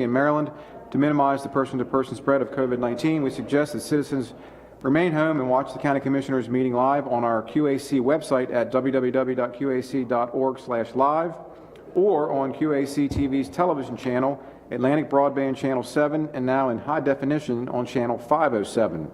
in Maryland. To minimize the person-to-person spread of COVID-19, we suggest that citizens remain home and watch the County Commissioners meeting live on our QAC website at www.qac.org/live or on QACTV's television channel, Atlantic Broadband Channel 7, and now in high definition on Channel 507.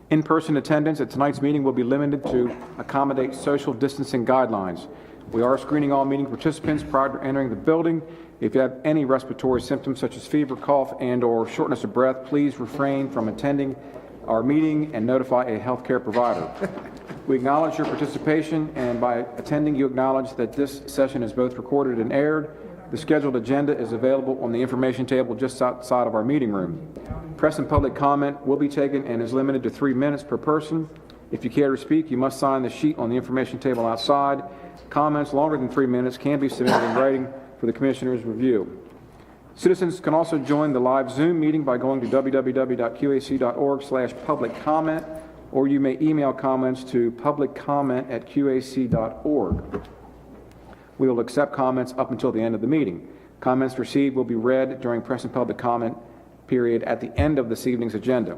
In-person attendance at tonight's meeting will be limited to accommodate social distancing guidelines. We are screening all meeting participants prior to entering the building. If you have any respiratory symptoms such as fever, cough, and/or shortness of breath, please refrain from attending our meeting and notify a healthcare provider. We acknowledge your participation, and by attending, you acknowledge that this session is both recorded and aired. The scheduled agenda is available on the information table just outside of our meeting room. Press and public comment will be taken and is limited to 3 minutes per person. If you care to speak, you must sign the sheet on the information table outside. Comments longer than 3 minutes can be submitted in writing for the Commissioner's review. Citizens can also join the live Zoom meeting by going to www.qac.org/public comment, or you may email comments to publiccomment@qac.org. We will accept comments up until the end of the meeting. Comments received will be read during press and public comment period at the end of this evening's agenda.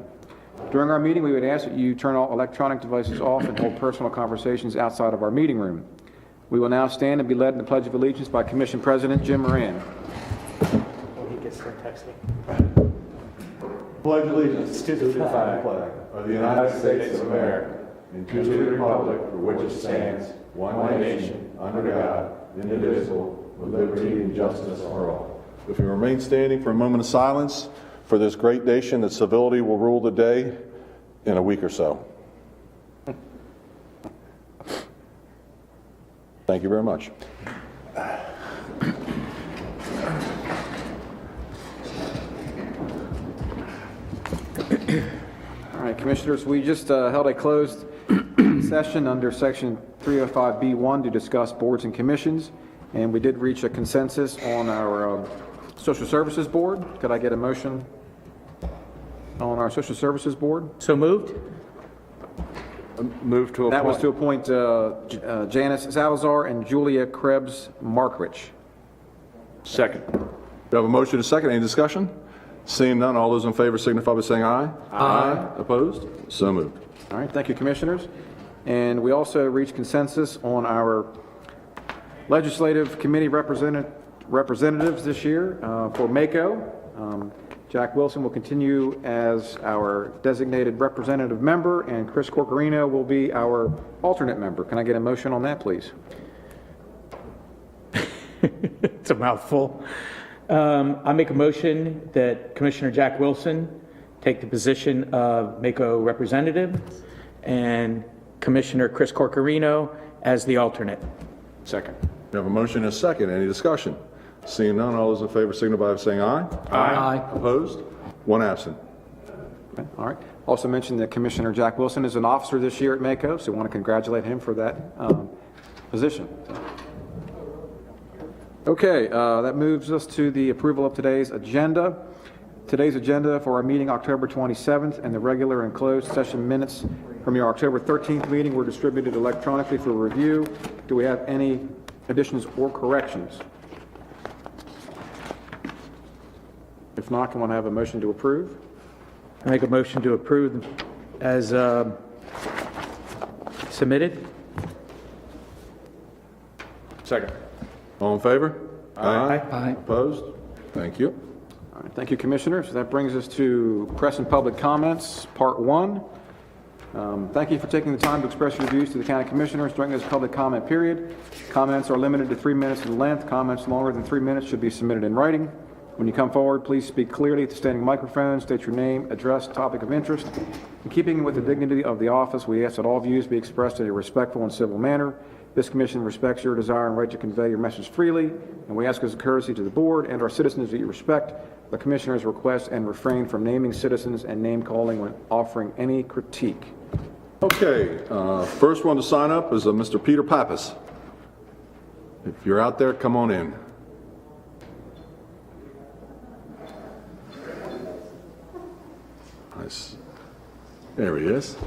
During our meeting, we would ask that you turn all electronic devices off and hold personal conversations outside of our meeting room. We will now stand and be led in the Pledge of Allegiance by Commission President Jim Moran. He gets to text me. Pledge allegiance to the flag of the United States of America and to the republic for which it stands, one nation, under God, indivisible, with liberty and justice for all. If you remain standing for a moment of silence for this great nation, that civility will rule the day in a week or so. Thank you very much. All right, Commissioners, we just held a closed session under Section 305B1 to discuss boards and commissions, and we did reach a consensus on our Social Services Board. Could I get a motion on our Social Services Board? So moved. Move to appoint. That was to appoint Janice Salazar and Julia Krebs Markrich. Second. We have a motion and a second. Any discussion? Seeing none, all those in favor signify by saying aye. Aye. Opposed? So moved. All right, thank you, Commissioners. And we also reached consensus on our Legislative Committee representatives this year for MACO. Jack Wilson will continue as our designated representative member, and Chris Corcorino will be our alternate member. Can I get a motion on that, please? It's a mouthful. I make a motion that Commissioner Jack Wilson take the position of MACO representative and Commissioner Chris Corcorino as the alternate. Second. We have a motion and a second. Any discussion? Seeing none, all those in favor signify by saying aye. Aye. Opposed? One absent. Okay. All right. Also mentioned that Commissioner Jack Wilson is an officer this year at MACO, so we want to congratulate him for that position. Okay, that moves us to the approval of today's agenda. Today's agenda for our meeting October 27th and the regular and closed session minutes from your October 13th meeting were distributed electronically for review. Do we have any additions or corrections? If not, can one have a motion to approve? I make a motion to approve as submitted. Second. All in favor? Aye. Aye. Opposed? Thank you. All right, thank you, Commissioners. That brings us to press and public comments, Part 1. Thank you for taking the time to express your views to the County Commissioners during this public comment period. Comments are limited to 3 minutes in length. Comments longer than 3 minutes should be submitted in writing. When you come forward, please speak clearly at the standing microphone, state your name, address, topic of interest. In keeping with the dignity of the office, we ask that all views be expressed in a respectful and civil manner. This commission respects your desire and right to convey your message freely, and we ask as a courtesy to the board and our citizens that you respect the commissioner's request and refrain from naming citizens and name calling when offering any critique. Okay, first one to sign up is Mr. Peter Pappas. If you're out there, come on in. Nice. There he is.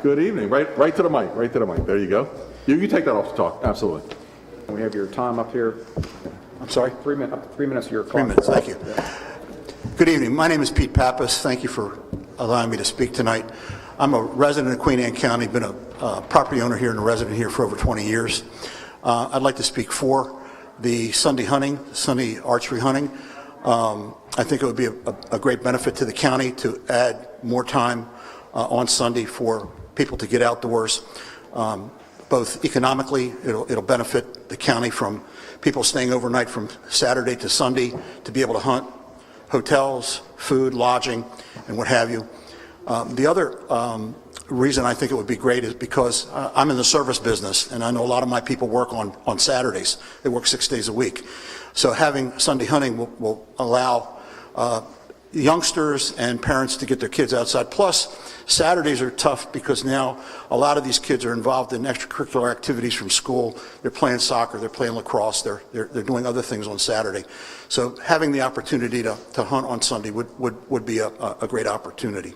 Good evening. Right to the mic. Right to the mic. There you go. You can take that off to talk. Absolutely. We have your time up here. Sorry? Up to 3 minutes of your clock. 3 minutes, thank you. Good evening. My name is Pete Pappas. Thank you for allowing me to speak tonight. I'm a resident of Queen Anne County, been a property owner here and a resident here for over 20 years. I'd like to speak for the Sunday hunting, Sunday archery hunting. I think it would be a great benefit to the county to add more time on Sunday for people to get outdoors. Both economically, it'll benefit the county from people staying overnight from Saturday to Sunday to be able to hunt, hotels, food, lodging, and what have you. The other reason I think it would be great is because I'm in the service business, and I know a lot of my people work on Saturdays. They work 6 days a week. So having Sunday hunting will allow youngsters and parents to get their kids outside. Plus, Saturdays are tough because now a lot of these kids are involved in extracurricular activities from school. They're playing soccer, they're playing lacrosse, they're doing other things on Saturday. So having the opportunity to hunt on Sunday would be a great opportunity.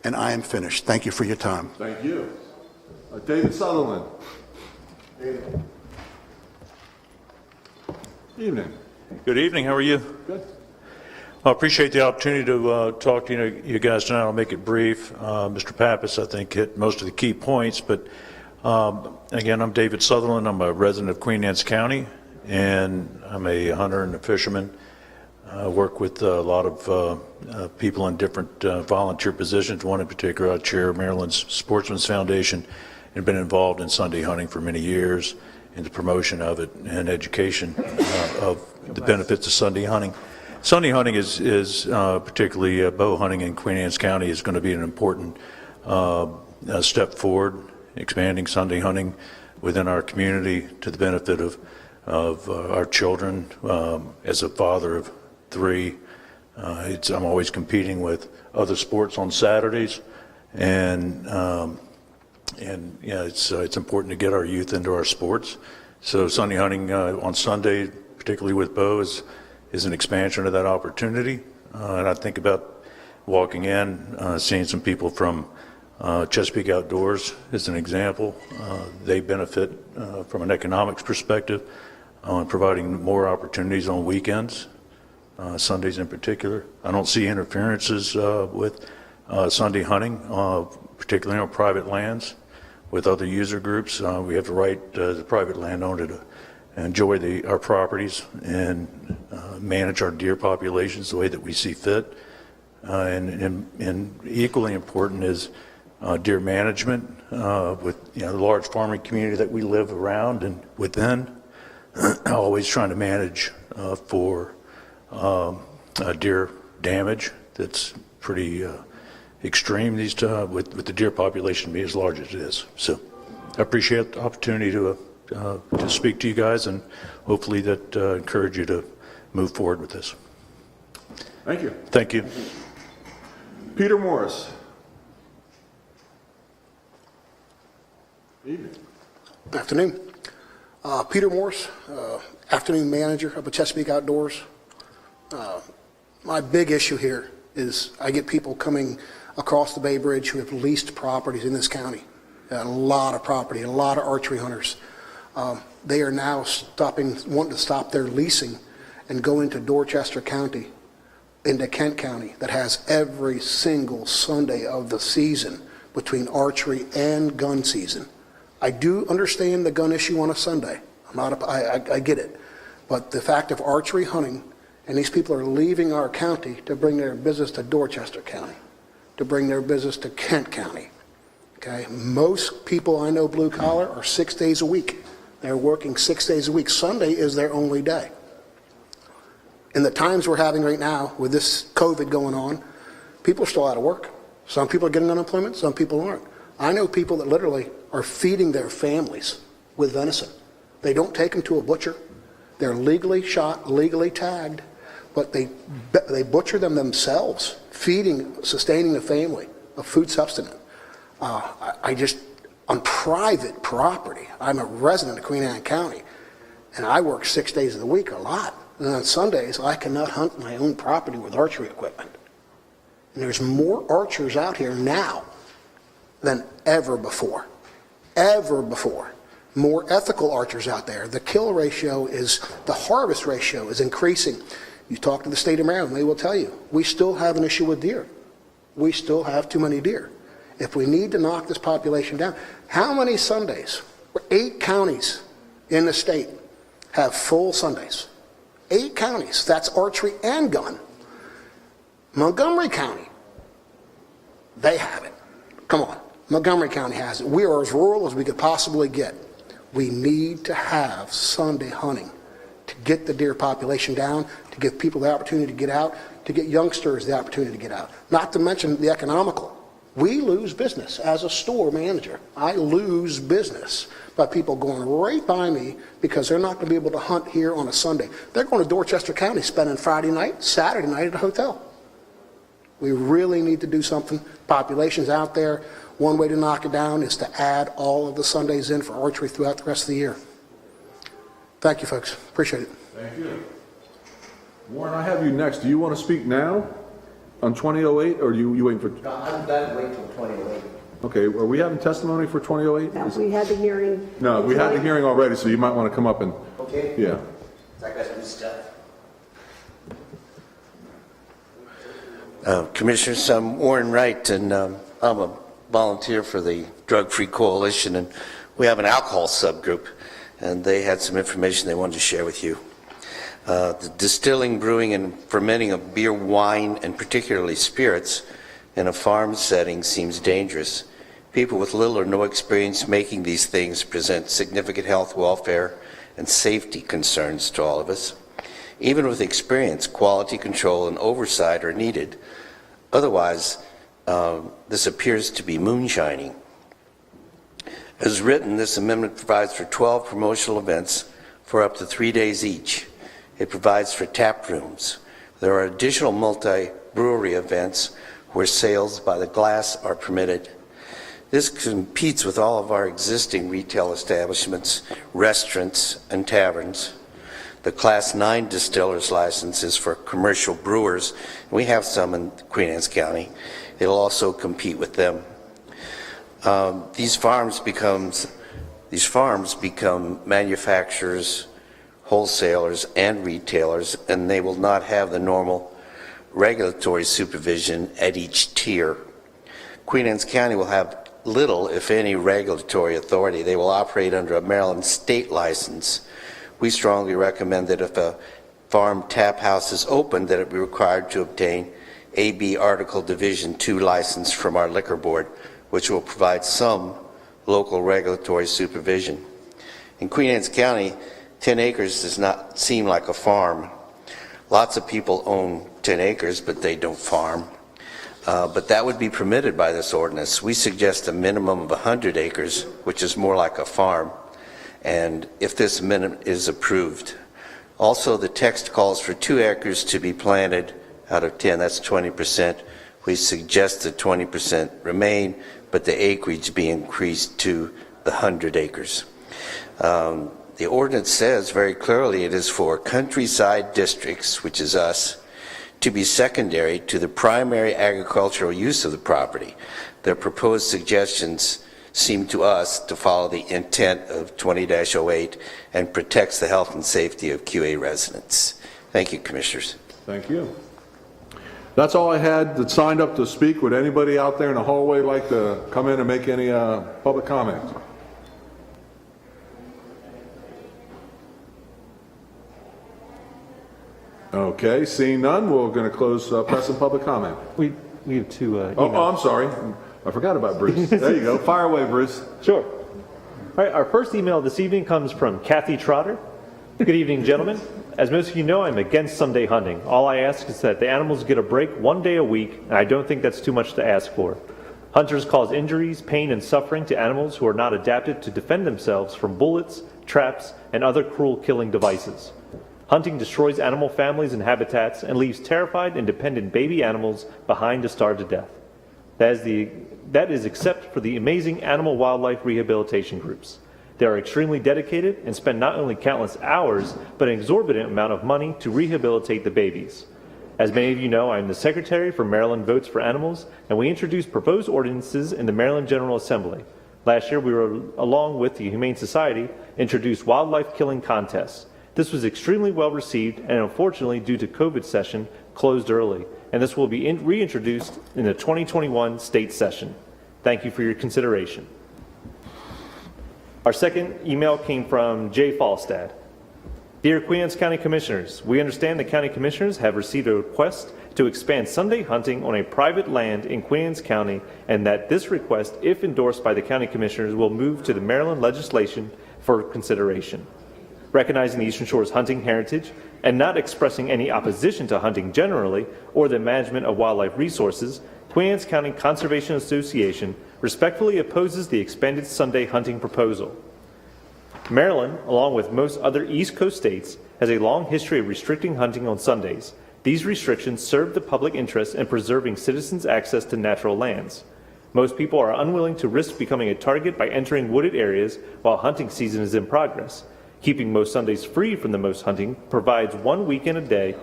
And I am finished. Thank you for your time. Thank you. David Sutherland. Evening. Good evening. How are you? Good. I appreciate the opportunity to talk to you guys tonight. I'll make it brief. Mr. Pappas, I think, hit most of the key points, but again, I'm David Sutherland. I'm a resident of Queen Anne County, and I'm a hunter and a fisherman. I work with a lot of people in different volunteer positions. One in particular, I chair Maryland's Sportsman's Foundation and been involved in Sunday hunting for many years in the promotion of it and education of the benefits of Sunday hunting. Sunday hunting is particularly bow hunting in Queen Anne County is going to be an important step forward, expanding Sunday hunting within our community to the benefit of our children. As a father of 3, I'm always competing with other sports on Saturdays, and yeah, it's important to get our youth into our sports. So Sunday hunting on Sunday, particularly with bow, is an expansion of that opportunity. And I think about walking in, seeing some people from Chesapeake Outdoors as an example. They benefit from an economics perspective on providing more opportunities on weekends, Sundays in particular. I don't see interferences with Sunday hunting, particularly on private lands with other user groups. We have the right as a private landowner to enjoy our properties and manage our deer populations the way that we see fit. And equally important is deer management with the large farming community that we live around and within. Always trying to manage for deer damage that's pretty extreme these times with the deer population being as large as it is. So I appreciate the opportunity to speak to you guys, and hopefully that encourage you to move forward with this. Thank you. Thank you. Peter Morris. Evening. Afternoon. Peter Morris, afternoon manager of the Chesapeake Outdoors. My big issue here is I get people coming across the Bay Bridge who have leased properties in this county. A lot of property, a lot of archery hunters. They are now wanting to stop their leasing and go into Dorchester County, into Kent County, that has every single Sunday of the season between archery and gun season. I do understand the gun issue on a Sunday. I get it. But the fact of archery hunting, and these people are leaving our county to bring their business to Dorchester County, to bring their business to Kent County. Okay? Most people I know blue collar are 6 days a week. They're working 6 days a week. Sunday is their only day. In the times we're having right now with this COVID going on, people are still out of work. Some people are getting unemployment, some people aren't. I know people that literally are feeding their families with venison. They don't take them to a butcher. They're legally shot, legally tagged, but they butcher them themselves, sustaining the family, a food substitute. On private property, I'm a resident of Queen Anne County, and I work 6 days of the week a lot. And on Sundays, I cannot hunt my own property with archery equipment. And there's more archers out here now than ever before. Ever before. more ethical archers out there. The kill ratio the harvest ratio is increasing. You talk to the state of Maryland, they will tell you, we still have an issue with deer. We still have too many deer. If we need to knock this population down, how many Sundays? 8 counties in the state have full Sundays. 8 counties, that's archery and gun. Montgomery County, they have it. Come on, Montgomery County has it. We are as rural as we could possibly get. We need to have Sunday hunting to get the deer population down, to give people the opportunity to get out, to get youngsters the opportunity to get out. Not to mention the economical. We lose business. As a store manager, I lose business by people going right by me because they're not going to be able to hunt here on a Sunday. They're going to Dorchester County, spending Friday night, Saturday night at a hotel. We really need to do something. Population's out there. One way to knock it down is to add all of the Sundays in for archery throughout the rest of the year. Thank you, folks. Appreciate it. Thank you. Warren, I have you next. Do you want to speak now on 2008, or are you waiting for? No, I'm glad to wait till 2008. Okay, are we having testimony for 2008? No, we had the hearing. No, we had the hearing already, so you might want to come up and, Okay? yeah. I got some stuff. Commissioners, I'm Warren Wright, and I'm a volunteer for the Drug Free Coalition, and we have an alcohol subgroup, and they had some information they wanted to share with you. The distilling, brewing, and fermenting of beer, wine, and particularly spirits in a farm setting seems dangerous. People with little or no experience making these things present significant health, welfare, and safety concerns to all of us. Even with experience, quality control and oversight are needed. Otherwise, this appears to be moonshining. As written, this amendment provides for 12 promotional events for up to 3 days each. It provides for tap rooms. There are additional multi-brewery events where sales by the glass are permitted. This competes with all of our existing retail establishments, restaurants, and taverns. The Class 9 distiller's license is for commercial brewers. We have some in Queen Anne's County. It'll also compete with them. These farms become manufacturers, wholesalers, and retailers, and they will not have the normal regulatory supervision at each tier. Queen Anne's County will have little, if any, regulatory authority. They will operate under a Maryland state license. We strongly recommend that if a farm tap house is open, that it be required to obtain AB Article Division 2 license from our liquor board, which will provide some local regulatory supervision. In Queen Anne's County, 10 acres does not seem like a farm. Lots of people own 10 acres, but they don't farm. But that would be permitted by this ordinance. We suggest a minimum of 100 acres, which is more like a farm, and if this amendment is approved. Also, the text calls for 2 acres to be planted out of 10. That's 20%. We suggest that 20% remain, but the acreage be increased to the 100 acres. The ordinance says very clearly it is for countryside districts, which is us, to be secondary to the primary agricultural use of the property. The proposed suggestions seem to us to follow the intent of 20-08 and protects the health and safety of QA residents. Thank you, Commissioners. Thank you. That's all I had that signed up to speak. Would anybody out there in the hallway like to come in and make any public comments? Okay, seeing none, we're going to close press and public comment. We have 2 emails. Oh, I'm sorry. I forgot about Bruce. There you go. Fire away, Bruce. Sure. All right, our first email this evening comes from Kathy Trotter. Good evening, gentlemen. As most of you know, I'm against Sunday hunting. All I ask is that the animals get a break 1 day a week, and I don't think that's too much to ask for. Hunters cause injuries, pain, and suffering to animals who are not adapted to defend themselves from bullets, traps, and other cruel killing devices. Hunting destroys animal families and habitats and leaves terrified and dependent baby animals behind to starve to death. That is except for the amazing animal wildlife rehabilitation groups. They are extremely dedicated and spend not only countless hours, but an exorbitant amount of money to rehabilitate the babies. As many of you know, I am the Secretary for Maryland Votes for Animals, and we introduced proposed ordinances in the Maryland General Assembly. Last year, we were, along with the Humane Society, introduced wildlife killing contests. This was extremely well received and unfortunately, due to COVID session, closed early, and this will be reintroduced in the 2021 state session. Thank you for your consideration. Our second email came from Jay Falstad. Dear Queen Anne's County Commissioners, we understand the County Commissioners have received a request to expand Sunday hunting on a private land in Queen Anne's County, and that this request, if endorsed by the County Commissioners, will move to the Maryland legislation for consideration. Recognizing the Eastern Shore's hunting heritage and not expressing any opposition to hunting generally or the management of wildlife resources, Queen Anne's County Conservation Association respectfully opposes the expanded Sunday hunting proposal. Maryland, along with most other East Coast states, has a long history of restricting hunting on Sundays. These restrictions serve the public interest in preserving citizens' access to natural lands. Most people are unwilling to risk becoming a target by entering wooded areas while hunting season is in progress. Keeping most Sundays free from the most hunting provides one weekend day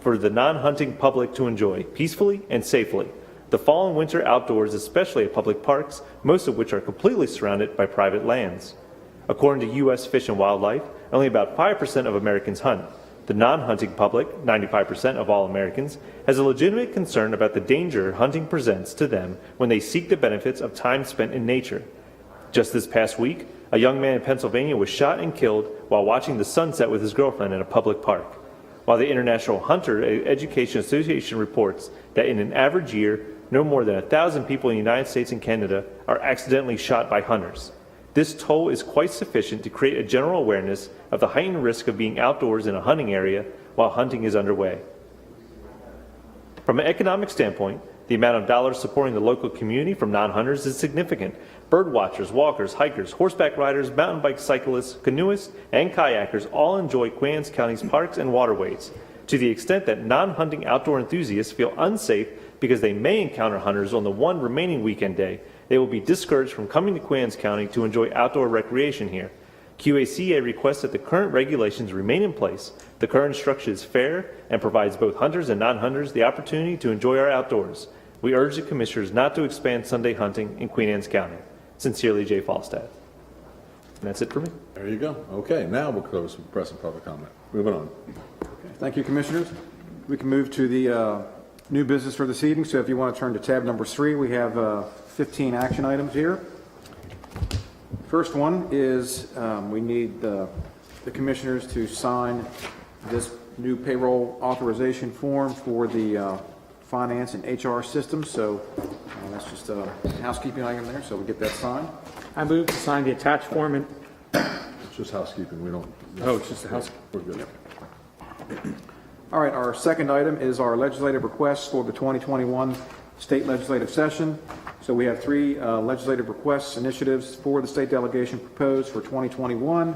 for the non-hunting public to enjoy peacefully and safely. The fall and winter outdoors, especially at public parks, most of which are completely surrounded by private lands. According to U.S. Fish and Wildlife, only about 5% of Americans hunt. The non-hunting public, 95% of all Americans, has a legitimate concern about the danger hunting presents to them when they seek the benefits of time spent in nature. Just this past week, a young man in Pennsylvania was shot and killed while watching the sunset with his girlfriend in a public park. While the International Hunter Education Association reports that in an average year, no more than 1,000 people in the United States and Canada are accidentally shot by hunters. This toll is quite sufficient to create a general awareness of the heightened risk of being outdoors in a hunting area while hunting is underway. From an economic standpoint, the amount of dollars supporting the local community from non-hunters is significant. Bird watchers, walkers, hikers, horseback riders, mountain bike cyclists, canoeists, and kayakers all enjoy Queen Anne's County's parks and waterways. To the extent that non-hunting outdoor enthusiasts feel unsafe because they may encounter hunters on the one remaining weekend day, they will be discouraged from coming to Queen Anne's County to enjoy outdoor recreation here. QACA requests that the current regulations remain in place. The current structure is fair and provides both hunters and non-hunters the opportunity to enjoy our outdoors. We urge the Commissioners not to expand Sunday hunting in Queen Anne's County. Sincerely, Jay Falstad. And that's it for me. There you go. Okay, now we'll close with press and public comment. Moving on. Thank you, Commissioners. We can move to the new business for this evening. So if you want to turn to tab number 3, we have 15 action items here. First one is we need the Commissioners to sign this new payroll authorization form for the finance and HR system. So that's just a housekeeping item there. So we get that signed. I move to sign the attached form and... It's just housekeeping. We don't. Oh, it's just a house. We're good. All right, our second item is our legislative requests for the 2021 state legislative session. So we have 3 legislative requests, initiatives for the state delegation proposed for 2021.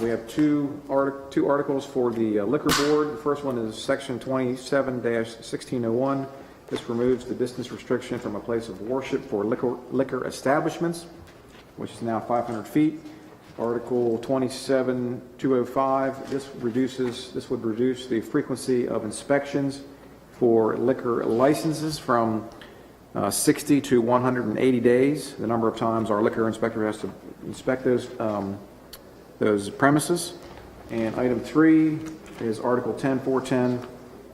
We have two articles for the liquor board. The first one is section 27-1601. This removes the distance restriction from a place of worship for liquor establishments, which is now 500 feet. Article 27-205, this would reduce the frequency of inspections for liquor licenses from 60 to 180 days, the number of times our liquor inspector has to inspect those premises. And item 3 is Article 10-410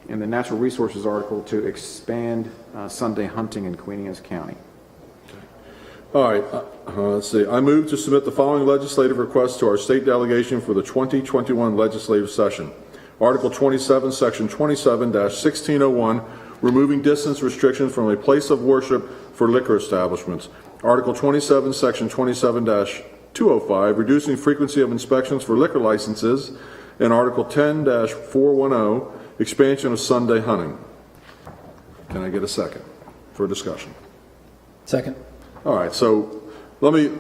in the Natural Resources article to expand Sunday hunting in Queen Anne's County. All right, let's see. I move to submit the following legislative requests to our state delegation for the 2021 legislative session. Article 27, Section 27-1601, removing distance restrictions from a place of worship for liquor establishments. Article 27, Section 27-205, reducing frequency of inspections for liquor licenses. And Article 10-410, expansion of Sunday hunting. Can I get a second for discussion? Second. All right, so let me,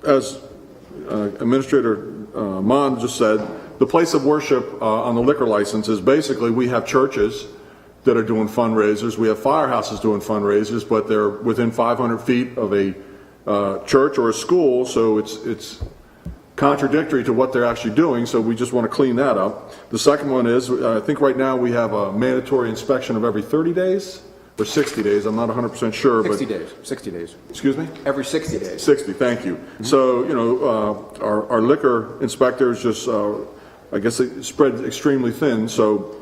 as Administrator Mon just said, the place of worship on the liquor license is basically we have churches that are doing fundraisers. We have firehouses doing fundraisers, but they're within 500 feet of a church or a school, so it's contradictory to what they're actually doing, so we just want to clean that up. The second one is, I think right now we have a mandatory inspection of every 30 days or 60 days, I'm not 100% sure, but... 60 days, 60 days. Excuse me? Every 60 days. 60, thank you. So, you know, our liquor inspectors just, I guess it spread extremely thin, so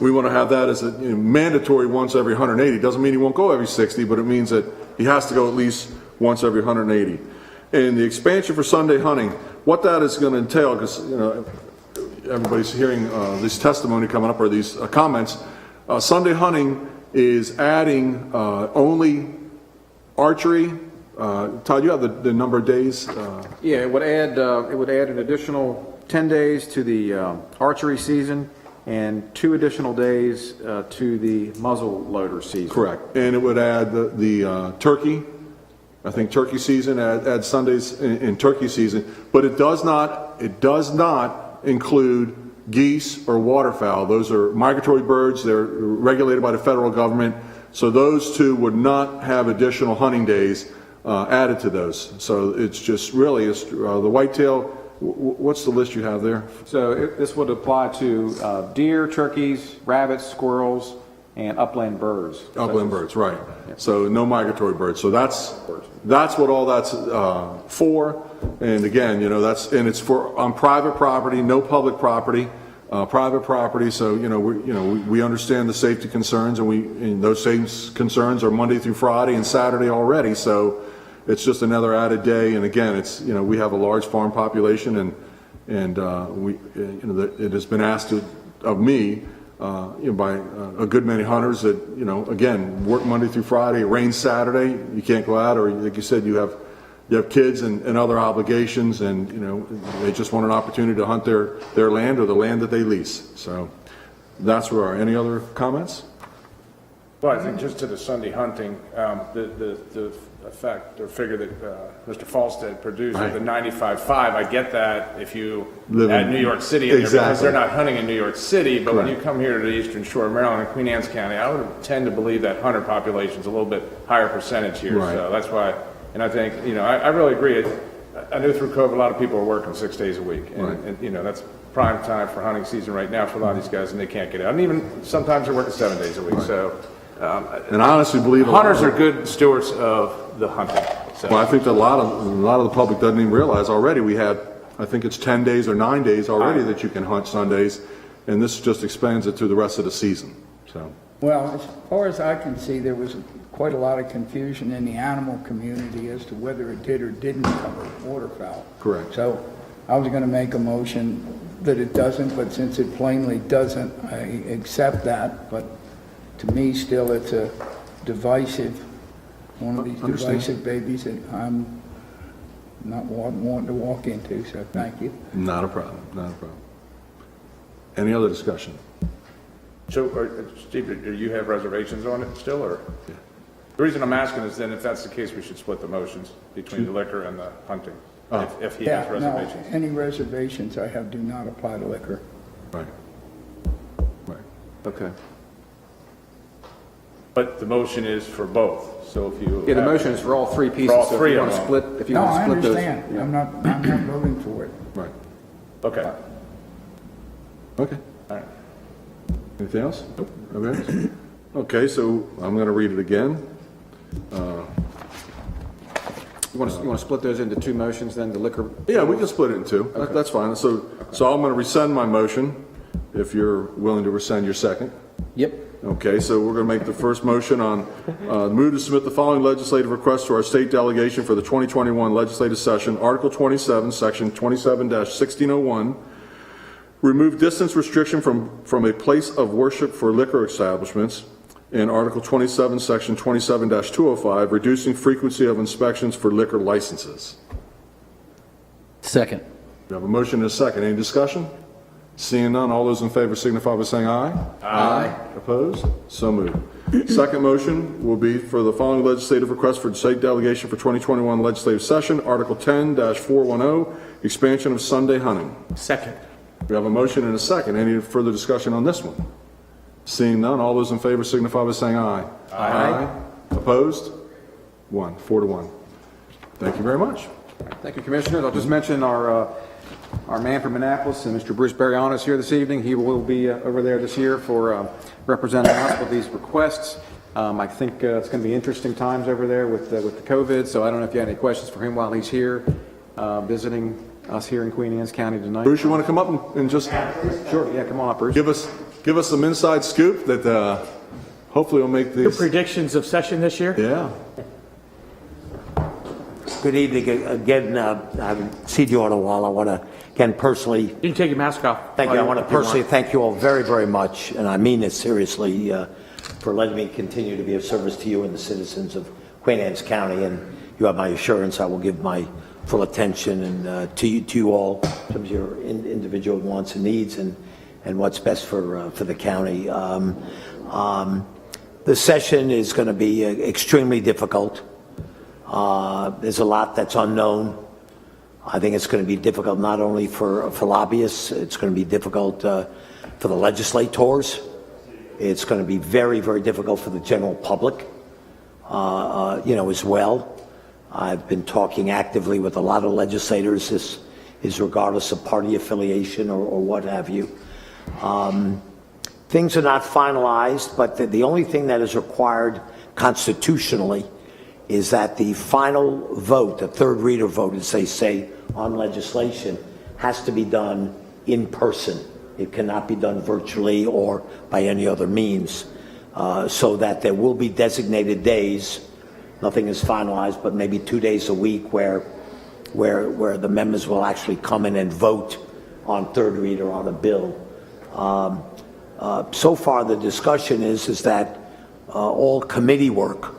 we want to have that as a mandatory once every 180. Doesn't mean he won't go every 60, but it means that he has to go at least once every 180. And the expansion for Sunday hunting, what that is going to entail, because, you know, everybody's hearing this testimony coming up, or these comments. Sunday hunting is adding only archery. Todd, you have the number of days? Yeah, it would add an additional 10 days to the archery season and 2 additional days to the muzzle loader season. Correct. And it would add the turkey. I think turkey season, add Sundays in turkey season, but it does not include geese or waterfowl. Those are migratory birds. They're regulated by the federal government. So those two would not have additional hunting days added to those. So it's just really, the whitetail, what's the list you have there? So this would apply to deer, turkeys, rabbits, squirrels, and upland birds. Upland birds, right. So no migratory birds. So that's what all that's for. And again, you know, it's for on private property, no public property, private property. So we understand the safety concerns, and those same concerns are Monday through Friday and Saturday already. So it's just another added day. And again, it's we have a large farm population, and it has been asked of me. By a good many hunters that, again, work Monday through Friday, it rains Saturday, you can't go out, or like you said, you have kids and other obligations, and, they just want an opportunity to hunt their land or the land that they lease. So that's where any other comments? Well, I think just to the Sunday hunting, the fact or figure that Mr. Falstead produced, Right. the 95.5, I get that if you Live add in- New York City in there, because Exactly. they're not hunting in New York City, but when you Correct. come here to the eastern shore of Maryland and Queen Anne's County, I would tend to believe that hunter population is a little bit higher percentage here. Right. So that's why, and I think, I really agree. I knew through COVID, a lot of people are working 6 days a week. Right. And that's prime time for hunting season right now for a lot of these guys, and they can't get out. And even sometimes they're working 7 days a week. So And I honestly believe hunters are good stewards of the hunting. So. Well, I think that a lot of the public doesn't even realize already we had, I think it's 10 days or 9 days already that you can hunt Sundays, and this just expands it to the rest of the season. So. Well, as far as I can see, there was quite a lot of confusion in the animal community as to whether it did or didn't cover waterfowl. Correct. So I was going to make a motion that it doesn't, but since it plainly doesn't, I accept that. But to me, still, it's a one of these Understand. divisive babies that I'm not wanting to walk into, so thank you. Not a problem, not a problem. Any other discussion? So, Steve, do you have reservations on it still, or? Yeah. The reason I'm asking is then if that's the case, we should split the motions between the liquor and the hunting, if he has reservations. No, any reservations I have do not apply to liquor. Right. Right. Okay. But the motion is for both, so if you. Yeah, the motion is for all 3 pieces. all so if 3 you of want to them. split, if you No, want to I split those. understand. yeah. I'm not voting for it. Right. Okay. Okay. All right. Anything else? Nope. Okay. Okay, so I'm going to read it again. You want to split those into 2 motions, then the liquor? Yeah, we can split it in 2. That's fine. So I'm going to rescind my motion, if you're willing to rescind your second. Yep. Okay, so we're going to make the first motion on move to submit the following legislative request to our state delegation for the 2021 legislative session. Article 27, Section 27-1601, remove distance restriction from a place of worship for liquor establishments. And Article 27, Section 27-205, reducing frequency of inspections for liquor licenses. Second. We have a motion and a second. Any discussion? Seeing none, all those in favor signify by saying aye. Aye. Opposed? So moved. Second motion will be for the following legislative request for the state delegation for 2021 legislative session, Article 10-410, expansion of Sunday hunting. Second. We have a motion and a second. Any further discussion on this one? Seeing none, all those in favor signify by saying aye. Aye. Opposed? 4-1. Thank you very much. Thank you, Commissioners. I'll just mention our man from Annapolis, Mr. Bruce Barriano, is here this evening. He will be over there this year for representing us with these requests. I think it's going to be interesting times over there with the COVID, so I don't know if you have any questions for him while he's here visiting us here in Queen Anne's County tonight. Bruce, you want to come up and just Sure, yeah, come on up, Bruce. give us some inside scoop that hopefully will make Your these. predictions of session this year? Yeah. Good evening again. I haven't seen you in a while. I want to again personally You can take your mask off. thank you. I want to personally thank you all very, very much, and I mean this seriously, for letting me continue to be of service to you and the citizens of Queen Anne's County. And you have my assurance I will give my full attention and to you all in terms of your individual wants and needs and what's best for the county. The session is going to be extremely difficult. There's a lot that's unknown. I think it's going to be difficult not only for lobbyists, it's going to be difficult for the legislators. It's going to be very, very difficult for the general public, as well. I've been talking actively with a lot of legislators. This is regardless of party affiliation or what have you. Things are not finalized, but the only thing that is required constitutionally is that the final vote, the third reader vote, as they say, on legislation, has to be done in person. It cannot be done virtually or by any other means, so that there will be designated days. Nothing is finalized, but maybe 2 days a week where the members will actually come in and vote on third reader on a bill. So far, the discussion is that all committee work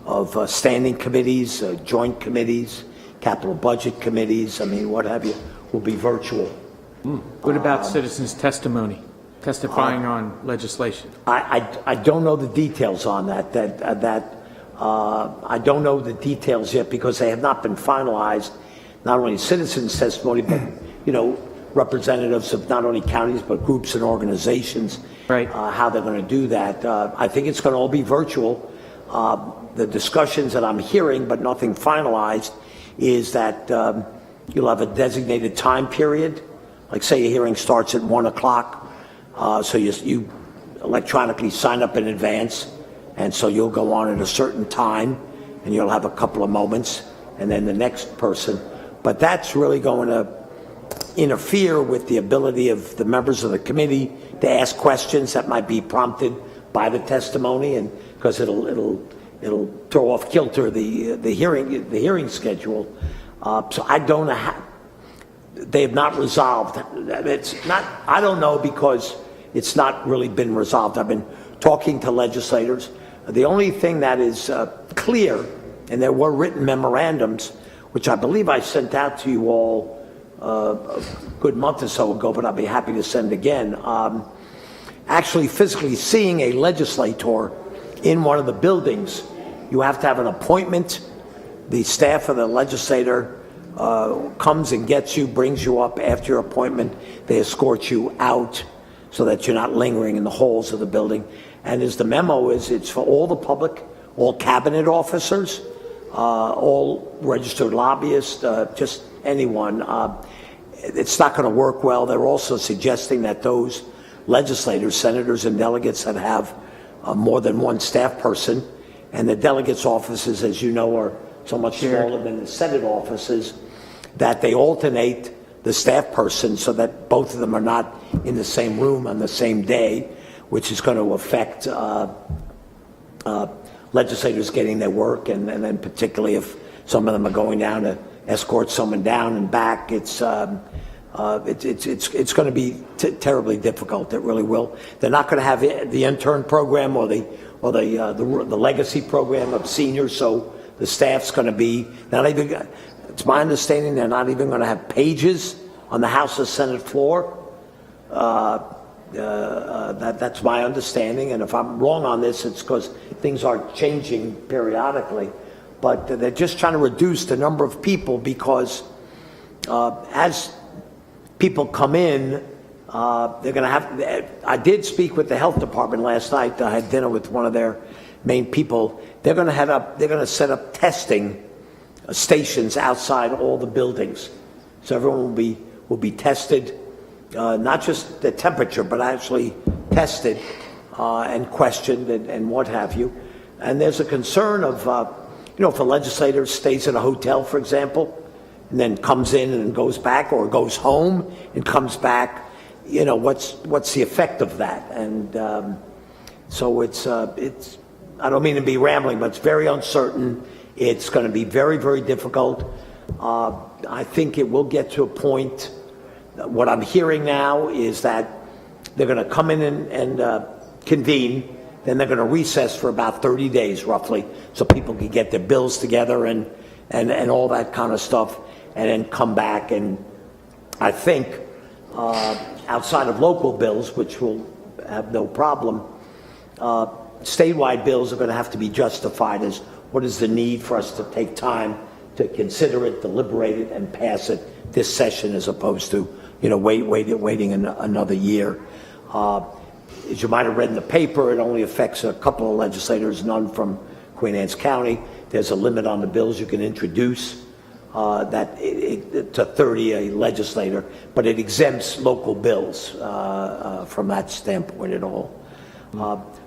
of standing committees, joint committees, capital budget committees, what have you, will be virtual. What about citizens' testimony, testifying on legislation? I don't know the details on that. I don't know the details yet because they have not been finalized. Not only citizens' testimony, but representatives of not only counties but groups and organizations. Right. How they're going to do that. I think it's going to all be virtual. The discussions that I'm hearing, but nothing finalized, is that you'll have a designated time period. Like say a hearing starts at 1 o'clock, so you electronically sign up in advance, and so you'll go on at a certain time, and you'll have a couple of moments, and then the next person. But that's really going to interfere with the ability of the members of the committee to ask questions that might be prompted by the testimony, and because it'll throw off kilter the hearing schedule. So I don't know how. They have not resolved. It's not. I don't know because it's not really been resolved. I've been talking to legislators. The only thing that is clear, and there were written memorandums, which I believe I sent out to you all a good month or so ago, but I'll be happy to send again. Actually, physically seeing a legislator in one of the buildings, you have to have an appointment. The staff of the legislator comes and gets you, brings you up after your appointment. They escort you out so that you're not lingering in the halls of the building. And as the memo is, it's for all the public, all cabinet officers, all registered lobbyists, just anyone. It's not going to work well. They're also suggesting that those legislators, senators, and delegates that have more than one staff person, and the delegates' offices, as you know, are so much smaller than the Senate offices, that they alternate the staff person so that both of them are not in the same room on the same day, which is going to affect legislators getting their work, and then particularly if some of them are going down to escort someone down and back, it's going to be terribly difficult. It really will. They're not going to have the intern program or the legacy program of seniors, so the staff's going to be not even. It's my understanding they're not even going to have pages on the House or Senate floor. That's my understanding, and if I'm wrong on this, it's because things are changing periodically. But they're just trying to reduce the number of people because as people come in, they're going to have. I did speak with the health department last night. I had dinner with one of their main people. They're going to set up testing stations outside all the buildings, so everyone will be tested, not just the temperature, but actually tested and questioned and what have you. And there's a concern of, if a legislator stays at a hotel, for example, and then comes in and goes back, or goes home and comes back, what's the effect of that? And so it's I don't mean to be rambling, but it's very uncertain. It's going to be very, very difficult. I think it will get to a point. What I'm hearing now is that they're going to come in and convene, then they're going to recess for about 30 days roughly, so people can get their bills together and all that kind of stuff, and then come back. And I think outside of local bills, which will have no problem, statewide bills are going to have to be justified as what is the need for us to take time to consider it, deliberate it, and pass it this session, as opposed to waiting another year. As you might have read in the paper, it only affects a couple of legislators, none from Queen Anne's County. There's a limit on the bills you can introduce, to 30 a legislator, but it exempts local bills from that standpoint at all.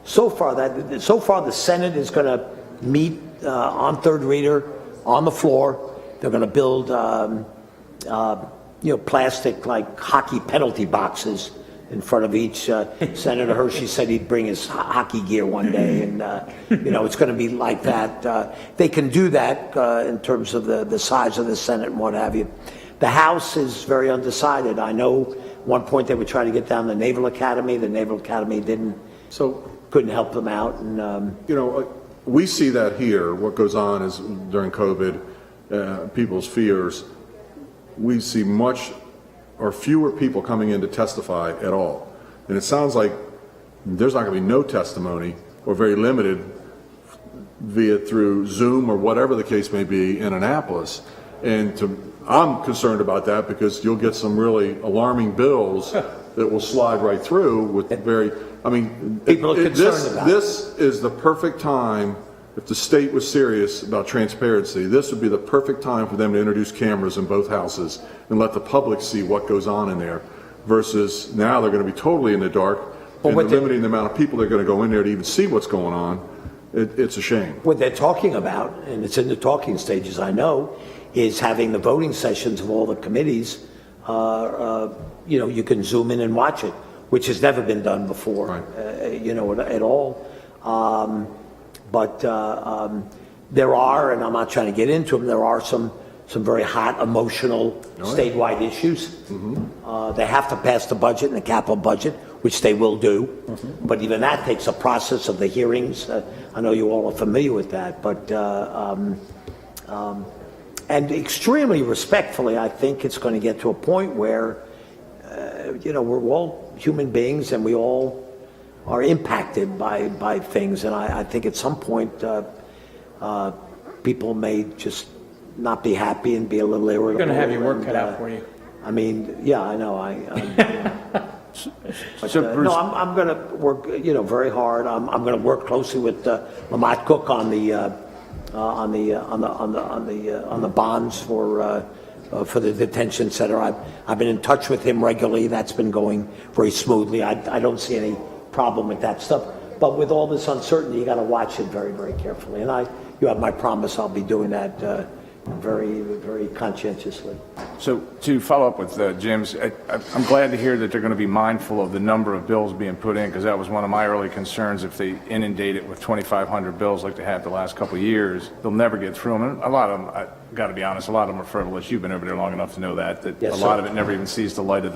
So far, the Senate is going to meet on third reader on the floor. They're going to build, plastic like hockey penalty boxes in front of each. Senator Hershey said he'd bring his hockey gear one day, and it's going to be like that. They can do that in terms of the size of the Senate and what have you. The House is very undecided. I know one point they were trying to get down the Naval Academy. The Naval Academy couldn't help them out. And we see that here. What goes on is during COVID, people's fears. We see much or fewer people coming in to testify at all. And it sounds like there's not going to be no testimony, or very limited, via through Zoom or whatever the case may be in Annapolis. And I'm concerned about that, because you'll get some really alarming bills that will slide right through with people are concerned about this is the perfect time. If the state was serious about transparency, this would be the perfect time for them to introduce cameras in both houses and let the public see what goes on in there, versus now they're going to be totally in the dark, and they're limiting the amount of people that are going to go in there to even see what's going on. It's a shame. What they're talking about, and it's in the talking stages, I know, is having the voting sessions of all the committees. You can zoom in and watch it, which has never been done before, right. At all. But there are, and I'm not trying to get into them, there are some very hot, emotional statewide issues. Mm-hmm. They have to pass the budget and the capital budget, which they will do. Mm-hmm. But even that takes a process of the hearings. I know you all are familiar with that. But and extremely respectfully, I think it's going to get to a point where, we're all human beings, and we all are impacted by things, and I think at some point people may just not be happy and be a little irritable. You're going to have your work cut out for you. I mean, yeah, I know. Bruce, I'm going to work, very hard. I'm going to work closely with Lamont Cook on the bonds for the detention center. I've been in touch with him regularly. That's been going very smoothly. I don't see any problem with that stuff, but with all this uncertainty, you got to watch it very, very carefully. And you have my promise. I'll be doing that very, very conscientiously. So to follow up with Jim's, I'm glad to hear that they're going to be mindful of the number of bills being put in, because that was one of my early concerns. If they inundate it with 2,500 bills like they have the last couple of years, they'll never get through them. And a lot of them, I got to be honest, a lot of them are frivolous. You've been over there long enough to know that yes, a lot of it never even sees the light of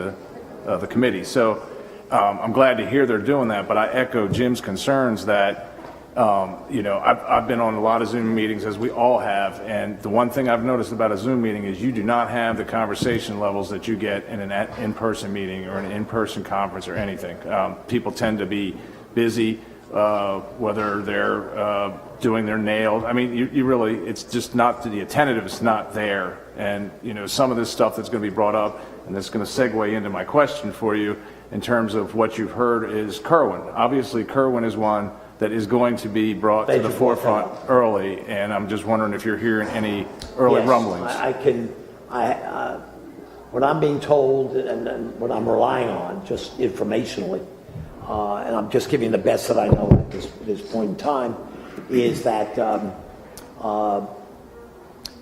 the committee. So I'm glad to hear they're doing that, but I echo Jim's concerns that I've been on a lot of Zoom meetings, as we all have, and the one thing I've noticed about a Zoom meeting is you do not have the conversation levels that you get in an in-person meeting or an in-person conference or anything. People tend to be busy, whether they're doing their nails. I mean, you really, it's just not, the attentiveness not there. And, some of this stuff that's going to be brought up, and that's going to segue into my question for you in terms of what you've heard, is Kerwin. Obviously, Kerwin is one that is going to be brought to the forefront early, and I'm just wondering if you're hearing any early rumblings. What I'm being told and what I'm relying on, just informationally, and I'm just giving the best that I know at this point in time, is that,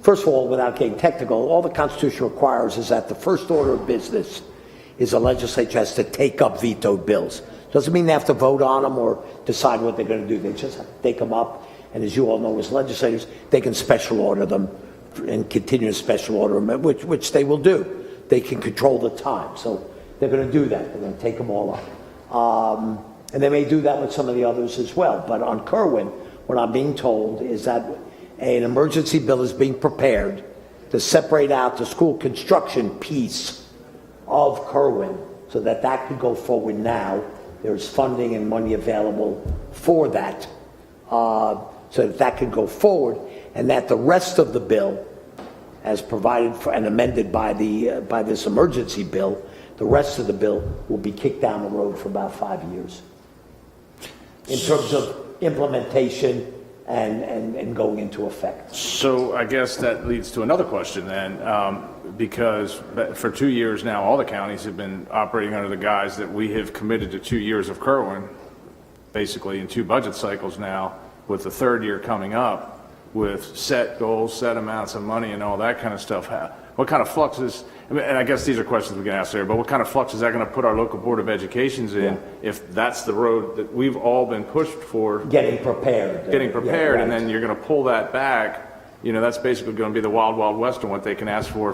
first of all, without getting technical, all the Constitution requires is that the first order of business is the legislature has to take up vetoed bills. Doesn't mean they have to vote on them or decide what they're going to do. They just have to take them up, and as you all know as legislators, they can special order them and continue to special order them, which they will do. They can control the time, so they're going to do that. They're going to take them all up. And they may do that with some of the others as well. But on Kerwin, what I'm being told is that an emergency bill is being prepared to separate out the school construction piece of Kerwin so that that could go forward now. There's funding and money available for that, so that that could go forward, and that the rest of the bill, as provided for and amended by this emergency bill, the rest of the bill will be kicked down the road for about 5 years in terms of implementation and going into effect. So I guess that leads to another question then, because for 2 years now, all the counties have been operating under the guise that we have committed to 2 years of Kerwin, basically in 2 budget cycles now, with the 3rd year coming up, with set goals, set amounts of money and all that kind of stuff. What kind of flux is, and I guess these are questions we can ask there, but what kind of flux is that going to put our local Board of Educations in if that's the road that we've all been pushed for? Getting prepared. Right. And then you're going to pull that back, that's basically going to be the wild, wild west on what they can ask for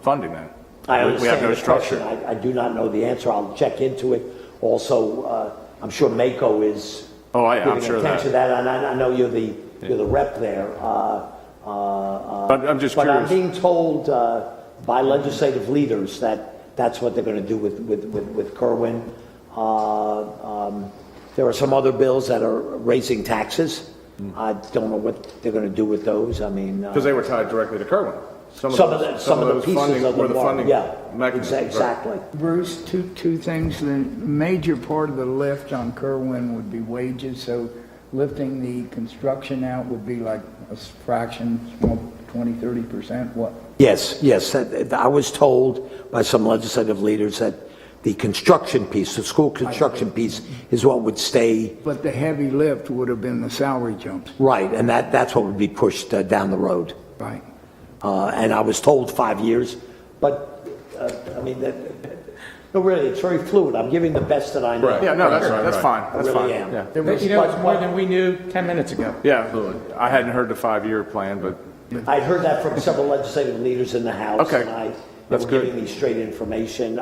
funding then. I understand we have no the structure. question. I do not know the answer. I'll check into it. Also, I'm sure Mako is I'm giving sure attention to that, and I know you're the rep there. But I'm just But I'm curious. being told by legislative leaders that that's what they're going to do with Kerwin. There are some other bills that are raising taxes. I don't know what they're going to do with those. I mean, Because they were tied directly to Kerwin. some of the pieces funding of were the the funding mechanisms. right? exactly. Bruce, two things. The major part of the lift on Kerwin would be wages, so lifting the construction out would be like a fraction, 20, 30%, what? Yes. I was told by some legislative leaders that the construction piece, the school construction piece, is what would stay. But the heavy lift would have been the salary jumps. Right, and that's what would be pushed down the road. Right. And I was told 5 years, but, I mean, no, really, it's very fluid. I'm giving the best that I know. Right. Yeah, no, that's right. That's fine. I That's really fine. am. Yeah. It's more than we knew 10 minutes ago. Yeah, I hadn't heard the 5-year plan, but I'd heard that from several legislative leaders in the House. Okay. And That's were good. giving me straight information.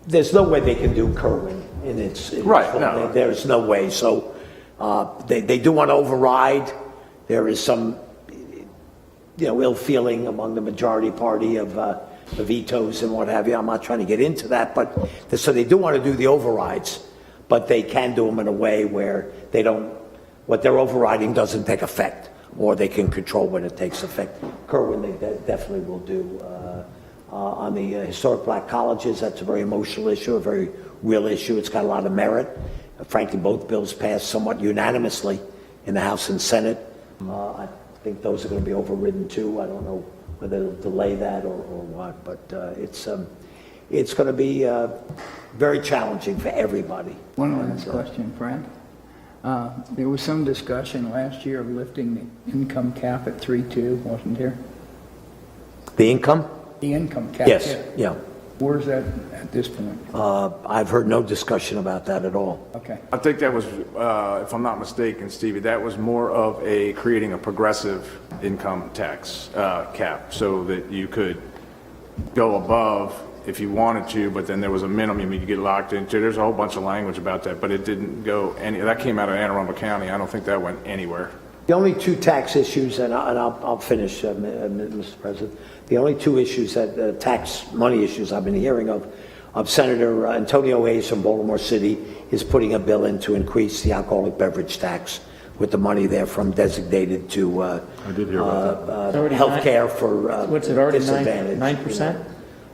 There's no way they can do Kerwin in its Right, full. no. There's no way. So they do want to override. There is some, ill feeling among the majority party of the vetoes and what have you. I'm not trying to get into that, but so they do want to do the overrides, but they can do them in a way where what they're overriding doesn't take effect, or they can control when it takes effect. Kerwin, they definitely will do. On the historic black colleges, that's a very emotional issue, a very real issue. It's got a lot of merit. Frankly, both bills passed somewhat unanimously in the House and Senate. I think those are going to be overridden too. I don't know whether they'll delay that or what, but it's going to be very challenging for everybody. One last question, Frank. There was some discussion last year of lifting the income cap at 3.2, wasn't there? The income? The income cap. Yes, yeah. Where's that at this point? I've heard no discussion about that at all. Okay. I think that was, if I'm not mistaken, Stevie, that was more of creating a progressive income tax cap so that you could go above if you wanted to, but then there was a minimum you could get locked into. There's a whole bunch of language about that, but it didn't go that came out of Anne Arundel County. I don't think that went anywhere. The only two tax issues, and I'll finish, Mr. President. The only two issues tax money issues I've been hearing of Senator Antonio Hayes from Baltimore City is putting a bill in to increase the alcoholic beverage tax with the money there from designated to I did hear about that. health care for What's it already, disadvantaged. 9%?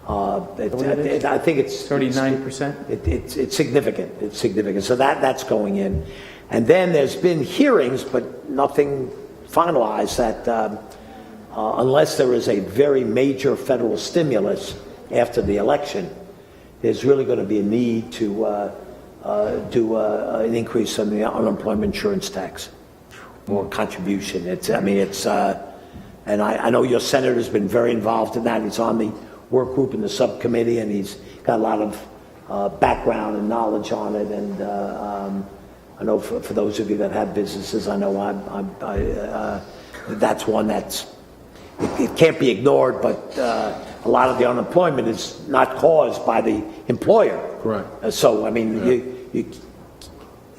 I think it's 39%? It's significant. It's significant. So that's going in. And then there's been hearings, but nothing finalized that unless there is a very major federal stimulus after the election, there's really going to be a need to do an increase in the unemployment insurance tax or contribution. And I know your senator's been very involved in that. He's on the work group in the subcommittee, and he's got a lot of background and knowledge on it. And I know for those of you that have businesses, I know that's one it can't be ignored, but a lot of the unemployment is not caused by the employer. Correct. So, I mean,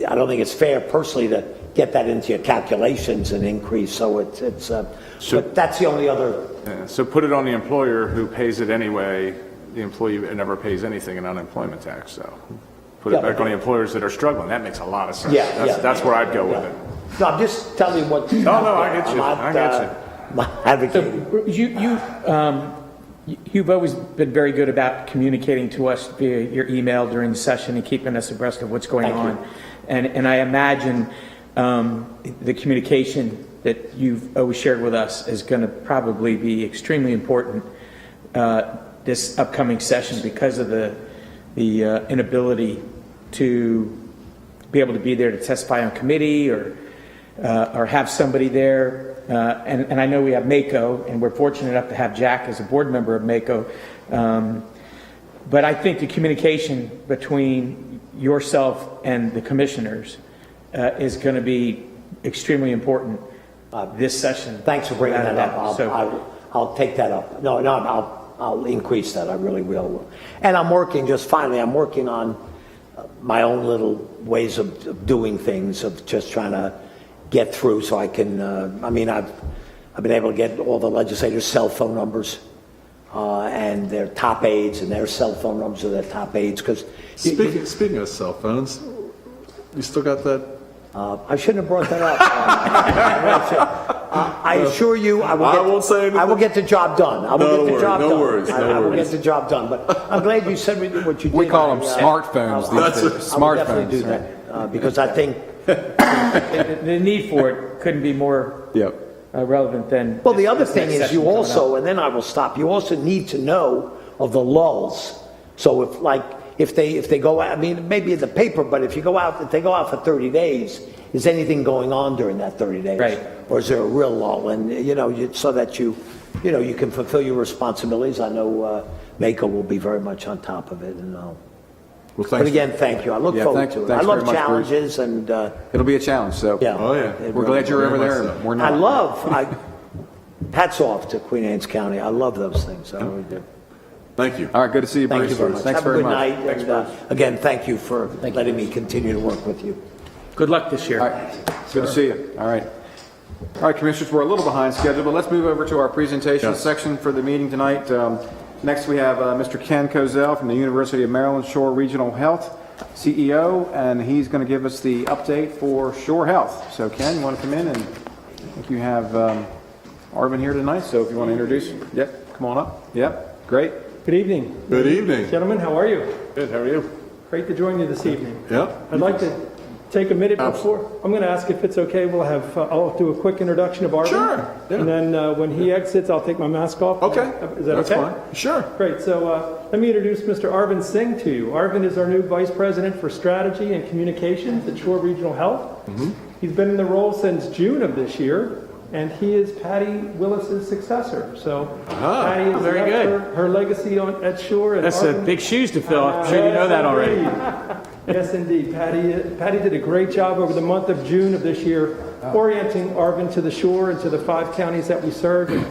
I don't think it's fair personally to get that into your calculations and increase. So but that's the only other. Yeah, so put it on the employer who pays it anyway. The employee never pays anything in unemployment tax. So put it back on the employers that are struggling. That makes a lot of sense. That's where I'd go with it. No, I'm just telling you what. No, I get you. I get you. Advocating. You've always been very good about communicating to us via your email during the session and keeping us abreast of what's going on. And I imagine the communication that you've always shared with us is going to probably be extremely important this upcoming session because of the inability to be able to be there to testify on committee or have somebody there. And I know we have MACO, and we're fortunate enough to have Jack as a board member of MACO. But I think the communication between yourself and the commissioners is going to be extremely important this session. Thanks for bringing that up. I'll take that up. No, I'll increase that. I really will. And I'm working, just finally, I'm working on my own little ways of doing things, of just trying to get through so I can, I've been able to get all the legislators' cell phone numbers and their top aides and their cell phone numbers of their top aides. Because Speaking of cell phones, you still got that? I shouldn't have brought that up. I assure you, I will get the job done. I will get the job done. No worries. I will get the job done. But I'm glad you said what you did. We call them smartphones these days. I will definitely do that because I think the need for it couldn't be more relevant than. Well, the other thing is you also, and then I will stop. You also need to know of the lulls. So if they go out, maybe in the paper, but if they go out for 30 days, is anything going on during that 30 days? Right. Or is there a real lull? And, so that you can fulfill your responsibilities. I know MACO will be very much on top of it. And but again, thank you. I look forward to it. I love challenges. And it'll be a challenge, so we're glad you're over there. And we're not. Hats off to Queen Anne's County. I love those things. I really do. Thank you. All right, good to see you, Bruce. Thank you very much. Thanks Have a very good much. night. And, again, thank you for letting me continue to work with you. Good luck this year. All right, good to see you. All right. All right, Commissioners, we're a little behind schedule, but let's move over to our presentation section for the meeting tonight. Next, we have Mr. Ken Kozel from the University of Maryland Shore Regional Health, CEO, and he's going to give us the update for Shore Health. So, Ken, you want to come in? And I think you have Arvind here tonight, so if you want to introduce him. Yep, come on up. Yep, great. Good evening. Good evening. Gentlemen, how are you? Good, how are you? Great to join you this evening. Yep. I'd like to take a minute before. I'm going to ask if it's okay. I'll do a quick introduction of Arvind. Sure. Yeah. And then when he exits, I'll take my mask off. Okay. Is that That's okay? fine. Sure. Great. So let me introduce Mr. Arvind Singh to you. Arvind is our new Vice President for Strategy and Communications at Shore Regional Health. Mm-hmm. He's been in the role since June of this year, and he is Patty Willis's successor. So Patty is very good. Her legacy at Shore. And That's big shoes to fill. I'm sure you know that already. Yes, indeed. Patty did a great job over the month of June of this year, orienting Arvind to the Shore and to the 5 counties that we serve. And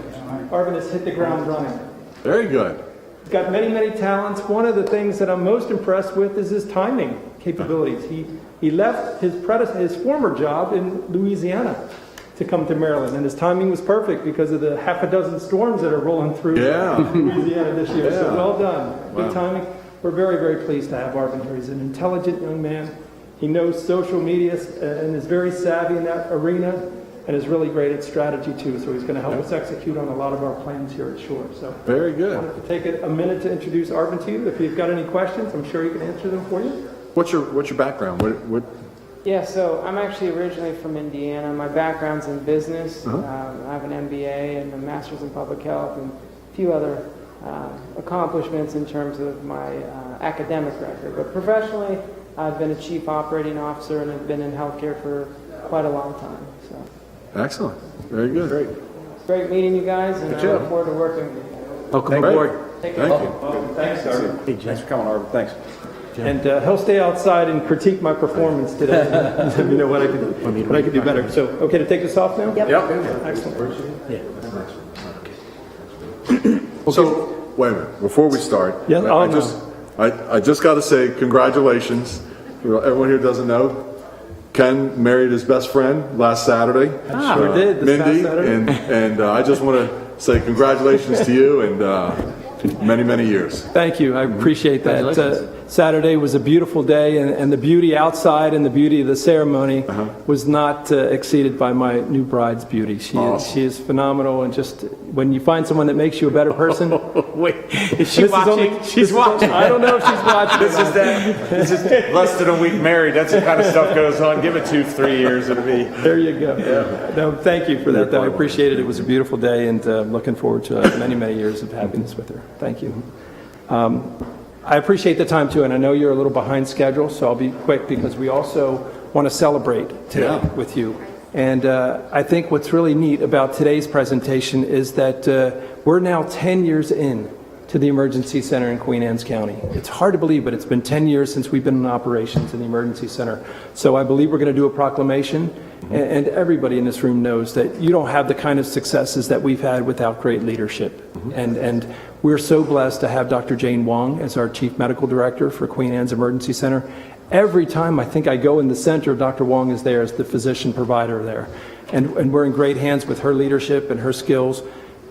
Arvind has hit the ground running. Very good. He's got many, many talents. One of the things that I'm most impressed with is his timing capabilities. He left his former job in Louisiana to come to Maryland, and his timing was perfect because of the half a dozen storms that are rolling through Louisiana this year. So well done. Good timing. We're very, very pleased to have Arvind here. He's an intelligent young man. He knows social media and is very savvy in that arena and is really great at strategy too. So he's going to help us execute on a lot of our plans here at Shore. So very good. I wanted to take a minute to introduce Arvind to you. If you've got any questions, I'm sure he can answer them for you. What's your background? What? Yeah, so I'm actually originally from Indiana. My background's in business. I have an MBA and a master's in public health and a few other accomplishments in terms of my academic record. But professionally, I've been a chief operating officer and have been in healthcare for quite a long time. So Excellent. Very good. Great. it's great meeting you guys, and I look forward to working with you. Welcome aboard. Take care. Thank you. Thanks, Arvind. Thanks for coming, Arvind. Thanks. And he'll stay outside and critique my performance today. Let me know what I could do better. So, okay to take this off now? Yep. Excellent. So, wait a minute, before we start, Yeah, I just got to say congratulations. Everyone here doesn't know, Ken married his best friend last Saturday. Sure did, this past Mindy, Saturday. and I just want to say congratulations to you and many, many years. Thank you. I appreciate that. Saturday was a beautiful day, and the beauty outside and the beauty of the ceremony was not exceeded by my new bride's beauty. She is phenomenal, and just when you find someone that makes you a better person. Wait, is she watching? She's watching. I don't know if she's watching. This is less than a week married. That's the kind of stuff goes on. Give it 2-3 years, it'll be. There you go. Yeah. No, thank you for that, though. I appreciate it. It was a beautiful day, and looking forward to many, many years of happiness with her. Thank you. I appreciate the time, too, and I know you're a little behind schedule, so I'll be quick because we also want to celebrate today with you. And I think what's really neat about today's presentation is that we're now 10 years in to the Emergency Center in Queen Anne's County. It's hard to believe, but it's been 10 years since we've been in operations in the Emergency Center. So I believe we're going to do a proclamation, and everybody in this room knows that you don't have the kind of successes that we've had without great leadership. And we're so blessed to have Dr. Jane Wong as our Chief Medical Director for Queen Anne's Emergency Center. Every time I think I go in the center, Dr. Wong is there as the physician provider there. And we're in great hands with her leadership and her skills.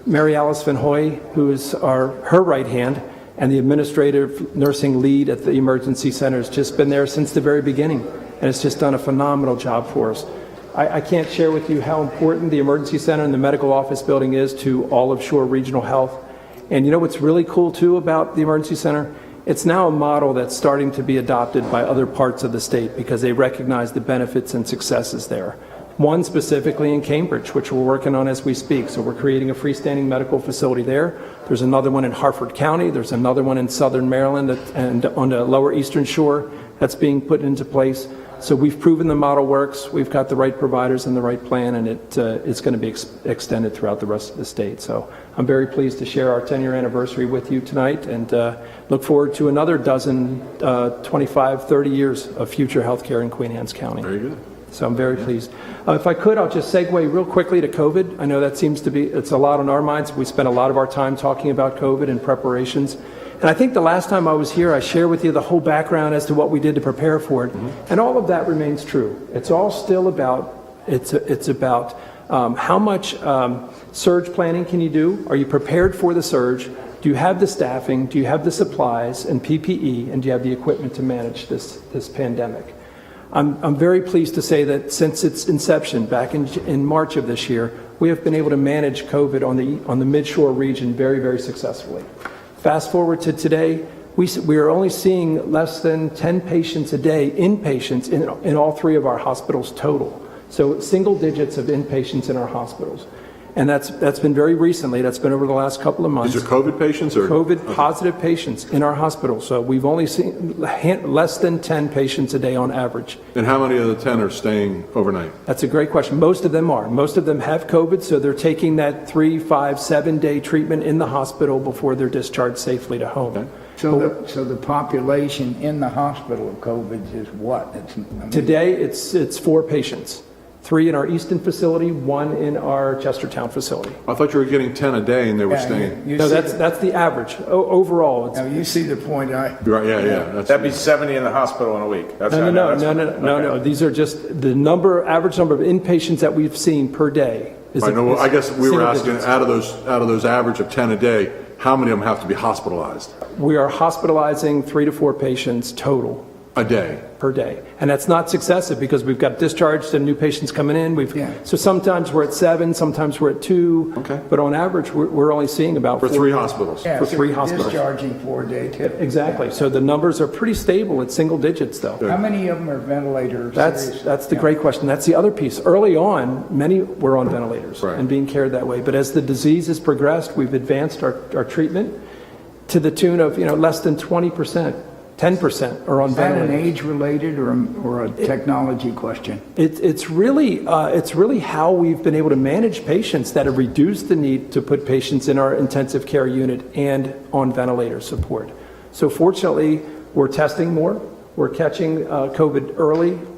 Mary Alice Van Hoy, who is her right hand, and the administrative nursing lead at the Emergency Center, has just been there since the very beginning, and has just done a phenomenal job for us. I can't share with you how important the Emergency Center and the medical office building is to all of Shore Regional Health. And you know what's really cool, too, about the Emergency Center? It's now a model that's starting to be adopted by other parts of the state because they recognize the benefits and successes there. One specifically in Cambridge, which we're working on as we speak. So we're creating a freestanding medical facility there. There's another one in Harford County. There's another one in southern Maryland and on the lower eastern shore that's being put into place. So we've proven the model works. We've got the right providers and the right plan, and it's going to be extended throughout the rest of the state. So I'm very pleased to share our 10-year anniversary with you tonight, and look forward to another dozen, 25, 30 years of future healthcare in Queen Anne's County. Very good. So I'm very pleased. If I could, I'll just segue real quickly to COVID. I know that seems to be, it's a lot on our minds. We spent a lot of our time talking about COVID and preparations. And I think the last time I was here, I shared with you the whole background as to what we did to prepare for it. And all of that remains true. It's all still about, it's about how much surge planning can you do? Are you prepared for the surge? Do you have the staffing? Do you have the supplies and PPE? And do you have the equipment to manage this pandemic? I'm very pleased to say that since its inception back in March of this year, we have been able to manage COVID on the Midshore region very, very successfully. Fast forward to today, we are only seeing less than 10 patients a day, inpatients, in all three of our hospitals total. So single digits of inpatients in our hospitals. And that's been very recently. That's been over the last couple of months. These are COVID patients? Or COVID positive patients in our hospitals. So we've only seen less than 10 patients a day on average. And how many of the 10 are staying overnight? That's a great question. Most of them are. Most of them have COVID, so they're taking that 3, 5, 7-day treatment in the hospital before they're discharged safely to home. Okay. So the population in the hospital of COVID is what? Today, it's 4 patients. 3 in our Easton facility, 1 in our Chestertown facility. I thought you were getting 10 a day and they were staying. No, that's the average. Overall. Now, you see the point Right, yeah. That'd be 70 in the hospital in a week. No. These are just the average number of inpatients that we've seen per day. I guess we were asking, out of those average of 10 a day, how many of them have to be hospitalized? We are hospitalizing 3 to 4 patients total. A day? Per day. And that's not successive because we've got discharged and new patients coming in. So sometimes we're at 7, sometimes we're at 2. Okay. But on average, we're only seeing about 4. For 3 hospitals? Yeah, for 3 hospitals. Discharging 4 a day, too. Exactly. So the numbers are pretty stable at single digits, though. How many of them are ventilators? That's the great question. That's the other piece. Early on, many were on ventilators Right. and being cared that way. But as the disease has progressed, we've advanced our treatment to the tune of less than 20% 10% are on Is that an ventilators. age-related or a technology question? It's really how we've been able to manage patients that have reduced the need to put patients in our intensive care unit and on ventilator support. So fortunately, we're testing more. We're catching COVID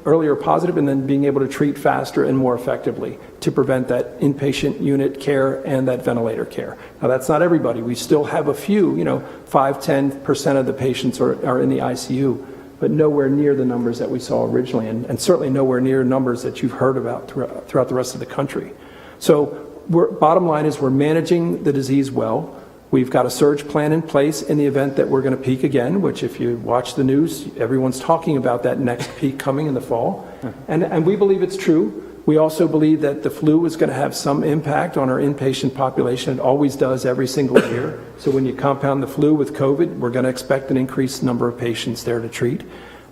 earlier positive, and then being able to treat faster and more effectively to prevent that inpatient unit care and that ventilator care. Now, that's not everybody. We still have a few, 5-10% of the patients are in the ICU, but nowhere near the numbers that we saw originally, and certainly nowhere near numbers that you've heard about throughout the rest of the country. So bottom line is we're managing the disease well. We've got a surge plan in place in the event that we're going to peak again, which if you watch the news, everyone's talking about that next peak coming in the fall. And we believe it's true. We also believe that the flu is going to have some impact on our inpatient population. It always does every single year. So when you compound the flu with COVID, we're going to expect an increased number of patients there to treat.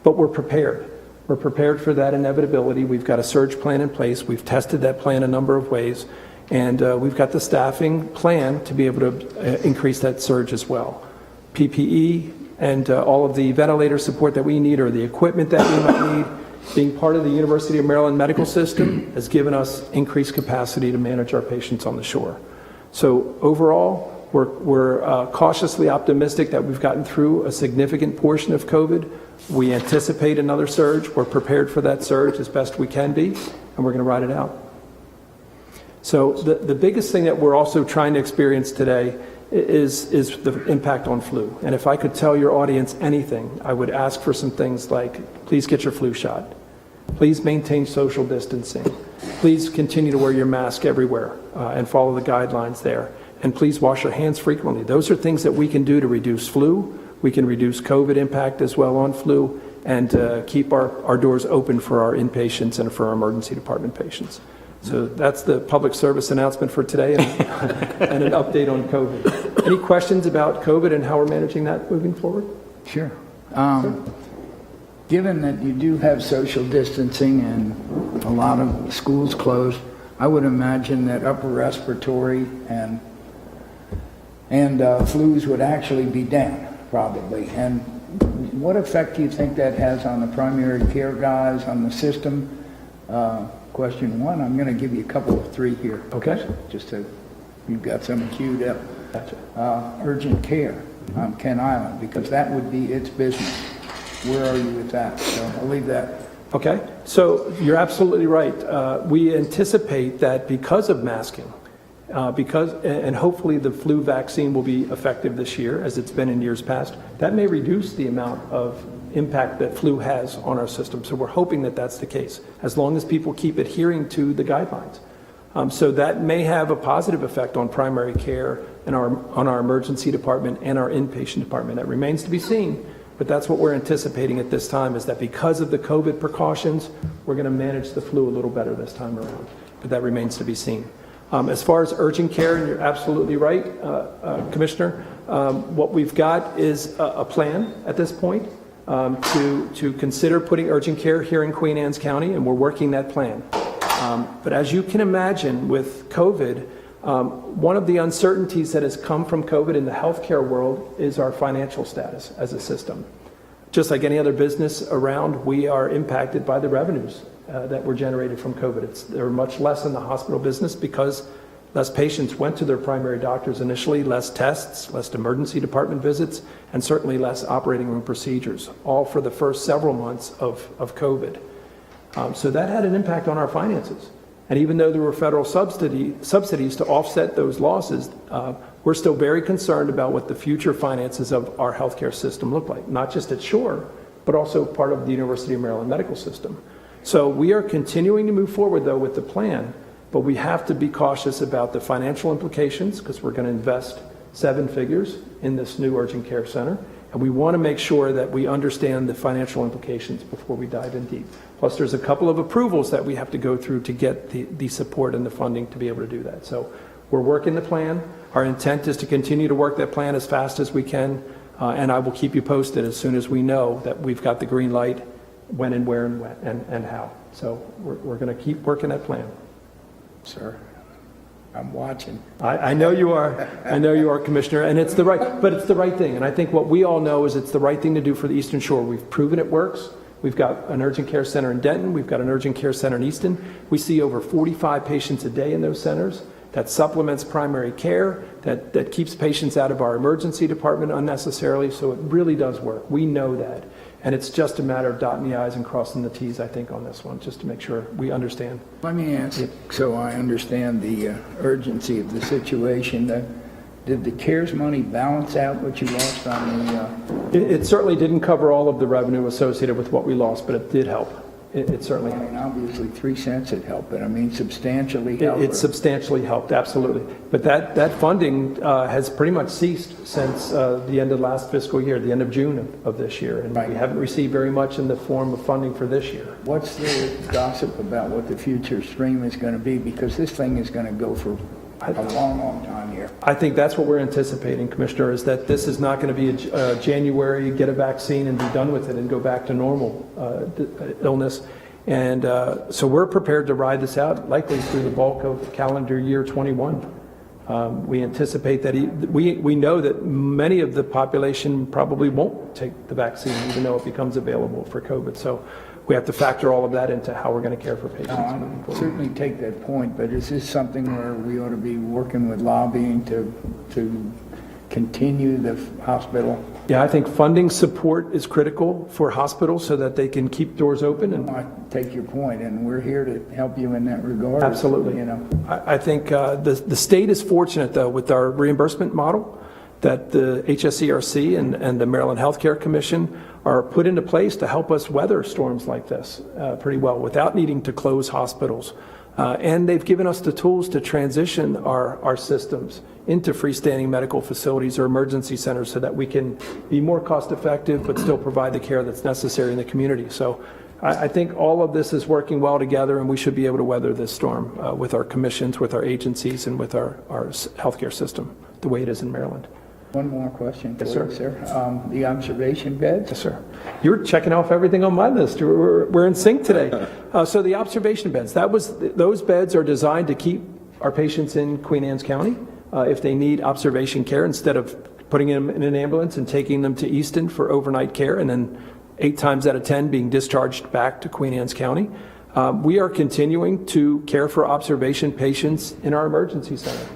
But we're prepared. We're prepared for that inevitability. We've got a surge plan in place. We've tested that plan a number of ways. And we've got the staffing plan to be able to increase that surge as well. PPE and all of the ventilator support that we need, or the equipment that we might need, being part of the University of Maryland medical system has given us increased capacity to manage our patients on the shore. So overall, we're cautiously optimistic that we've gotten through a significant portion of COVID. We anticipate another surge. We're prepared for that surge as best we can be, and we're going to ride it out. So the biggest thing that we're also trying to experience today is the impact on flu. And if I could tell your audience anything, I would ask for some things like, please get your flu shot. Please maintain social distancing. Please continue to wear your mask everywhere and follow the guidelines there. And please wash your hands frequently. Those are things that we can do to reduce flu. We can reduce COVID impact as well on flu, and keep our doors open for our inpatients and for our emergency department patients. So that's the public service announcement for today, and an update on COVID. Any questions about COVID and how we're managing that moving forward? Sure. Given that you do have social distancing and a lot of schools closed, I would imagine that upper respiratory and flus would actually be down, probably. And what effect do you think that has on the primary care guys, on the system? Question one, I'm going to give you a couple of three here. Okay. Just so you've got some queued up. Gotcha. Urgent care on Kent Island, because that would be its business. Where are you with that? So I'll leave that. Okay. So you're absolutely right. We anticipate that because of masking, and hopefully the flu vaccine will be effective this year, as it's been in years past, that may reduce the amount of impact that flu has on our system. So we're hoping that that's the case, as long as people keep adhering to the guidelines. So that may have a positive effect on primary care and on our emergency department and our inpatient department. That remains to be seen, but that's what we're anticipating at this time, is that because of the COVID precautions, we're going to manage the flu a little better this time around. But that remains to be seen. As far as urgent care, and you're absolutely right, Commissioner, what we've got is a plan at this point to consider putting urgent care here in Queen Anne's County, and we're working that plan. But as you can imagine with COVID, one of the uncertainties that has come from COVID in the healthcare world is our financial status as a system. Just like any other business around, we are impacted by the revenues that were generated from COVID. They're much less in the hospital business because less patients went to their primary doctors initially, less tests, less emergency department visits, and certainly less operating room procedures, all for the first several months of COVID. So that had an impact on our finances. And even though there were federal subsidies to offset those losses, we're still very concerned about what the future finances of our healthcare system look like, not just at Shore, but also part of the University of Maryland medical system. So we are continuing to move forward, though, with the plan, but we have to be cautious about the financial implications, because we're going to invest 7 figures in this new urgent care center, and we want to make sure that we understand the financial implications before we dive in deep. Plus, there's a couple of approvals that we have to go through to get the support and the funding to be able to do that. So we're working the plan. Our intent is to continue to work that plan as fast as we can, and I will keep you posted as soon as we know that we've got the green light, when and where and how. So we're going to keep working that plan. Sir. I'm watching. I know you are. I know you are, Commissioner, and it's the right thing. And I think what we all know is it's the right thing to do for the Eastern Shore. We've proven it works. We've got an urgent care center in Denton. We've got an urgent care center in Easton. We see over 45 patients a day in those centers. That supplements primary care, that keeps patients out of our emergency department unnecessarily. So it really does work. We know that. And it's just a matter of dotting the I's and crossing the T's, I think, on this one, just to make sure we understand. Let me ask, so I understand the urgency of the situation. Did the CARES money balance out what you lost on the... It certainly didn't cover all of the revenue associated with what we lost, but it did help. It certainly I helped. mean, obviously 3 cents it helped, but I mean substantially helped. It substantially helped, absolutely. But that funding has pretty much ceased since the end of last fiscal year, the end of June of this year. And we haven't received very much in the form of funding for this year. What's the gossip about what the future stream is going to be? Because this thing is going to go for a long, long time here. I think that's what we're anticipating, Commissioner, is that this is not going to be a January, get a vaccine and be done with it and go back to normal illness. And so we're prepared to ride this out likely through the bulk of calendar year 21. We anticipate that we know that many of the population probably won't take the vaccine even though it becomes available for COVID. So we have to factor all of that into how we're going to care for patients. I certainly take that point, but is this something where we ought to be working with lobbying to continue the hospital? Yeah, I think funding support is critical for hospitals so that they can keep doors open. And I take your point, and we're here to help you in that regard. Absolutely. You know, I think the state is fortunate, though, with our reimbursement model that the HSCRC and the Maryland Healthcare Commission are put into place to help us weather storms like this pretty well without needing to close hospitals. And they've given us the tools to transition our systems into freestanding medical facilities or emergency centers so that we can be more cost effective but still provide the care that's necessary in the community. So I think all of this is working well together, and we should be able to weather this storm with our commissions, with our agencies, and with our healthcare system the way it is in Maryland. one more question for Yes, sir. you, sir. The observation beds? Yes, sir. You're checking off everything on my list. We're in sync today. So the observation beds, those beds are designed to keep our patients in Queen Anne's County if they need observation care, instead of putting them in an ambulance and taking them to Easton for overnight care and then 8 times out of 10 being discharged back to Queen Anne's County. We are continuing to care for observation patients in our emergency center.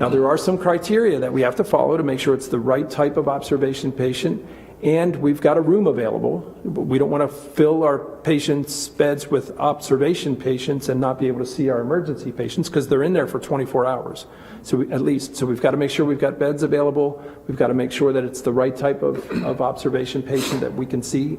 Now, there are some criteria that we have to follow to make sure it's the right type of observation patient, and we've got a room available. We don't want to fill our patients' beds with observation patients and not be able to see our emergency patients because they're in there for 24 hours. So we've got to make sure we've got beds available. We've got to make sure that it's the right type of observation patient that we can see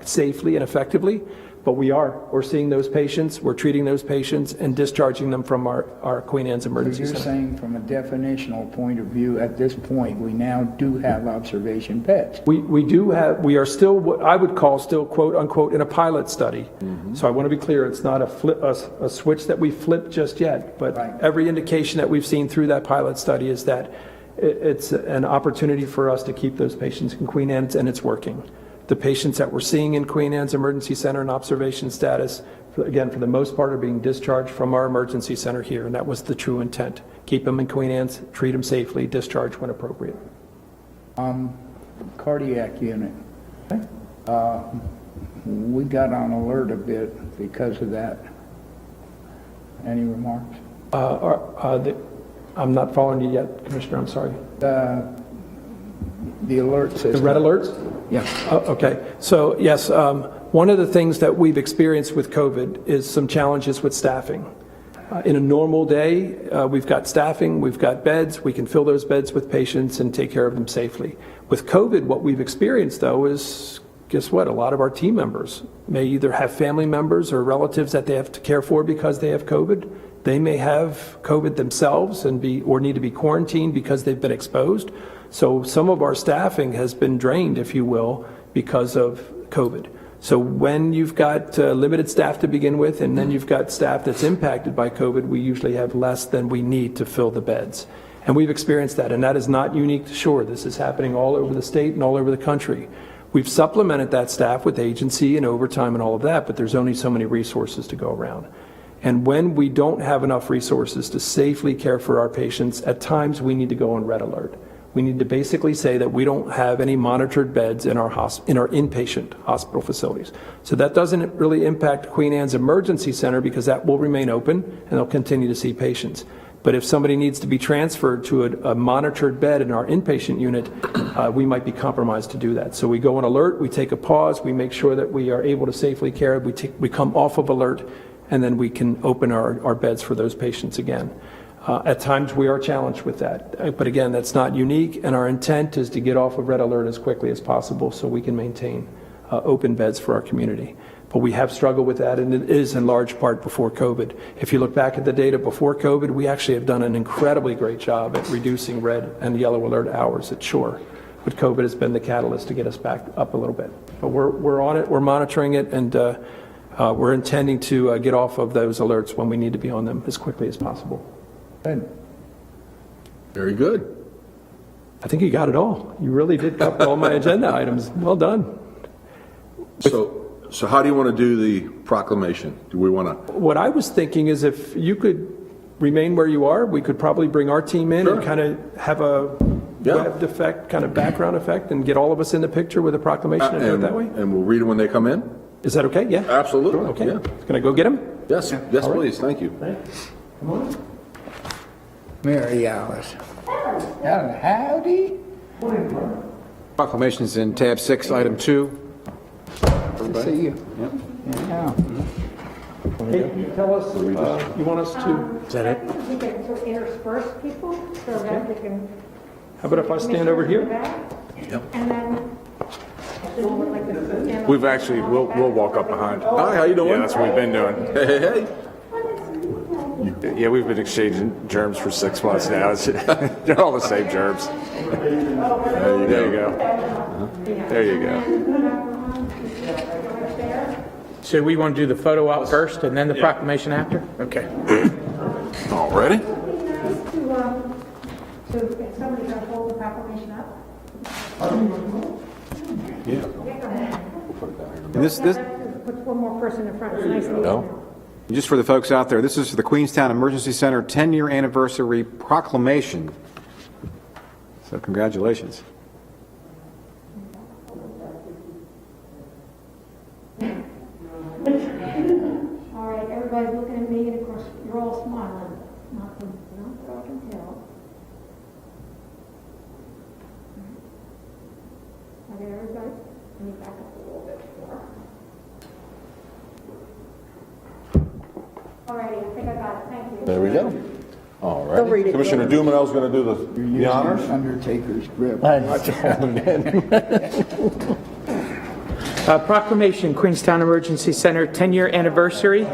safely and effectively. But we're seeing those patients, we're treating those patients and discharging them from our Queen Anne's Emergency You're Center. saying from a definitional point of view, at this point, we now do have observation beds. We are still what I would call still quote unquote in a pilot study. So I want to be clear, it's not a switch that we flipped just yet, but every indication that we've seen through that pilot study is that it's an opportunity for us to keep those patients in Queen Anne's, and it's working. The patients that we're seeing in Queen Anne's Emergency Center in observation status, again, for the most part, are being discharged from our emergency center here, and that was the true intent. Keep them in Queen Anne's, treat them safely, discharge when appropriate. Cardiac unit. Okay. We got on alert a bit because of that. Any remarks? I'm not following you yet, Commissioner, I'm sorry. The alert system. The red alerts? Yeah. Okay. So, yes, one of the things that we've experienced with COVID is some challenges with staffing. In a normal day, we've got staffing, we've got beds, we can fill those beds with patients and take care of them safely. With COVID, what we've experienced, though, is, guess what? A lot of our team members may either have family members or relatives that they have to care for because they have COVID. They may have COVID themselves or need to be quarantined because they've been exposed. So some of our staffing has been drained, if you will, because of COVID. So when you've got limited staff to begin with, and then you've got staff that's impacted by COVID, we usually have less than we need to fill the beds. And we've experienced that, and that is not unique to Shore. This is happening all over the state and all over the country. We've supplemented that staff with agency and overtime and all of that, but there's only so many resources to go around. And when we don't have enough resources to safely care for our patients, at times we need to go on red alert. We need to basically say that we don't have any monitored beds in our inpatient hospital facilities. So that doesn't really impact Queen Anne's Emergency Center because that will remain open and they'll continue to see patients. But if somebody needs to be transferred to a monitored bed in our inpatient unit, we might be compromised to do that. So we go on alert, we take a pause, we make sure that we are able to safely care, we come off of alert, and then we can open our beds for those patients again. At times we are challenged with that, but again, that's not unique, and our intent is to get off of red alert as quickly as possible so we can maintain open beds for our community. But we have struggled with that, and it is in large part before COVID. If you look back at the data before COVID, we actually have done an incredibly great job at reducing red and yellow alert hours at shore. But COVID has been the catalyst to get us back up a little bit. But we're on it, we're monitoring it, and we're intending to get off of those alerts when we need to be on them as quickly as possible. Very good. I think you got it all. You really did cover all my agenda items. Well done. So how do you want to do the proclamation? Do we want to? What I was thinking is if you could remain where you are, we could probably bring our team in and kind of have a webbed effect, kind of background effect, and get all of us in the picture with a proclamation and do it that way? And we'll read it when they come in? Is that okay? Yeah. Absolutely. Okay. Yeah. Can I go get them? Yes, yes, please. Thank you. Come on. Mary Alice. Howdy. Proclamations in tab 6, item 2. Good to see you. Yeah. Hey, can you tell us, you want us to... Is that it? We can sort of intersperse people so that they can... How about if I stand over here? Yep. And then... We've actually, we'll walk up behind. Hi, how you doing? Yeah, that's what we've been doing. Hey, hey, hey. Yeah, we've been exchanging germs for 6 months now. They're all the same germs. There you go. There you go. So we want to do the photo op first and then the proclamation after? Okay. All ready? So if somebody's going to hold the proclamation up? Yeah. Go ahead. And this, Put one more person in front. It's nice and easy. just for the folks out there, this is for the Queenstown Emergency Center 10-year anniversary proclamation. So congratulations. All right, everybody's looking at me, and of course, you're all smiling. Not that I can tell. Okay, everybody, let me back up a little bit more. All righty, I think I got it. Thank you. There we go. All right. Commissioner Dumanel's going to do the honors. Undertaker's grip. Proclamation, Queenstown Emergency Center 10-year anniversary.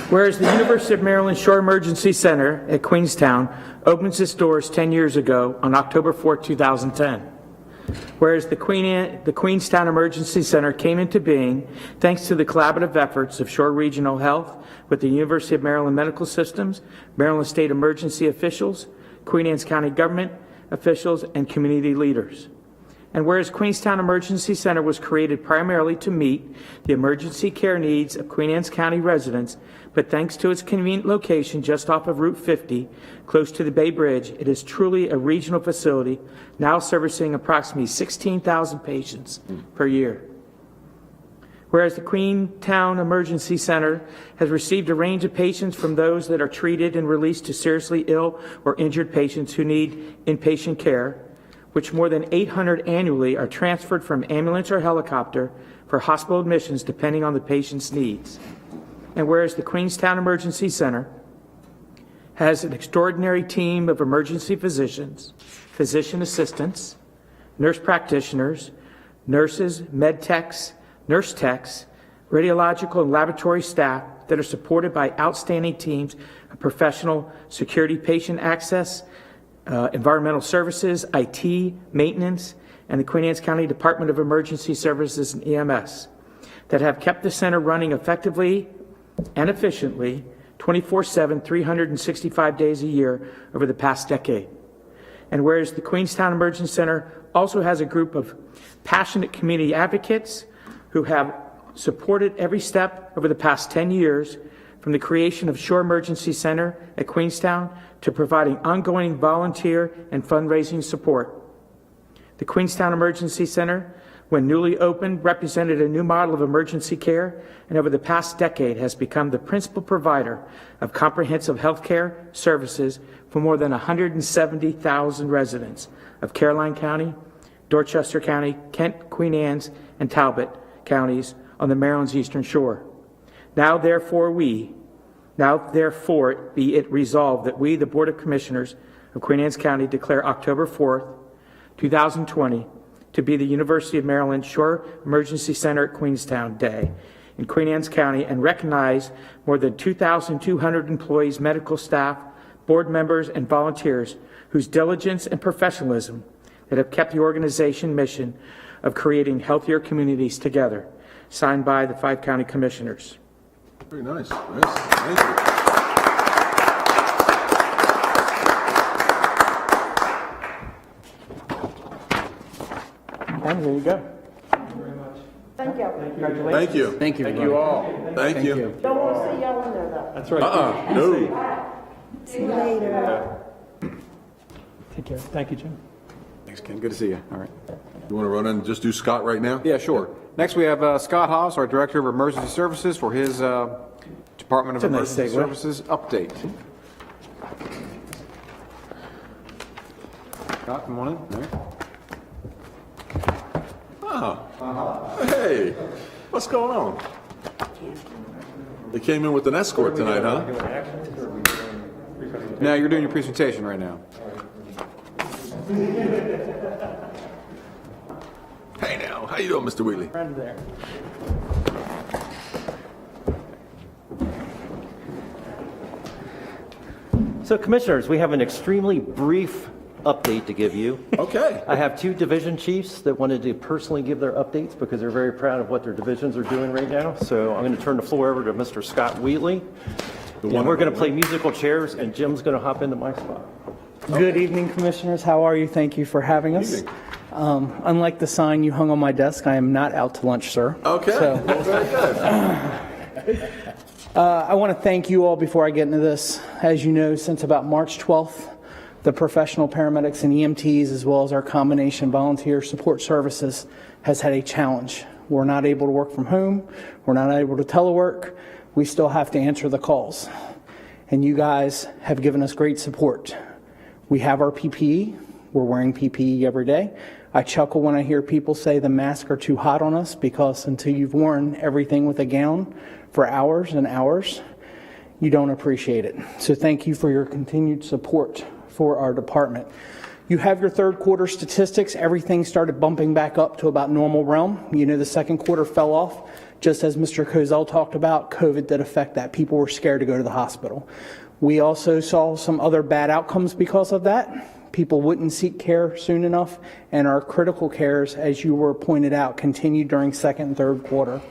Whereas the University of Maryland Shore Emergency Center at Queenstown opens its doors 10 years ago on October 4, 2010. Whereas the Queenstown Emergency Center came into being thanks to the collaborative efforts of Shore Regional Health with the University of Maryland Medical Systems, Maryland State Emergency officials, Queen Anne's County government officials, and community leaders. And whereas Queenstown Emergency Center was created primarily to meet the emergency care needs of Queen Anne's County residents, but thanks to its convenient location just off of Route 50, close to the Bay Bridge, it is truly a regional facility now servicing approximately 16,000 patients per year. Whereas the Queenstown Emergency Center has received a range of patients from those that are treated and released to seriously ill or injured patients who need inpatient care, which more than 800 annually are transferred from ambulance or helicopter for hospital admissions depending on the patient's needs. And whereas the Queenstown Emergency Center has an extraordinary team of emergency physicians, physician assistants, nurse practitioners, nurses, med techs, nurse techs, radiological and laboratory staff that are supported by outstanding teams of professional security, patient access, environmental services, IT, maintenance, and the Queen Anne's County Department of Emergency Services and EMS that have kept the center running effectively and efficiently 24/7, 365 days a year over the past decade. And whereas the Queenstown Emergency Center also has a group of passionate community advocates who have supported every step over the past 10 years, from the creation of Shore Emergency Center at Queenstown to providing ongoing volunteer and fundraising support. The Queenstown Emergency Center, when newly opened, represented a new model of emergency care, and over the past decade has become the principal provider of comprehensive health care services for more than 170,000 residents of Caroline County, Dorchester County, Kent, Queen Anne's, and Talbot counties on the Maryland's Eastern Shore. Now therefore be it resolved that we, the Board of Commissioners of Queen Anne's County, declare October 4th, 2020 to be the University of Maryland Shore Emergency Center at Queenstown Day in Queen Anne's County, and recognize more than 2,200 employees, medical staff, board members, and volunteers whose diligence and professionalism that have kept the organization mission of creating healthier communities together. Signed by the 5 county commissioners. Very nice. Yes, thank you. And there you go. Thank you. Congratulations. Thank you. Thank you. Thank you all. Thank you. Don't want to see y'all in there, though. That's right. No. See you later. Take care. Thank you, Jim. Thanks, Ken. Good to see you. All right. You want to run in and just do Scott right now? Yeah, sure. Next, we have Scott Haas, our Director of Emergency Services, for his Department of It's a nice Emergency segue. Services update. Scott, come on in. There. Oh. Hey, what's going on? They came in with an escort tonight, huh? Now, you're doing your presentation right now. Hey now, how you doing, Mr. Wheatley? Friend there. So, Commissioners, we have an extremely brief update to give you. Okay. I have 2 division chiefs that wanted to personally give their updates because they're very proud of what their divisions are doing right now. So I'm going to turn the floor over to Mr. Scott Wheatley. And we're going to play musical chairs, and Jim's going to hop into my spot. Good evening, Commissioners. How are you? Thank you for having us. Unlike the sign you hung on my desk, I am not out to lunch, sir. Okay. So, Well, very good. I want to thank you all before I get into this. As you know, since about March 12th, the professional paramedics and EMTs, as well as our combination volunteer support services, has had a challenge. We're not able to work from home. We're not able to telework. We still have to answer the calls. And you guys have given us great support. We have our PPE. We're wearing PPE every day. I chuckle when I hear people say the masks are too hot on us, because until you've worn everything with a gown for hours and hours, you don't appreciate it. So thank you for your continued support for our department. You have your third quarter statistics. Everything started bumping back up to about normal realm. You know, the second quarter fell off. Just as Mr. Kozel talked about, COVID did affect that. People were scared to go to the hospital. We also saw some other bad outcomes because of that. People wouldn't seek care soon enough, and our critical cares, as you were pointed out, continued during second and third quarter.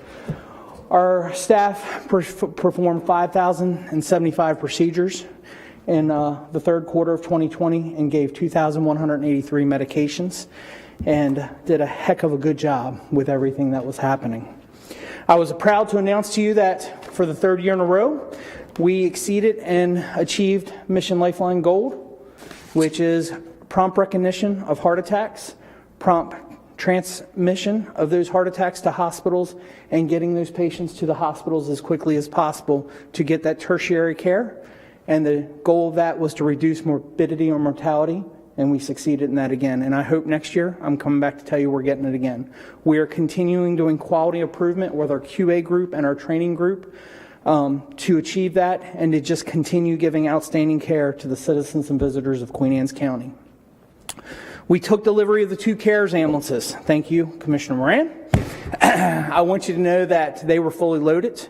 Our staff performed 5,075 procedures in the third quarter of 2020 and gave 2,183 medications, and did a heck of a good job with everything that was happening. I was proud to announce to you that for the third year in a row, we exceeded and achieved Mission Lifeline Gold, which is prompt recognition of heart attacks, prompt transmission of those heart attacks to hospitals, and getting those patients to the hospitals as quickly as possible to get that tertiary care. And the goal of that was to reduce morbidity or mortality, and we succeeded in that again. And I hope next year, I'm coming back to tell you we're getting it again. We are continuing doing quality improvement with our QA group and our training group to achieve that, and to just continue giving outstanding care to the citizens and visitors of Queen Anne's County. We took delivery of the 2 CARES ambulances. Thank you, Commissioner Moran. I want you to know that they were fully loaded.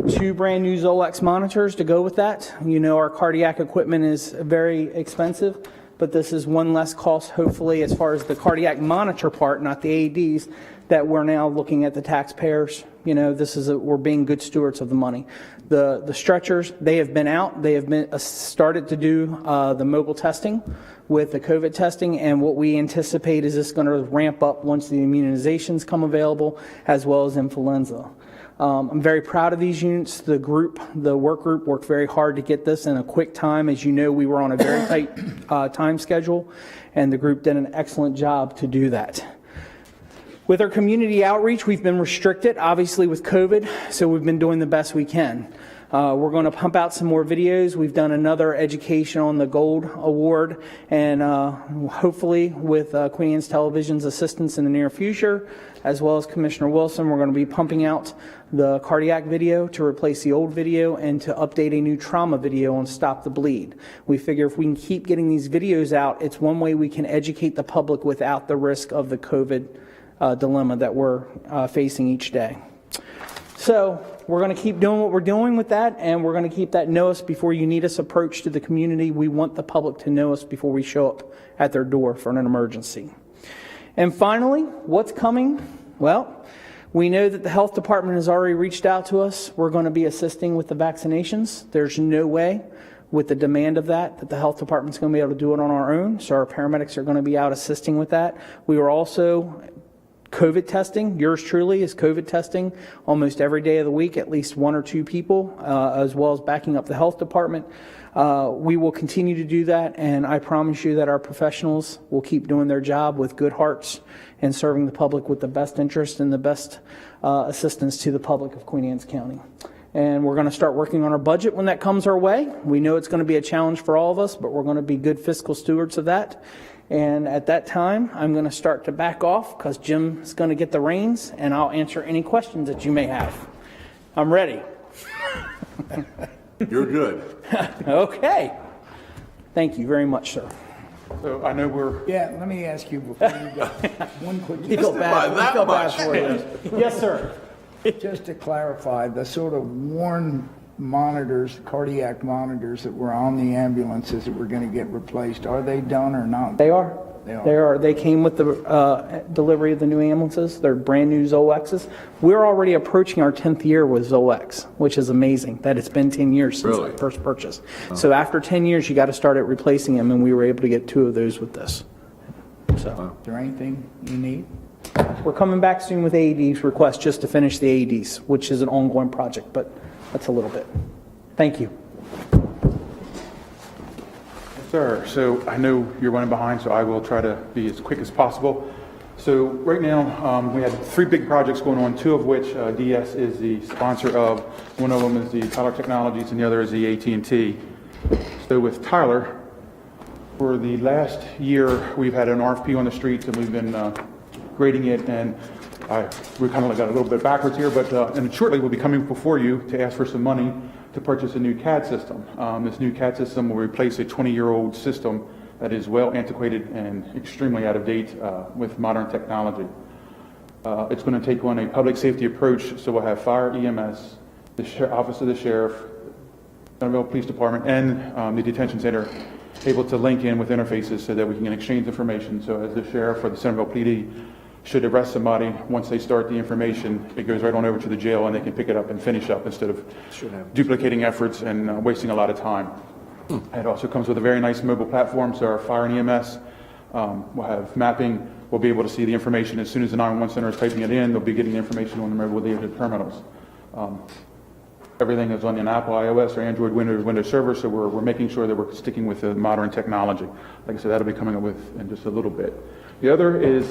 2 brand new Zolex monitors to go with that. You know, our cardiac equipment is very expensive, but this is one less cost, hopefully, as far as the cardiac monitor part, not the AEDs, that we're now looking at the taxpayers. We're being good stewards of the money. The stretchers, they have been out. They have been started to do the mobile testing with the COVID testing, and what we anticipate is this going to ramp up once the immunizations come available, as well as influenza. I'm very proud of these units. The work group worked very hard to get this in a quick time. As you know, we were on a very tight time schedule, and the group did an excellent job to do that. With our community outreach, we've been restricted, obviously, with COVID, so we've been doing the best we can. We're going to pump out some more videos. We've done another education on the Gold Award, and hopefully with Queen Anne's Television's assistance in the near future, as well as Commissioner Wilson, we're going to be pumping out the cardiac video to replace the old video and to update a new trauma video on Stop the Bleed. We figure if we can keep getting these videos out, it's one way we can educate the public without the risk of the COVID dilemma that we're facing each day. So we're going to keep doing what we're doing with that, and we're going to keep that know us before you need us approach to the community. We want the public to know us before we show up at their door for an emergency. And finally, what's coming? Well, we know that the health department has already reached out to us. We're going to be assisting with the vaccinations. There's no way with the demand of that the health department's going to be able to do it on our own. So our paramedics are going to be out assisting with that. We are also COVID testing. Yours truly is COVID testing almost every day of the week, at least 1 or 2 people, as well as backing up the health department. We will continue to do that, and I promise you that our professionals will keep doing their job with good hearts and serving the public with the best interest and the best assistance to the public of Queen Anne's County. And we're going to start working on our budget when that comes our way. We know it's going to be a challenge for all of us, but we're going to be good fiscal stewards of that. And at that time, I'm going to start to back off because Jim is going to get the reins, and I'll answer any questions that you may have. I'm ready. You're good. Okay. Thank you very much, sir. So I know we're... Yeah, let me ask you before you go, one quick... He felt bad for you. Yes, sir. Just to clarify, the sort of worn monitors, cardiac monitors that were on the ambulances that were going to get replaced, are they done or not? They are. They are. They came with the delivery of the new ambulances. They're brand new Zoexes. We're already approaching our 10th year with Zoex, which is amazing that it's been 10 years since our first purchase. So after 10 years, you got to start at replacing them, and we were able to get 2 of those with this. So, is there anything you need? We're coming back soon with AEDs requests just to finish the AEDs, which is an ongoing project, but that's a little bit. Thank you. Sir, so I know you're running behind, so I will try to be as quick as possible. So right now, we have 3 big projects going on, 2 of which DS is the sponsor of. One of them is the Tyler Technologies, and the other is the AT&T. So with Tyler, for the last year, we've had an RFP on the streets, and we've been grading it, and we kind of got a little bit backwards here, but and shortly we'll be coming before you to ask for some money to purchase a new CAD system. This new CAD system will replace a 20-year-old system that is well antiquated and extremely out of date with modern technology. It's going to take on a public safety approach, so we'll have fire, EMS, the Office of the Sheriff, Centerville Police Department, and the detention center able to link in with interfaces so that we can exchange information. So as the Sheriff or the Centerville PD should arrest somebody, once they start the information, it goes right on over to the jail and they can pick it up and finish up instead of duplicating efforts and wasting a lot of time. It also comes with a very nice mobile platform, so our fire and EMS will have mapping. We'll be able to see the information as soon as the 911 center is typing it in. They'll be getting the information on the mobile data terminals. Everything is on an Apple iOS or Android Windows server, so we're making sure that we're sticking with the modern technology. Like I said, that'll be coming up with in just a little bit. The other is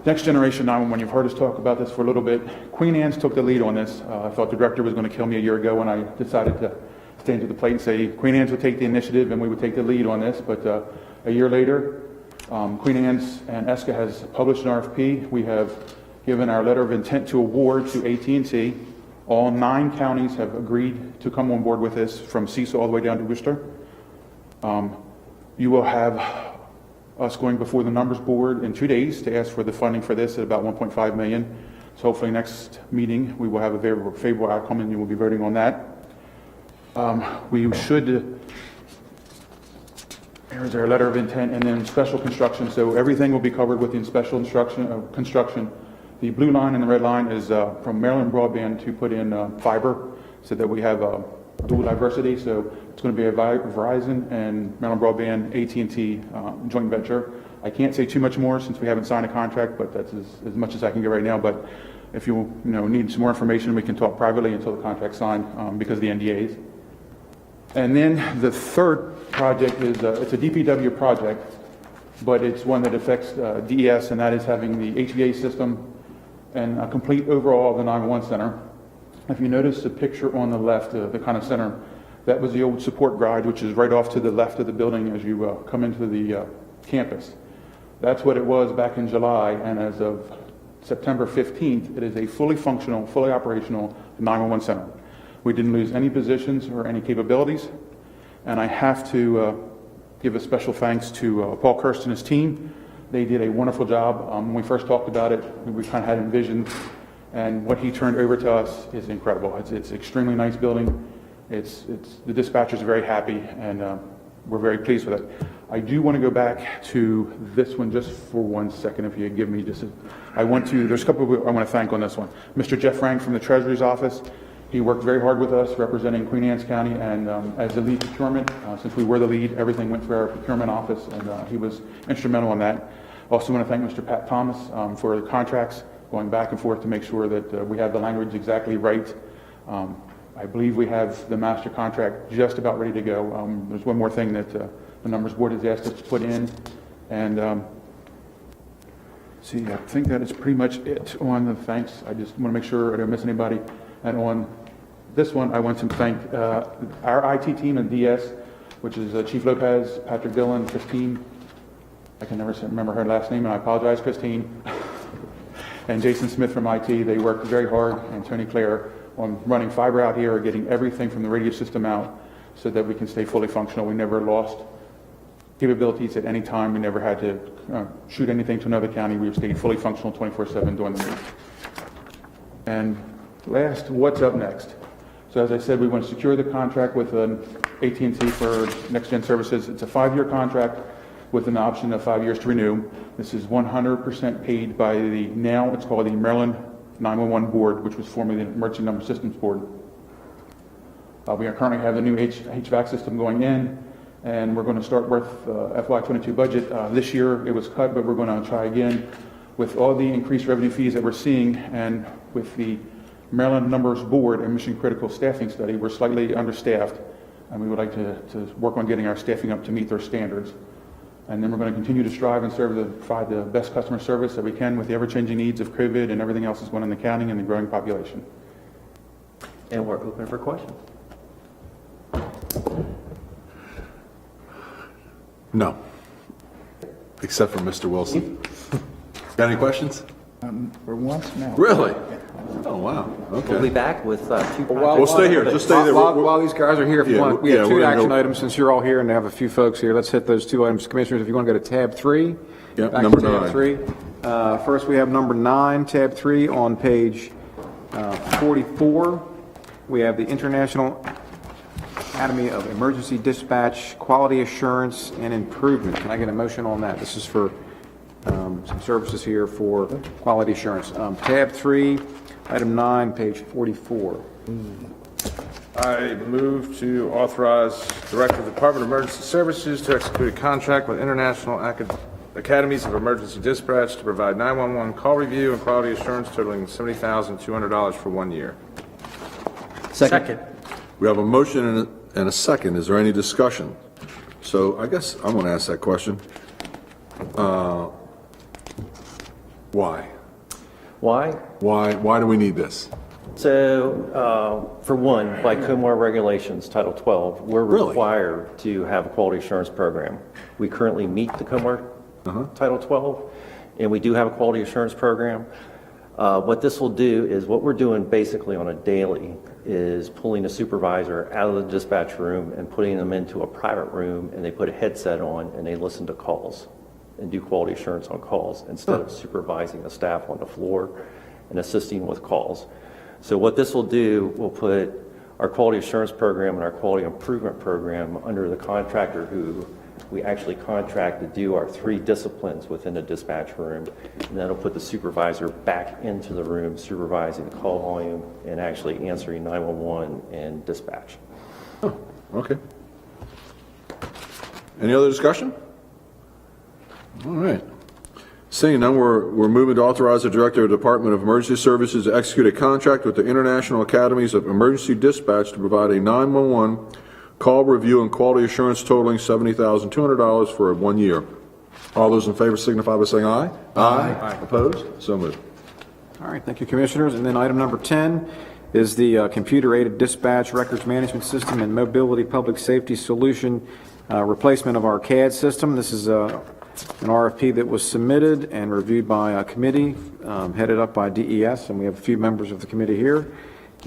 next generation 911. You've heard us talk about this for a little bit. Queen Anne's took the lead on this. I thought the director was going to kill me a year ago when I decided to stand to the plate and say Queen Anne's would take the initiative and we would take the lead on this. But a year later, Queen Anne's and ESCA has published an RFP. We have given our letter of intent to award to AT&T. All 9 counties have agreed to come on board with this, from Cecil all the way down to Worcester. You will have us going before the numbers board in 2 days to ask for the funding for this at about $1.5 million. So hopefully next meeting we will have a very favorable outcome and you will be voting on that. We should, here's our letter of intent, and then special construction. So everything will be covered within special construction. The blue line and the red line is from Maryland Broadband to put in fiber so that we have dual diversity. So it's going to be a Verizon and Maryland Broadband AT&T joint venture. I can't say too much more since we haven't signed a contract, but that's as much as I can get right now. But if you need some more information, we can talk privately until the contract's signed because of the NDAs. And then the third project is it's a DPW project, but it's one that affects DES, and that is having the HVA system and a complete overhaul of the 911 center. If you notice the picture on the left, the kind of center, that was the old support garage, which is right off to the left of the building as you come into the campus. That's what it was back in July, and as of September 15th, it is a fully functional, fully operational 911 center. We didn't lose any positions or any capabilities, and I have to give a special thanks to Paul Kirst and his team. They did a wonderful job. When we first talked about it, we kind of had envisioned, and what he turned over to us is incredible. It's extremely nice building. The dispatchers are very happy, and we're very pleased with it. I do want to go back to this one just for 1 second, if you give me just there's a couple of people I want to thank on this one. Mr. Jeff Frank from the Treasury's office. He worked very hard with us representing Queen Anne's County, and as the lead procurement, since we were the lead, everything went through our procurement office, and he was instrumental in that. Also want to thank Mr. Pat Thomas for the contracts, going back and forth to make sure that we have the language exactly right. I believe we have the master contract just about ready to go. There's one more thing that the numbers board has asked us to put in, and see, I think that is pretty much it on the thanks. I just want to make sure I don't miss anybody. And on this one, I want to thank our IT team and DS, which is Chief Lopez, Patrick Dillon, Christine. I can never remember her last name, and I apologize, Christine. And Jason Smith from IT. They worked very hard, and Tony Clare, on running fiber out here, getting everything from the radio system out so that we can stay fully functional. We never lost capabilities at any time. We never had to shoot anything to another county. We stayed fully functional 24/7 during the week. And last, what's up next? So as I said, we want to secure the contract with AT&T for next-gen services. It's a 5-year contract with an option of 5 years to renew. This is 100% paid by now it's called the Maryland 911 Board, which was formerly the Emergency Number Systems Board. We currently have the new HVAC system going in, and we're going to start with FY22 budget. This year it was cut, but we're going to try again with all the increased revenue fees that we're seeing, and with the Maryland Numbers Board and Mission Critical Staffing Study, we're slightly understaffed, and we would like to work on getting our staffing up to meet their standards. And then we're going to continue to strive and provide the best customer service that we can with the ever-changing needs of COVID and everything else that's going on in the county and the growing population. And we're open for questions. No. Except for Mr. Wilson. Got any questions? For once, no. Really? Oh, wow. Okay. We'll be back with two We'll stay here. Just stay there. While these guys are here, if you want, we have two we're gonna action go- items since you're all here and they have a few folks here. Let's hit those 2 items. Commissioners, if you want to go to tab 3. Yep, Back number to tab 9. 3. First, we have number 9, tab 3 on page 44. We have the International Academy of Emergency Dispatch, Quality Assurance and Improvement. Can I get a motion on that? This is for some services here for quality assurance. Tab 3, item 9, page 44. I move to authorize Director of the Department of Emergency Services to execute a contract with International Academies of Emergency Dispatch to provide 911 call review and quality assurance totaling $70,200 for 1 year. Second. We have a motion and a second. Is there any discussion? So I guess I'm going to ask that question. Why? Why do we need this? So, for one, by COMAR regulations, Title 12, we're Really? required to have a quality assurance program. We currently meet the COMAR Title 12, and we do have a quality assurance program. What this will do is, what we're doing basically on a daily is pulling a supervisor out of the dispatch room and putting them into a private room, and they put a headset on and they listen to calls and do quality assurance on calls instead of supervising the staff on the floor and assisting with calls. So what this will do, we'll put our quality assurance program and our quality improvement program under the contractor who we actually contract to do our 3 disciplines within the dispatch room, and that'll put the supervisor back into the room supervising the call volume and actually answering 911 and dispatch. Oh, okay. Any other discussion? All right. Seeing none, we're moving to authorize the Director of the Department of Emergency Services to execute a contract with the International Academies of Emergency Dispatch to provide a 911 call review and quality assurance totaling $70,200 for 1 year. All those in favor signify by saying aye. Aye. Opposed? So moved. All right, thank you, Commissioners. And then item number 10 is the computer-aided dispatch records management system and mobility public safety solution replacement of our CAD system. This is an RFP that was submitted and reviewed by a committee headed up by DES, and we have a few members of the committee here.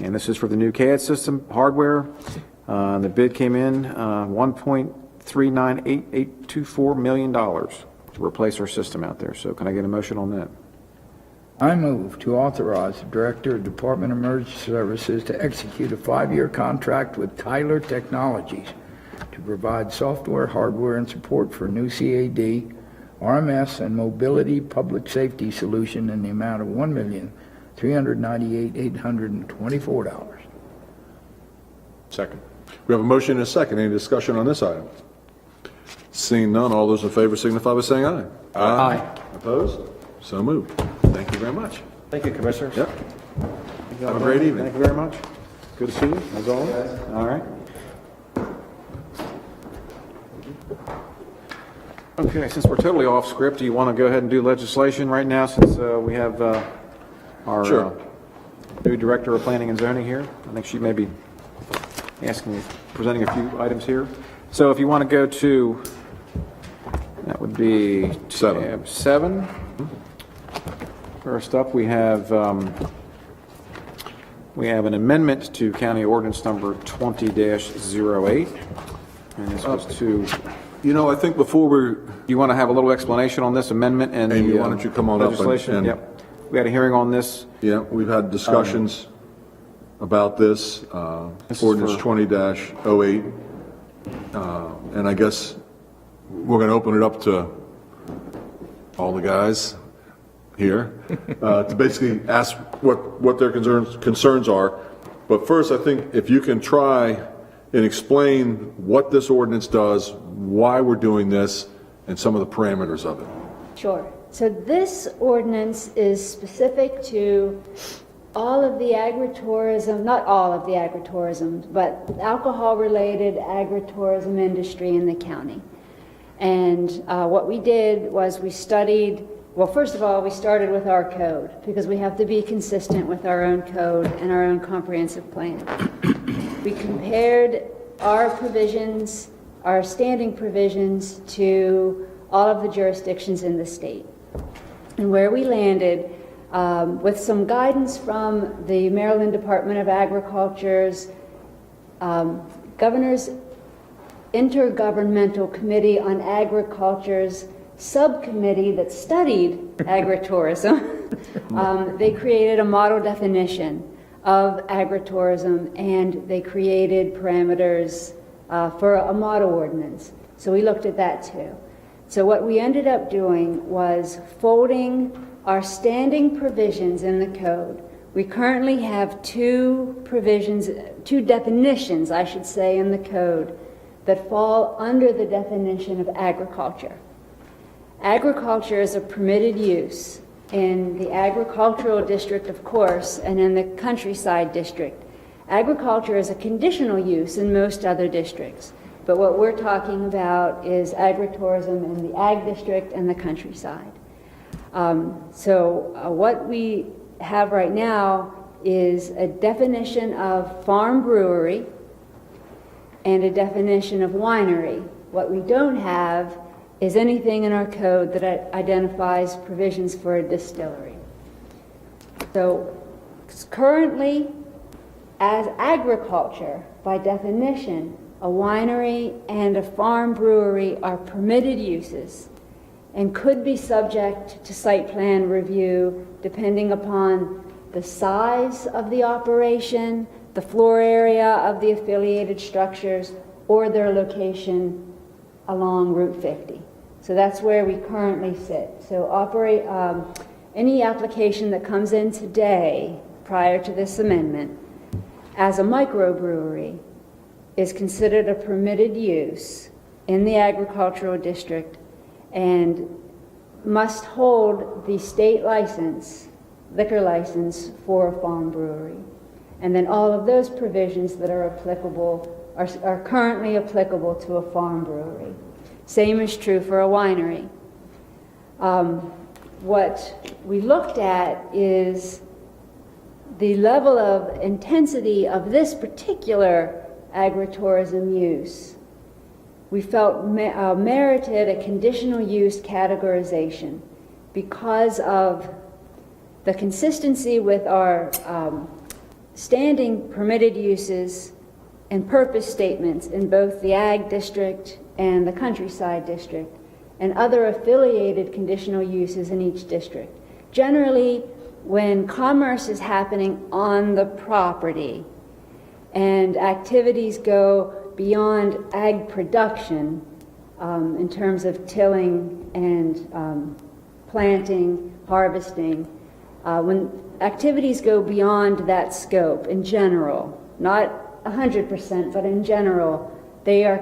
And this is for the new CAD system hardware. The bid came in $1.398824 million to replace our system out there. So can I get a motion on that? I move to authorize the Director of Department of Emergency Services to execute a 5-year contract with Tyler Technologies to provide software, hardware, and support for new CAD, RMS, and mobility public safety solution in the amount of $1,398,824. Second. We have a motion and a second. Any discussion on this item? Seeing none, all those in favor signify by saying aye. Aye. Opposed? So moved. Thank you very much. Thank you, Commissioners. Yep. Have a great evening. Thank you very much. Good to see you, as always. All right. Okay, since we're totally off script, do you want to go ahead and do legislation right now, since we have our new Director of Planning and Zoning here? I think she may be presenting a few items here. So if you want to go to, that would be tab 7. First up, we have an amendment to County Ordinance number 20-08, and this was to. You know, I think before you want to have a little explanation on this amendment and Amy, the why don't you come on legislation? up and Yep. We had a hearing on this. Yeah, we've had discussions about this, ordinance 20-08, and I guess we're going to open it up to all the guys here to basically ask what their concerns are. But first, I think if you can try and explain what this ordinance does, why we're doing this, and some of the parameters of it. Sure. So this ordinance is specific to all of the agritourism, not all of the agritourism, but alcohol-related agritourism industry in the county. And what we did was we studied, well, first of all, we started with our code, because we have to be consistent with our own code and our own comprehensive plan. We compared our provisions, our standing provisions, to all of the jurisdictions in the state. And where we landed, with some guidance from the Maryland Department of Agriculture's Governor's Intergovernmental Committee on Agriculture's subcommittee that studied agritourism, they created a model definition of agritourism, and they created parameters for a model ordinance. So we looked at that too. So what we ended up doing was folding our standing provisions in the code. We currently have two definitions, I should say, in the code that fall under the definition of agriculture. Agriculture is a permitted use in the agricultural district, of course, and in the countryside district. Agriculture is a conditional use in most other districts, but what we're talking about is agritourism in the ag district and the countryside. What we have right now is a definition of farm brewery and a definition of winery. What we don't have is anything in our code that identifies provisions for a distillery. So currently, as agriculture, by definition, a winery and a farm brewery are permitted uses and could be subject to site plan review depending upon the size of the operation, the floor area of the affiliated structures, or their location along Route 50. So that's where we currently sit. So any application that comes in today, prior to this amendment, as a microbrewery, is considered a permitted use in the agricultural district and must hold the state license, liquor license, for a farm brewery. And then all of those provisions that are applicable are currently applicable to a farm brewery. Same is true for a winery. What we looked at is the level of intensity of this particular agritourism use. We felt merited a conditional use categorization because of the consistency with our standing permitted uses and purpose statements in both the ag district and the countryside district, and other affiliated conditional uses in each district. Generally, when commerce is happening on the property and activities go beyond ag production in terms of tilling and planting, harvesting, when activities go beyond that scope in general, not 100%, but in general, they are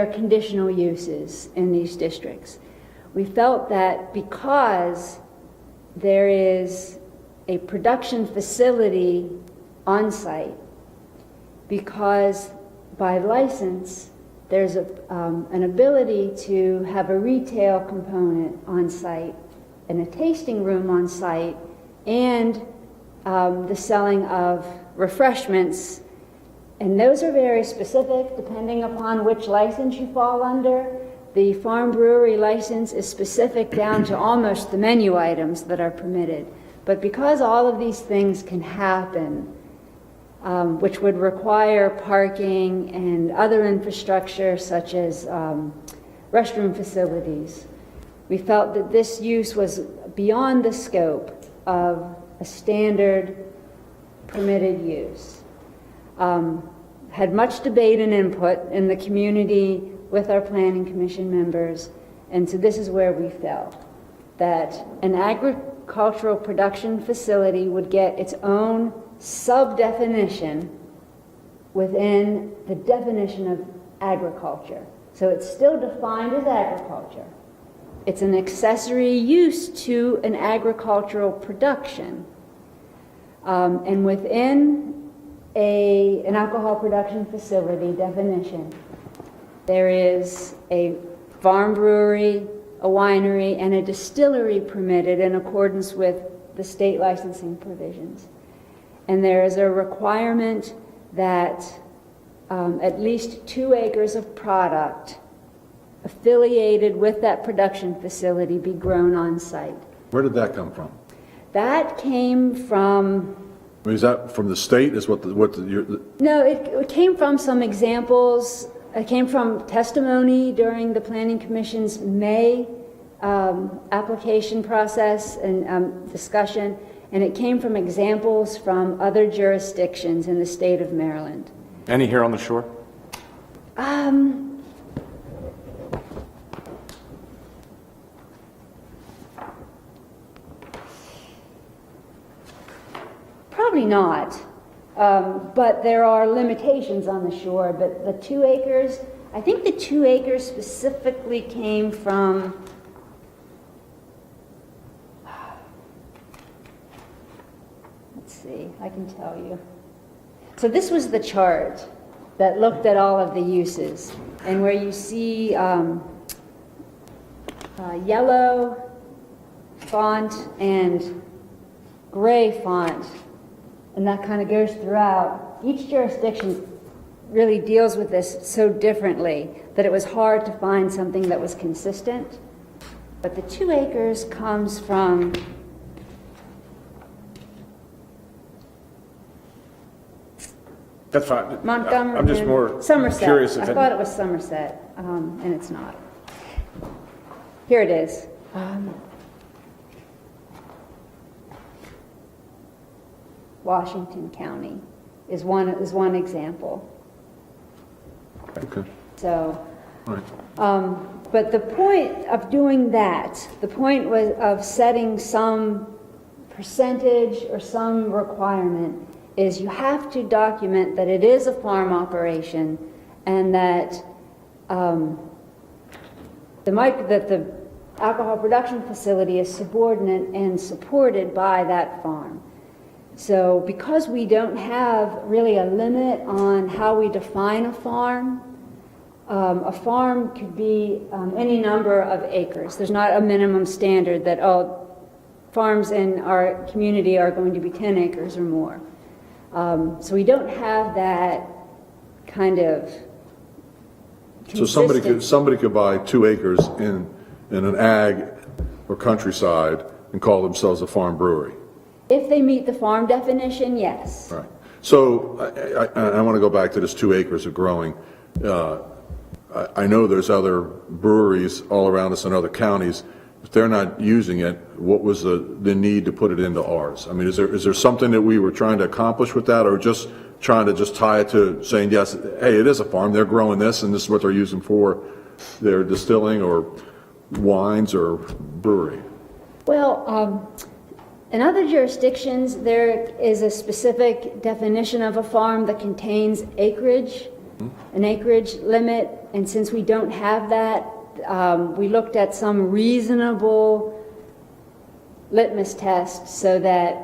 conditional uses in these districts. We felt that because there is a production facility on site, because by license there's an ability to have a retail component on site and a tasting room on site and the selling of refreshments. And those are very specific depending upon which license you fall under. The farm brewery license is specific down to almost the menu items that are permitted. But because all of these things can happen, which would require parking and other infrastructure such as restroom facilities, we felt that this use was beyond the scope of a standard permitted use. Had much debate and input in the community with our planning commission members, and so this is where we felt that an agricultural production facility would get its own sub-definition within the definition of agriculture. So it's still defined as agriculture. It's an accessory use to an agricultural production. And within an alcohol production facility definition, there is a farm brewery, a winery, and a distillery permitted in accordance with the state licensing provisions. And there is a requirement that at least 2 acres of product affiliated with that production facility be grown on site. Where did that come from? That came from... I mean, is that from the state? Is No, it came from some examples. It came from testimony during the Planning Commission's May application process and discussion, and it came from examples from other jurisdictions in the state of Maryland. Any here on the shore? Probably not, but there are limitations on the shore. But the 2 acres, I think the 2 acres specifically came from, let's see, I can tell you. So this was the chart that looked at all of the uses, and where you see yellow font and gray font, and that kind of goes throughout. Each jurisdiction really deals with this so differently that it was hard to find something that was consistent. But the 2 acres comes from That's fine. Montgomery. I'm just more Somerset. curious. I thought it was Somerset, and it's not. Here it is. Washington County is one example. Okay. So But the point of doing that, the point was of setting some percentage or some requirement is you have to document that it is a farm operation and that the alcohol production facility is subordinate and supported by that farm. So because we don't have really a limit on how we define a farm could be any number of acres. There's not a minimum standard that farms in our community are going to be 10 acres or more. So we don't have that kind of So somebody could buy 2 acres in an ag or countryside and call themselves a farm brewery. If they meet the farm definition, yes. Right. So I want to go back to this 2 acres of growing. I know there's other breweries all around us in other counties. If they're not using it, what was the need to put it into ours? I mean, is there something that we were trying to accomplish with that, or just trying to just tie it to saying, yes, hey, it is a farm, they're growing this, and this is what they're using for their distilling or wines or brewery? Well, in other jurisdictions, there is a specific definition of a farm that contains acreage, an acreage limit, and since we don't have that, we looked at some reasonable litmus test so that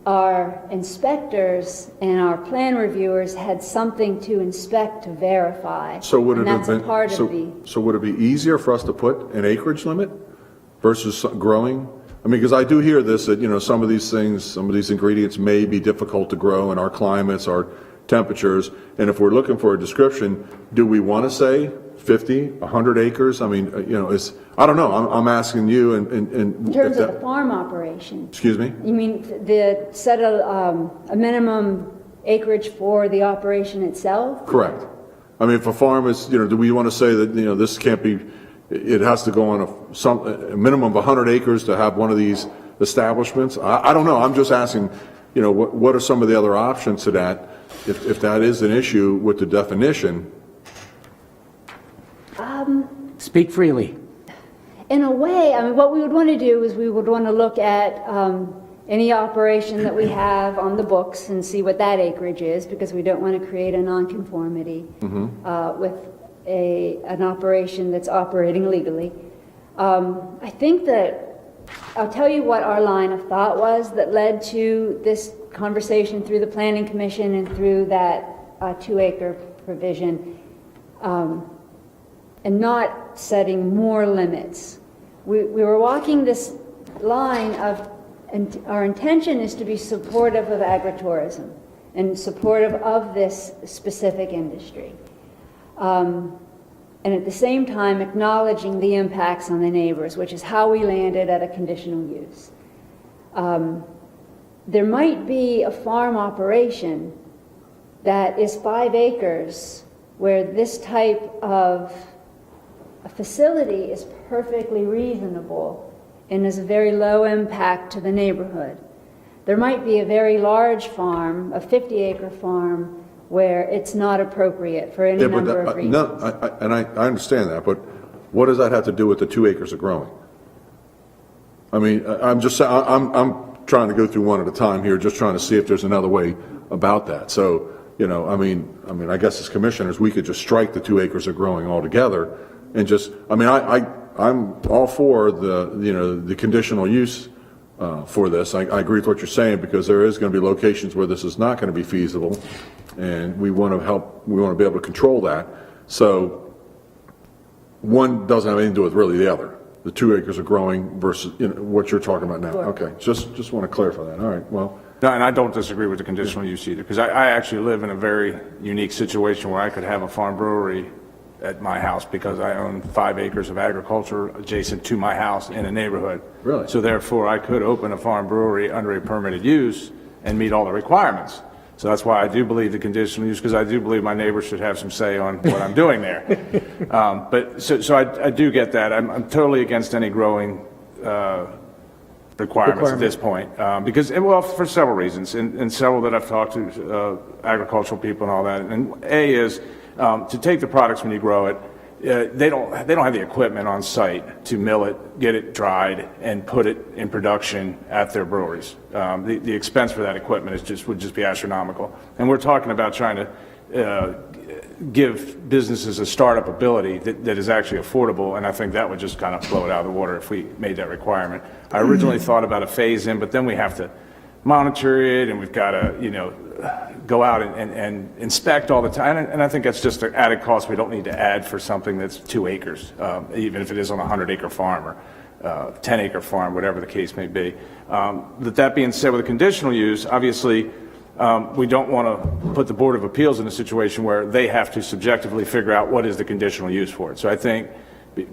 our inspectors and our plan reviewers had something to inspect to verify. So would it have been, part so, of the so would it be easier for us to put an acreage limit versus growing? I mean, because I do hear this, that, some of these things, some of these ingredients may be difficult to grow in our climates, our temperatures, and if we're looking for a description, do we want to say 50, 100 acres? I mean, I don't know. I'm asking you. in terms of the farm operation. Excuse me? You mean the set a minimum acreage for the operation itself? Correct. I mean, if a farm is, do we want to say that, this can't be, it has to go on a minimum of 100 acres to have one of these establishments? I don't know. I'm just asking, what are some of the other options to that, if that is an issue with the definition? Speak freely. In a way, I mean, what we would want to do is we would want to look at any operation that we have on the books and see what that acreage is, because we don't want to create a nonconformity with an operation that's operating legally. I think that I'll tell you what our line of thought was that led to this conversation through the Planning Commission and through that 2-acre provision. And not setting more limits. We were walking this line of, and our intention is to be supportive of agritourism and supportive of this specific industry. And at the same time acknowledging the impacts on the neighbors, which is how we landed at a conditional use. There might be a farm operation that is 5 acres where this type of a facility is perfectly reasonable and is a very low impact to the neighborhood. There might be a very large farm, a 50-acre farm, where it's not appropriate for any number of reasons. I understand that, but what does that have to do with the 2 acres of growing? I mean, I'm trying to go through one at a time here, just trying to see if there's another way about that. So, I guess as commissioners, we could just strike the 2 acres of growing altogether. And just, I'm all for the conditional use for this. I agree with what you're saying, because there is going to be locations where this is not going to be feasible, and we want to be able to control that. So one doesn't have anything to do with really the other. The 2 acres of growing versus what you're talking about now. Sure. Okay, just want to clarify that. All right, well. No, and I don't disagree with the conditional use either, because I actually live in a very unique situation where I could have a farm brewery at my house because I own 5 acres of agriculture adjacent to my house in a neighborhood. Really? So therefore, I could open a farm brewery under a permitted use and meet all the requirements. So that's why I do believe the conditional use, because I do believe my neighbors should have some say on what I'm doing there. So I do get that. I'm totally against any growing requirements at this point, because, well, for several reasons, and several that I've talked to agricultural people and all that. And A is to take the products when you grow it they don't have the equipment on site to mill it, get it dried, and put it in production at their breweries. The expense for that equipment would just be astronomical. And we're talking about trying to give businesses a startup ability that is actually affordable, and I think that would just kind of blow it out of the water if we made that requirement. I originally thought about a phase-in, but then we have to monitor it, and we've got to, go out and inspect all the time, and I think that's just an added cost we don't need to add for something that's 2 acres, even if it is on a 100-acre farm or 10-acre farm, whatever the case may be. That being said, with a conditional use, obviously, we don't want to put the Board of Appeals in a situation where they have to subjectively figure out what is the conditional use for it. So I think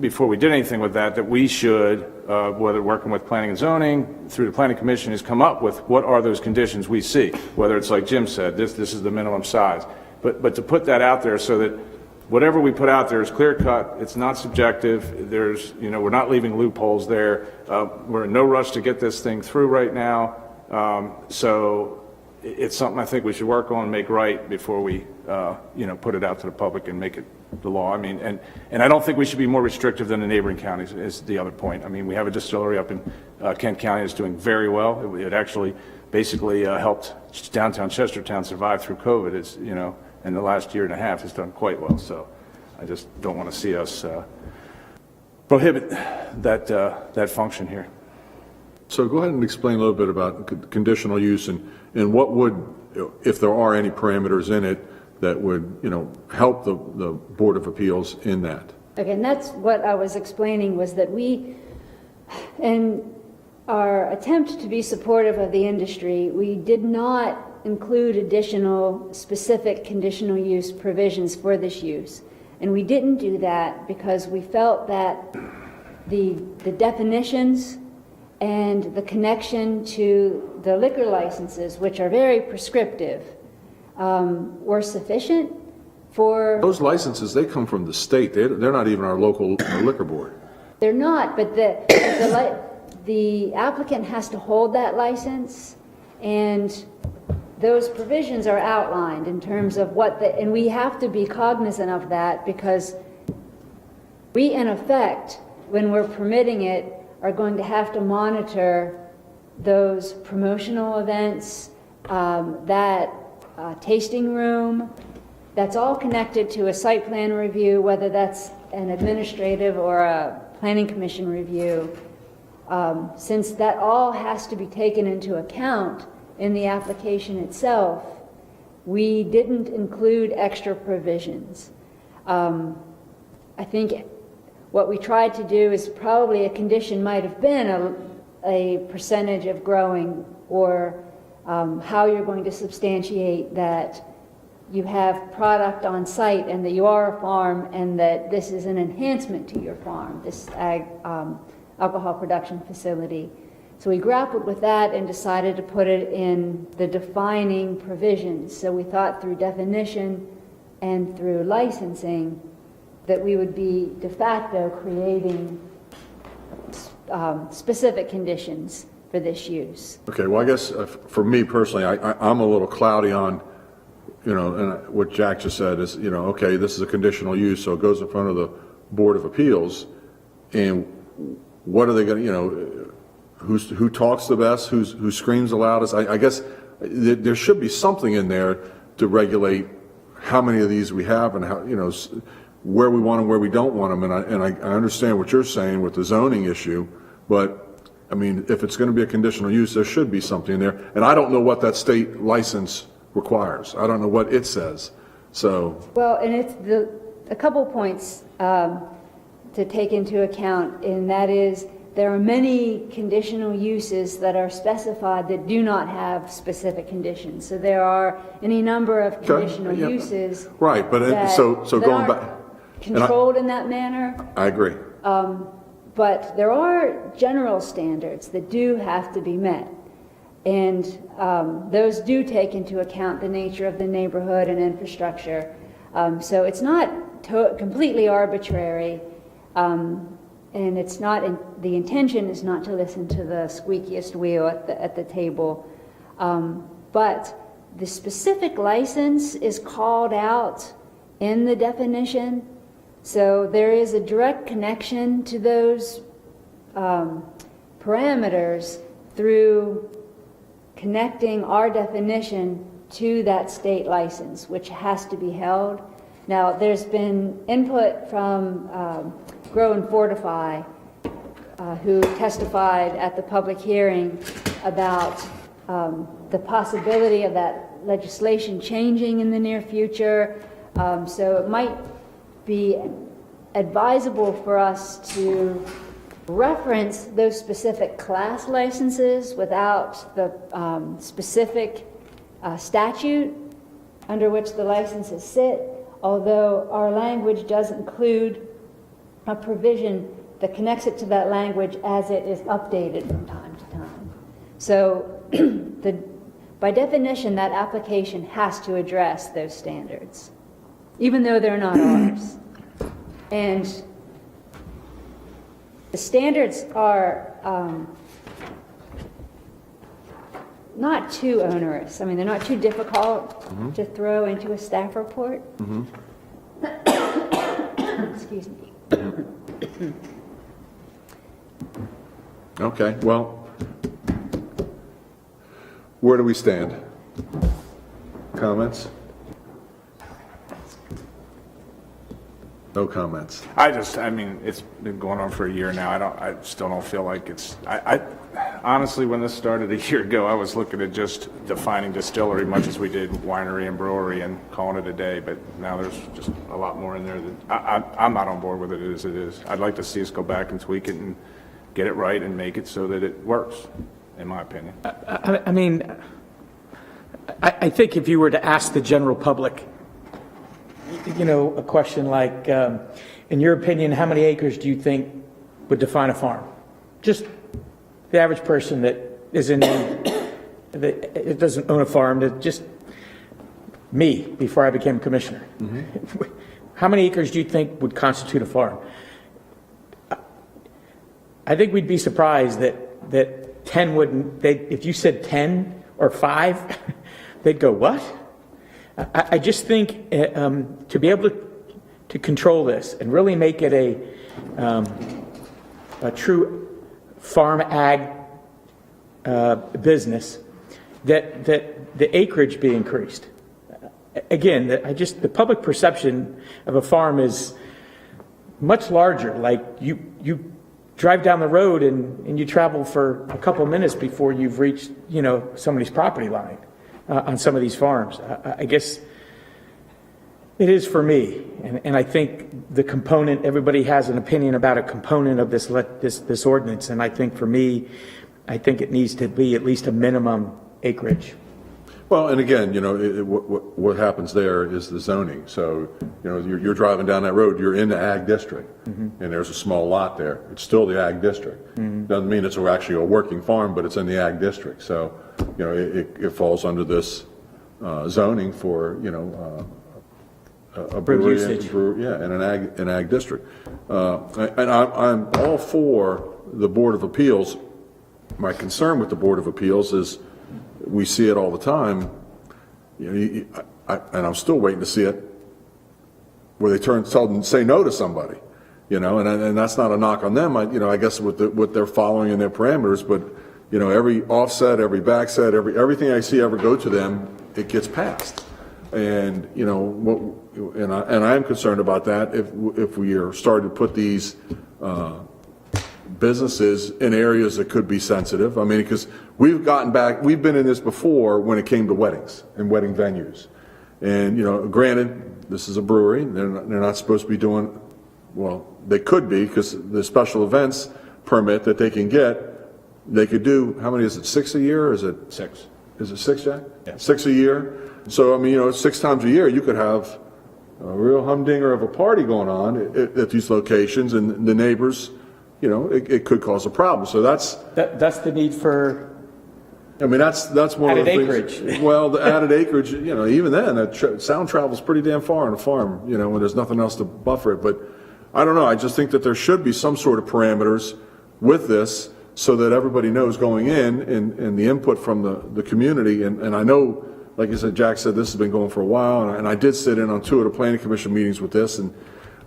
before we did anything with that we should, whether working with planning and zoning, through the planning commission, is come up with what are those conditions we see, whether it's like Jim said, this is the minimum size. But to put that out there so that whatever we put out there is clear cut, it's not subjective, we're not leaving loopholes there, we're in no rush to get this thing through right now, so it's something I think we should work on and make right before we, put it out to the public and make it the law. I mean, and I don't think we should be more restrictive than the neighboring counties is the other point. I mean, we have a distillery up in Kent County that's doing very well. It actually basically helped downtown Chestertown survive through COVID. It's, in the last year and a half, it's done quite well. So I just don't want to see us prohibit that function here. So go ahead and explain a little bit about conditional use and what would, if there are any parameters in it, that would, help the Board of Appeals in that. Okay, and that's what I was explaining, was that we, in our attempt to be supportive of the industry, we did not include additional specific conditional use provisions for this use. And we didn't do that because we felt that the definitions and the connection to the liquor licenses, which are very prescriptive, were sufficient for... Those licenses, they come from the state. They're not even our local liquor board. They're not, but the applicant has to hold that license, and those provisions are outlined in terms of and we have to be cognizant of that, because we, in effect, when we're permitting it, are going to have to monitor those promotional events, that tasting room. That's all connected to a site plan review, whether that's an administrative or a planning commission review. Since that all has to be taken into account in the application itself, we didn't include extra provisions. I think what we tried to do is probably a condition might have been a percentage of growing, or how you're going to substantiate that you have product on site and that you are a farm and that this is an enhancement to your farm, this alcohol production facility. So we grappled with that and decided to put it in the defining provisions. So we thought through definition and through licensing that we would be de facto creating specific conditions for this use. Okay, well, I guess for me personally, I'm a little cloudy on, and what Jack just said is, okay, this is a conditional use, so it goes in front of the Board of Appeals, and what are they going to, who talks the best, who screams the loudest? I guess there should be something in there to regulate how many of these we have and how, where we want them, where we don't want them. And I understand what you're saying with the zoning issue, but I mean, if it's going to be a conditional use, there should be something in there. And I don't know what that state license requires. I don't know what it says. So. Well, and it's a couple points to take into account, and that is there are many conditional uses that are specified that do not have specific conditions. So there are any number of conditional uses. Right, but so going back. Controlled in that manner. I agree. But there are general standards that do have to be met. And those do take into account the nature of the neighborhood and infrastructure. So it's not completely arbitrary. And it's not, the intention is not to listen to the squeakiest wheel at the table. But the specific license is called out in the definition. So there is a direct connection to those parameters through connecting our definition to that state license, which has to be held. Now, there's been input from Grow and Fortify, who testified at the public hearing about the possibility of that legislation changing in the near future. So it might be advisable for us to reference those specific class licenses without the specific statute under which the licenses sit, although our language does include a provision that connects it to that language as it is updated from time to time. So by definition, that application has to address those standards, even though they're not ours. And the standards are not too onerous. I mean, they're not too difficult to throw into a staff report. Excuse me. Okay, well, where do we stand? Comments? No comments. I mean, it's been going on for a year now. I still don't feel like I honestly, when this started a year ago, I was looking at just defining distillery much as we did winery and brewery and calling it a day. But now there's just a lot more in there that I'm not on board with it as it is. I'd like to see us go back and tweak it and get it right and make it so that it works, in my opinion. I mean, I think if you were to ask the general public, you know, a question like, in your opinion, how many acres do you think would define a farm? Just the average person that is in, that doesn't own a farm, that just me before I became commissioner. How many acres do you think would constitute a farm? I think we'd be surprised that 10 wouldn't, if you said 10 or 5, they'd go, what? I just think to be able to control this and really make it a true farm ag business, that the acreage be increased. Again, the public perception of a farm is much larger. Like you drive down the road and you travel for a couple minutes before you've reached, you know, somebody's property line on some of these farms. I guess it is for me, and I think the component, everybody has an opinion about a component of this ordinance, and I think for me, I think it needs to be at least a minimum acreage. Well, and again, you know, what happens there is the zoning. So, you know, you're driving down that road, you're in the ag district, and there's a small lot there. It's still the ag district. Doesn't mean it's actually a working farm, but it's in the ag district. So, you know, it falls under this zoning for, you know, a brewery, in an ag district. And I'm all for the Board of Appeals. My concern with the Board of Appeals is we see it all the time, you know, and I'm still waiting to see it where they say no to somebody, you know, and that's not a knock on them. You know, I guess what they're following in their parameters, but you know, every offset, every backset, everything I see ever go to them, it gets passed. And you know, and I am concerned about that if we are starting to put these businesses in areas that could be sensitive. I mean, because we've been in this before when it came to weddings and wedding venues. And, you know, granted, this is a brewery. They're not supposed to be doing, well, they could be, because the special events permit that they can get, they could do, how many is it, 6 a year, or is it? 6. Is it 6, Jack? Yeah. 6 a year. So, I mean, you know, 6 times a year, you could have a real humdinger of a party going on at these locations, and the neighbors, you know, it could cause a problem. So that's the need for. I mean, that's one of the added things. acreage. Well, the added acreage, you know, even then, sound travels pretty damn far on a farm, you know, when there's nothing else to buffer it. But I don't know. I just think that there should be some sort of parameters with this so that everybody knows going in, and the input from the community. And I know, like I said, Jack said, this has been going for a while, and I did sit in on 2 of the planning commission meetings with this, and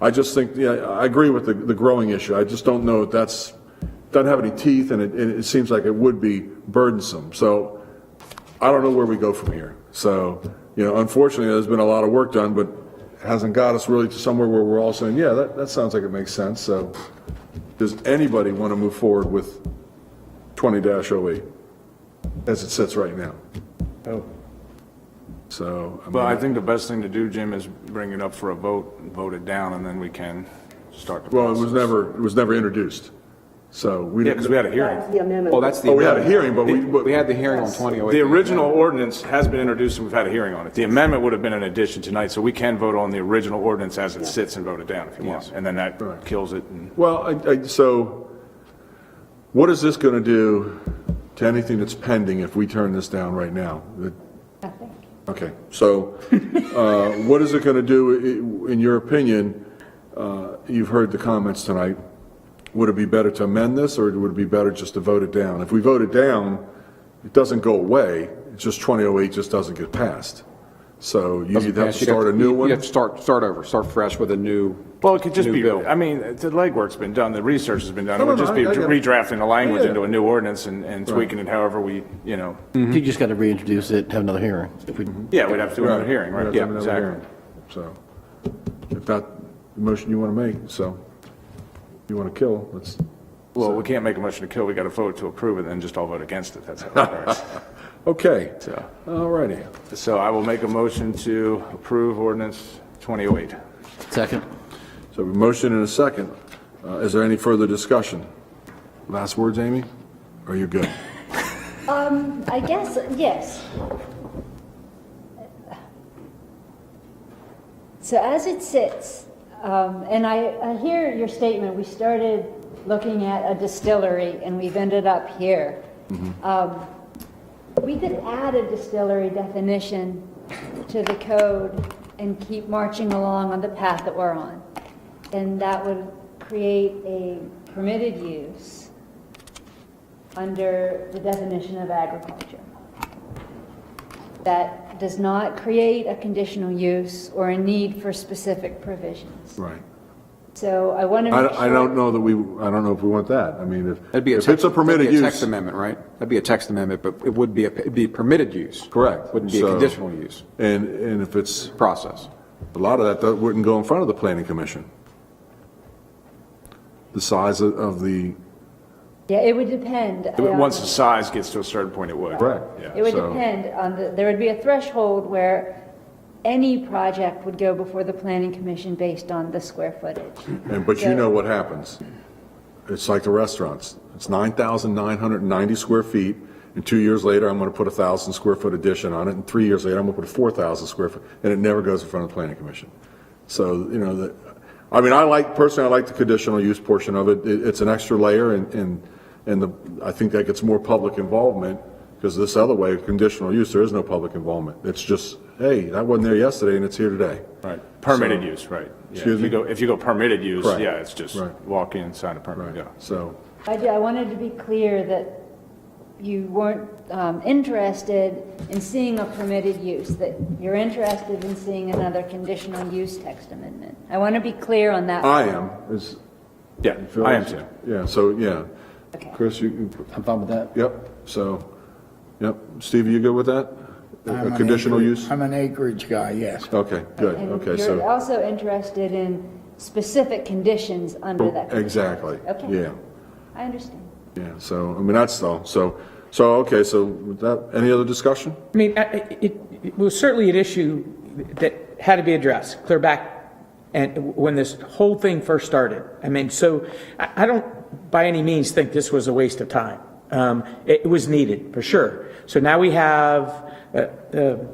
I just think, yeah, I agree with the growing issue. I just don't know if doesn't have any teeth, and it seems like it would be burdensome. So I don't know where we go from here. So, unfortunately, there's been a lot of work done, but it hasn't got us really to somewhere where we're all saying, yeah, that sounds like it makes sense. So does anybody want to move forward with 20-08 as it sits right now? Oh. So, Well, I think the best thing to do, Jim, is bring it up for a vote, vote it down, and then we can start the process. Well, it was never introduced. So we Yeah, because we had a hearing. Oh, that's the. we had a hearing, but we had the hearing on 2008. The original ordinance has been introduced and we've had a hearing on it. The amendment would have been an addition tonight, so we can vote on the original ordinance as it sits and vote it down if you want. And then that kills it. Well, so what is this going to do to anything that's pending if we turn this down right now? Nothing. Okay, so what is it going to do, in your opinion? You've heard the comments tonight. Would it be better to amend this, or would it be better just to vote it down? If we vote it down, it doesn't go away. It's just 2008 just doesn't get passed. So you either have to start a new one. You have to start over, start fresh with a new. Well, it could just be, bill. I mean, the legwork's been done, the research has been done. It No, would just be I get it. redrafting the language Yeah. into a new ordinance and tweaking it however we, You just got to reintroduce it, have another hearing. Yeah, we'd have to do another hearing, right? We'd have to have another hearing. So if that's the motion you want to make, so you want to kill, let's. Well, we can't make a motion to kill, we got to vote to approve it, and then just all vote against it, that's how it works. Okay, So, all righty. so I will make a motion to approve ordinance 2008. Second. So a motion and a second. Is there any further discussion? Last words, Amy? Or are you good? I guess, yes. So as it sits, and I hear your statement, we started looking at a distillery and we've ended up here. We could add a distillery definition to the code and keep marching along on the path that we're on. And that would create a permitted use under the definition of agriculture. That does not create a conditional use or a need for specific provisions. Right. So I want to make sure. I don't know if we want that. I mean, That'd be if it's a permitted that'd be a use. text amendment, right? That'd be a text amendment, but it would be it'd be permitted use. Correct. Wouldn't be a So- conditional use And if it's, process. a lot of that wouldn't go in front of the planning commission. The size of the, Yeah, it would depend. Once the size gets to a certain point, it would. Correct. Yeah. It would so- depend on there would be a threshold where any project would go before the planning commission based on the square footage. but you know what happens. It's like the restaurants. It's 9,990 square feet, and 2 years later, I'm going to put a 1,000 square foot addition on it, and 3 years later, I'm going to put a 4,000 square foot, and it never goes in front of the planning commission. So, I mean, I like the conditional use portion of it. It's an extra layer, and I think that gets more public involvement, because this other way, conditional use, there is no public involvement. It's just, hey, that wasn't there yesterday, and it's here today. Right. Permitted use, right. Yeah. Excuse me? If you go permitted use, Right. yeah, it's just Right. walk in, sign a permit, go. So, I wanted to be clear that you weren't interested in seeing a permitted use, that you're interested in seeing another conditional use text amendment. I want to be clear on that. I am. Yeah, I am too. Yeah, so, yeah. Okay. Chris, I'm fine with that. Yep, so, yep. Steve, are you good with that? A conditional use? I'm an acreage guy, yes. Okay, good, And okay, you're so, also interested in specific conditions under that. exactly, Okay. yeah, I understand. yeah, so, I mean, that's all, so, okay, so, with that, any other discussion? I mean, it was certainly an issue that had to be addressed, clear back, and when this whole thing first started. I mean, so I don't by any means think this was a waste of time. It was needed, for sure. So now we have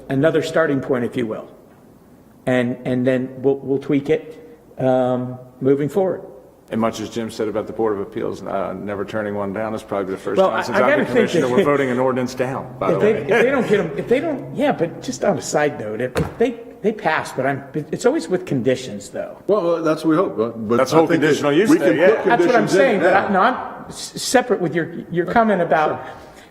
another starting point, if you will, and then we'll tweak it moving forward. And much as Jim said about the Board of Appeals never turning one down, it's probably the first Well, time since I I've gotta been think commissioner that- we're voting an ordinance down, by the way. If they don't get them, if they don't, yeah, but just on a side note, if they pass, but it's always with conditions, though. Well, that's what we hope, but. That's the whole I think that conditional use we thing, can yeah. put That's what I'm conditions in saying, but now. I'm separate with your comment about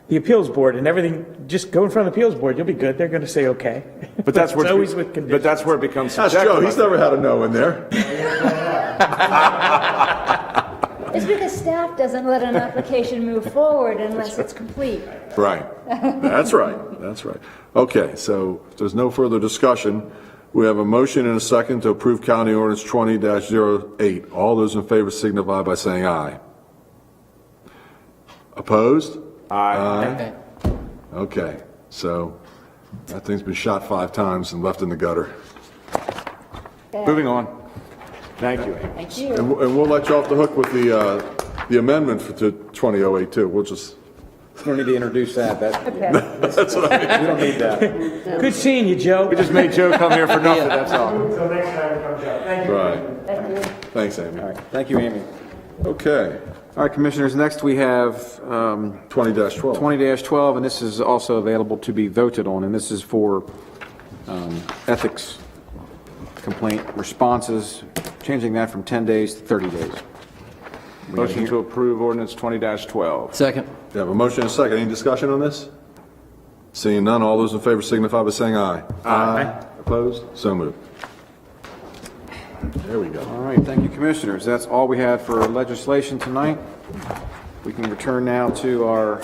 the appeals board and everything. Just go in front of the appeals board, you'll be good. They're going to say okay. But that's it's where always with conditions. But that's where it becomes That's subjective. Joe, he's never had a no in there. It's because staff doesn't let an application move forward unless it's complete. Right. That's right. That's right. Okay, so if there's no further discussion, we have a motion and a second to approve County Ordinance 20-08. All those in favor signify by saying aye. Opposed? Aye. Okay, so that thing's been shot 5 times and left in the gutter. Moving on. Thank you, Amy. Thank you. And we'll let you off the hook with the amendment to 2008 too. We'll just. You don't need to introduce that. Okay. That's what I mean. You don't need that. Good seeing you, Joe. We just made Joe come here for nothing, that's all. Until next time it comes out. Thank you. Right. Thank you. Thanks, Amy. All right. Thank you, Amy. Okay. All right, Commissioners, next we have 20-12. 20-12, and this is also available to be voted on, and this is for ethics complaint responses, changing that from 10 days to 30 days. Motion to approve ordinance 20-12. Second. You have a motion and a second. Any discussion on this? Seeing none, all those in favor signify by saying aye. Aye. Opposed? So moved. There we go. All right, thank you, Commissioners. That's all we had for legislation tonight. We can return now to our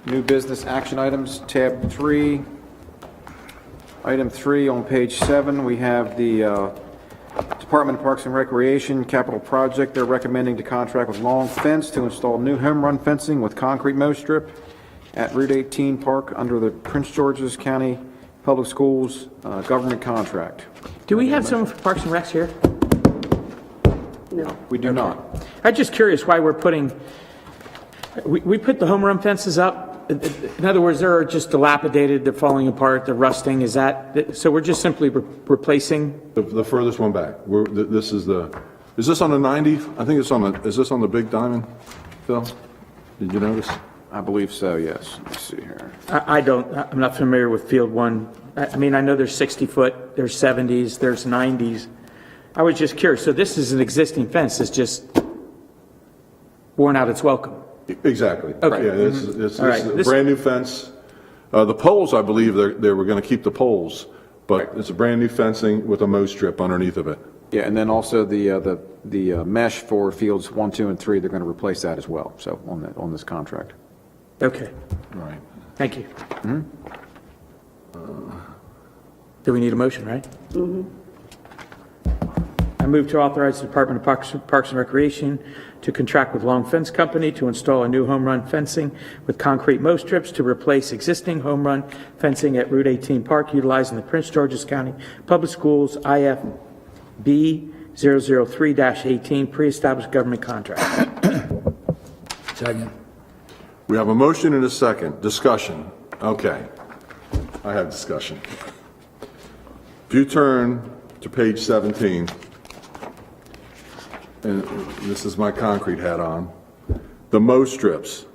new business action items, tab 3. Item 3 on page 7, we have the Department of Parks and Recreation capital project. They're recommending to contract with Long Fence to install new home run fencing with concrete mow strip at Route 18 Park under the Prince George's County Public Schools government contract. Do we have someone for Parks and Recs here? No. We do not. I'm just curious why we're putting, we put the home run fences up. In other words, they're just dilapidated, they're falling apart, they're rusting. Is that, so we're just simply replacing? The furthest one back. This is this on the 90? I think it's on the, is this on the big diamond, Phil? Did you notice? I believe so, yes. Let's see here. I'm not familiar with Field 1. I mean, I know there's 60-foot, there's 70s, there's 90s. I was just curious. So this is an existing fence, it's just worn out its welcome. Exactly. Okay. Yeah, this All right. is a brand new fence. The poles, I believe, they were going to keep the poles, but it's a brand new fencing with a mow strip underneath of it. Yeah, and then also the mesh for fields 1, 2, and 3, they're going to replace that as well, so on this contract. Okay. Right. Thank you. Do we need a motion, right? I move to authorize the Department of Parks and Recreation to contract with Long Fence Company to install a new home run fencing with concrete mow strips to replace existing home run fencing at Route 18 Park utilizing the Prince George's County Public Schools IFB 003-18 pre-established government contract. Second. We have a motion and a second. Discussion. Okay. I have discussion. If you turn to page 17, and this is my concrete hat on, the mow strips.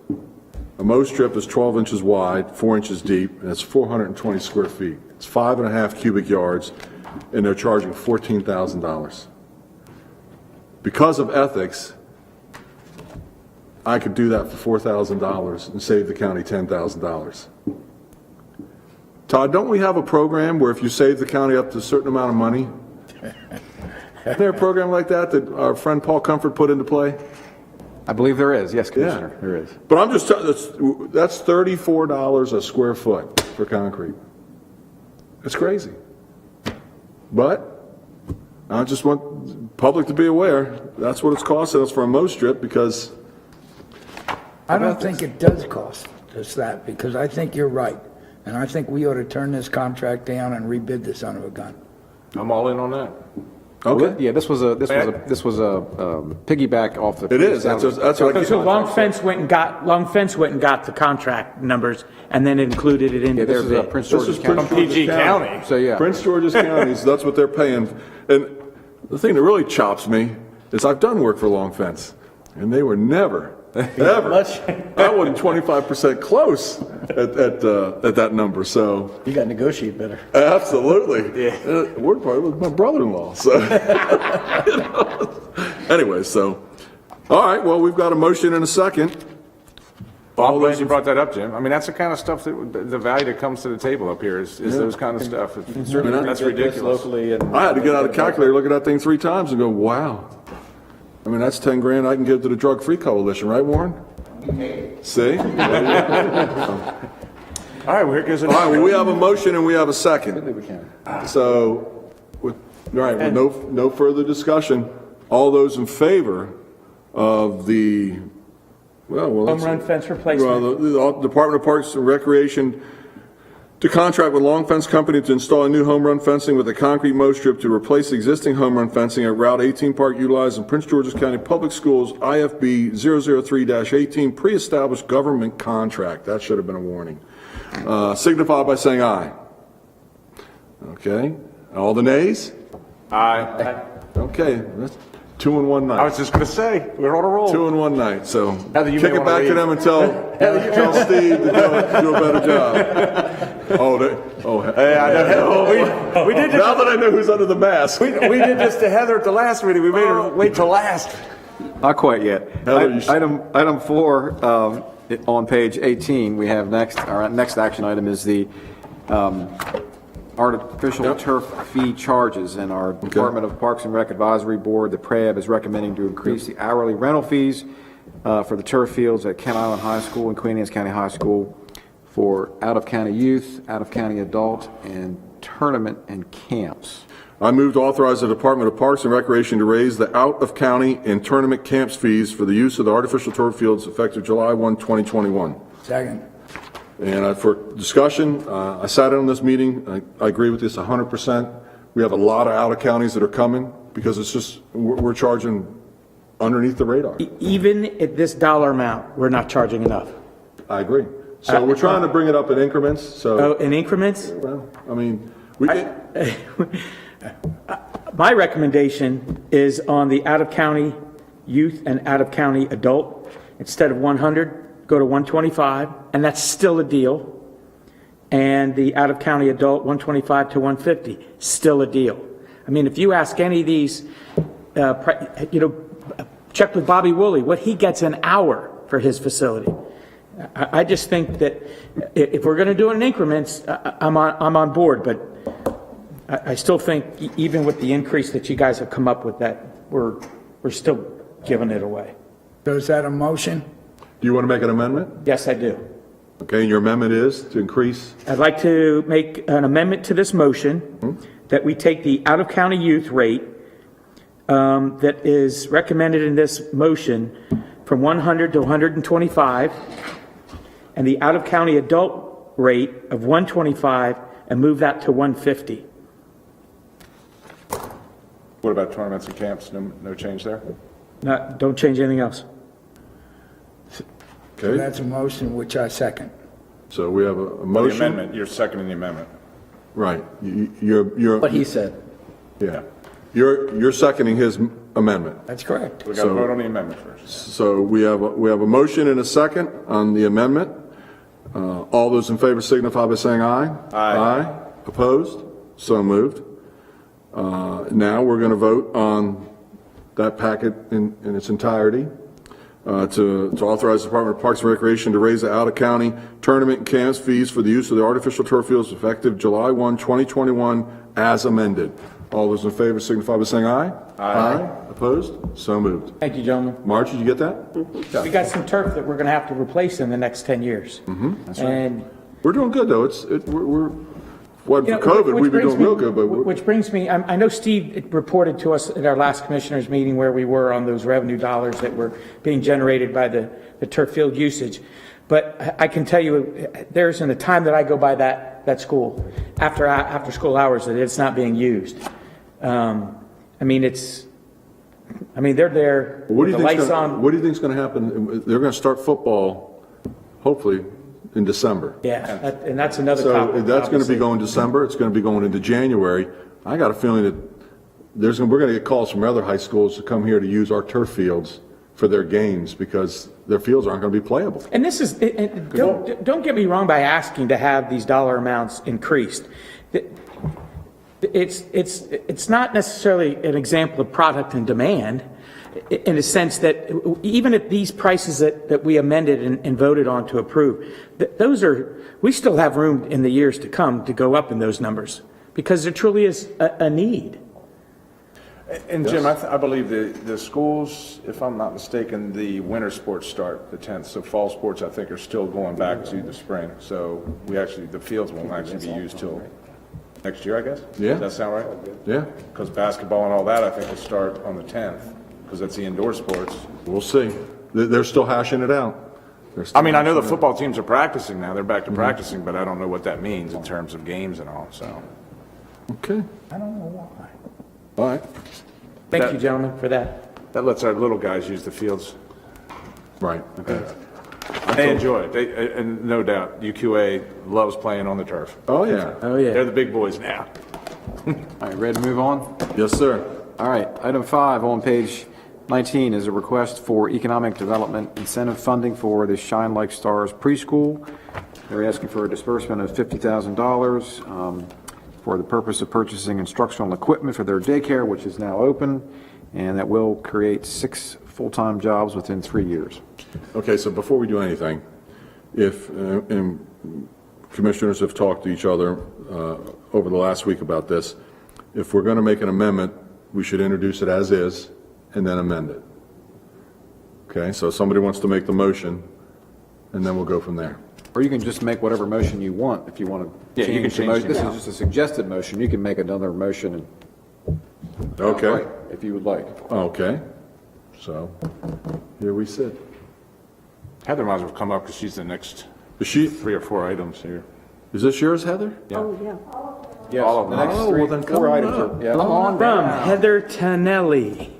A mow strip is 12 inches wide, 4 inches deep, and it's 420 square feet. It's 5.5 cubic yards, and they're charging $14,000. Because of ethics, I could do that for $4,000 and save the county $10,000. Todd, don't we have a program where if you save the county up to a certain amount of money? Isn't there a program like that our friend Paul Comfort put into play? I believe there is, yes, Commissioner, there is. But I'm just telling you, that's $34 a square foot for concrete. It's crazy. But I just want the public to be aware, that's what it's costing us for a mow strip because... I don't think it does cost us that, because I think you're right. And I think we ought to turn this contract down and rebid the son of a gun. I'm all in on that. Okay. Well, yeah, this was a piggyback off the. It is. That's what So Long Fence went and got the contract numbers and then included it into their bid. Prince George's County. PG County. So yeah, Prince George's County, so that's what they're paying. And the thing that really chops me is I've done work for Long Fence, and they were never, ever, I wasn't 25% close at that number. So You got to negotiate better. absolutely, yeah. Word part was my brother-in-law. So anyway, so all right. Well, we've got a motion and a second. I'm glad you brought that up, Jim. I mean, that's the kind of stuff that the value that comes to the table up here is those kind of stuff. That's ridiculous. I had to get out a calculator, look at that thing 3 times, and go, wow. I mean, that's 10 grand I can give to the Drug Free Coalition, right, Warren? See? All right, well, here goes All right, well, we have a motion and we have a second. So, with no further discussion, all those in favor of the, Home run fence replacement. the Department of Parks and Recreation to contract with Long Fence Company to install a new home run fencing with a concrete mow strip to replace existing home run fencing at Route 18 Park utilized in Prince George's County Public Schools IFB 003-18 pre-established government contract. That should have been a warning. Signify by saying aye. Okay. All the nays? Aye. Okay. That's 2 in 1 night. I was just going to say, we're on a roll. 2 in 1 night. So Heather, you kick may it wanna back to leave. them and tell Steve to do a better job. Hey, I know. We did now that I know who's under the mask. we did this to Heather at the last meeting. We made her wait till last. Not quite yet. Item 4 on page 18, we have our next action item is the artificial turf fee charges, and our Department of Parks and Rec Advisory Board, the PRAB, is recommending to increase the hourly rental fees for the turf fields at Kent Island High School and Queen Anne's County High School for out-of-county youth, out-of-county adult, and tournament and camps. I move to authorize the Department of Parks and Recreation to raise the out-of-county and tournament camps fees for the use of the artificial turf fields effective July 1, 2021. Second. And for discussion, I sat in on this meeting. I agree with this 100%. We have a lot of out-of-counties that are coming because it's just, we're charging underneath the radar. Even at this dollar amount, we're not charging enough. I agree. So we're trying to bring it up in increments. So in increments? Well, I mean, my recommendation is on the out-of-county youth and out-of-county adult. Instead of 100, go to 125, and that's still a deal. And the out-of-county adult, 125 to 150, still a deal. I mean, if you ask any of these, check with Bobby Woolley, what he gets an hour for his facility. I just think that if we're going to do it in increments, I'm on board, but I still think even with the increase that you guys have come up with, that we're still giving it away. So is that a motion? Do you want to make an amendment? Yes, I do. Okay, and your amendment is to increase? I'd like to make an amendment to this motion that we take the out-of-county youth rate that is recommended in this motion from 100 to 125, and the out-of-county adult rate of 125, and move that to 150. What about tournaments and camps? No change there? No, don't change anything else. So that's a motion which I second. So we have a The motion. amendment, you're seconding the amendment. Right. You're. What he said. Yeah. You're seconding his amendment. That's correct. We got to vote on the amendment first. So we have a motion and a second on the amendment. All those in favor signify by saying aye. Aye. Opposed? So moved. Now we're going to vote on that packet in its entirety. To authorize the Department of Parks and Recreation to raise the out-of-county tournament and camps fees for the use of the artificial turf fields effective July 1, 2021, as amended. All those in favor signify by saying aye. Aye. Opposed? So moved. Thank you, gentlemen. March, did you get that? We got some turf that we're going to have to replace in the next 10 years. That's right. And We're doing good, though. For COVID, we've been doing real good, but which brings me, I know Steve reported to us at our last commissioners meeting where we were on those revenue dollars that were being generated by the turf field usage. But I can tell you, there isn't a time that I go by that school after school hours that it's not being used. They're there with the lights on. What do you think is going to happen? They're going to start football, hopefully, in December. Yeah, and that's another So topic. that's going to be going December. It's going to be going into January. I got a feeling that we're going to get calls from other high schools to come here to use our turf fields for their games because their fields aren't going to be playable. And this is, don't get me wrong by asking to have these dollar amounts increased. It's not necessarily an example of product and demand in a sense that even at these prices that we amended and voted on to approve, we still have room in the years to come to go up in those numbers because there truly is a need. And Jim, I believe the schools, if I'm not mistaken, the winter sports start the 10th, so fall sports I think are still going back to the spring. So the fields won't actually be used till next year, I guess? Yeah. Does that sound right? Yeah. Because basketball and all that, I think, will start on the 10th, because that's the indoor sports. We'll see. They're still hashing it out. I mean, I know the football teams are practicing now. They're back to practicing, but I don't know what that means in terms of games and all, so. Okay. I don't know why. All right. Thank you, gentlemen, for that. That lets our little guys use the fields. Right. Okay. They enjoy it. And no doubt, UQA loves playing on the turf. Oh, yeah. Oh, yeah. They're the big boys now. All right, ready to move on? Yes, sir. All right, item 5 on page 19 is a request for economic development incentive funding for the Shine Like Stars preschool. They're asking for a disbursement of $50,000 for the purpose of purchasing instructional equipment for their daycare, which is now open, and that will create 6 full-time jobs within 3 years. Okay, so before we do anything, if and commissioners have talked to each other over the last week about this, if we're going to make an amendment, we should introduce it as is and then amend it. Okay, so somebody wants to make the motion, and then we'll go from there. Or you can just make whatever motion you want if you want to Yeah, you can change the change motion. it This now. is just a suggested motion. You can make another motion Okay. if you would like. Okay. So here we sit. Heather might as well come up because she's the next Is she? 3 or 4 items here. Is this yours, Heather? Yes, All of the them. next Oh, 3, well, then 4 come on items up. are, yeah. Come on From down. Heather Tonelli.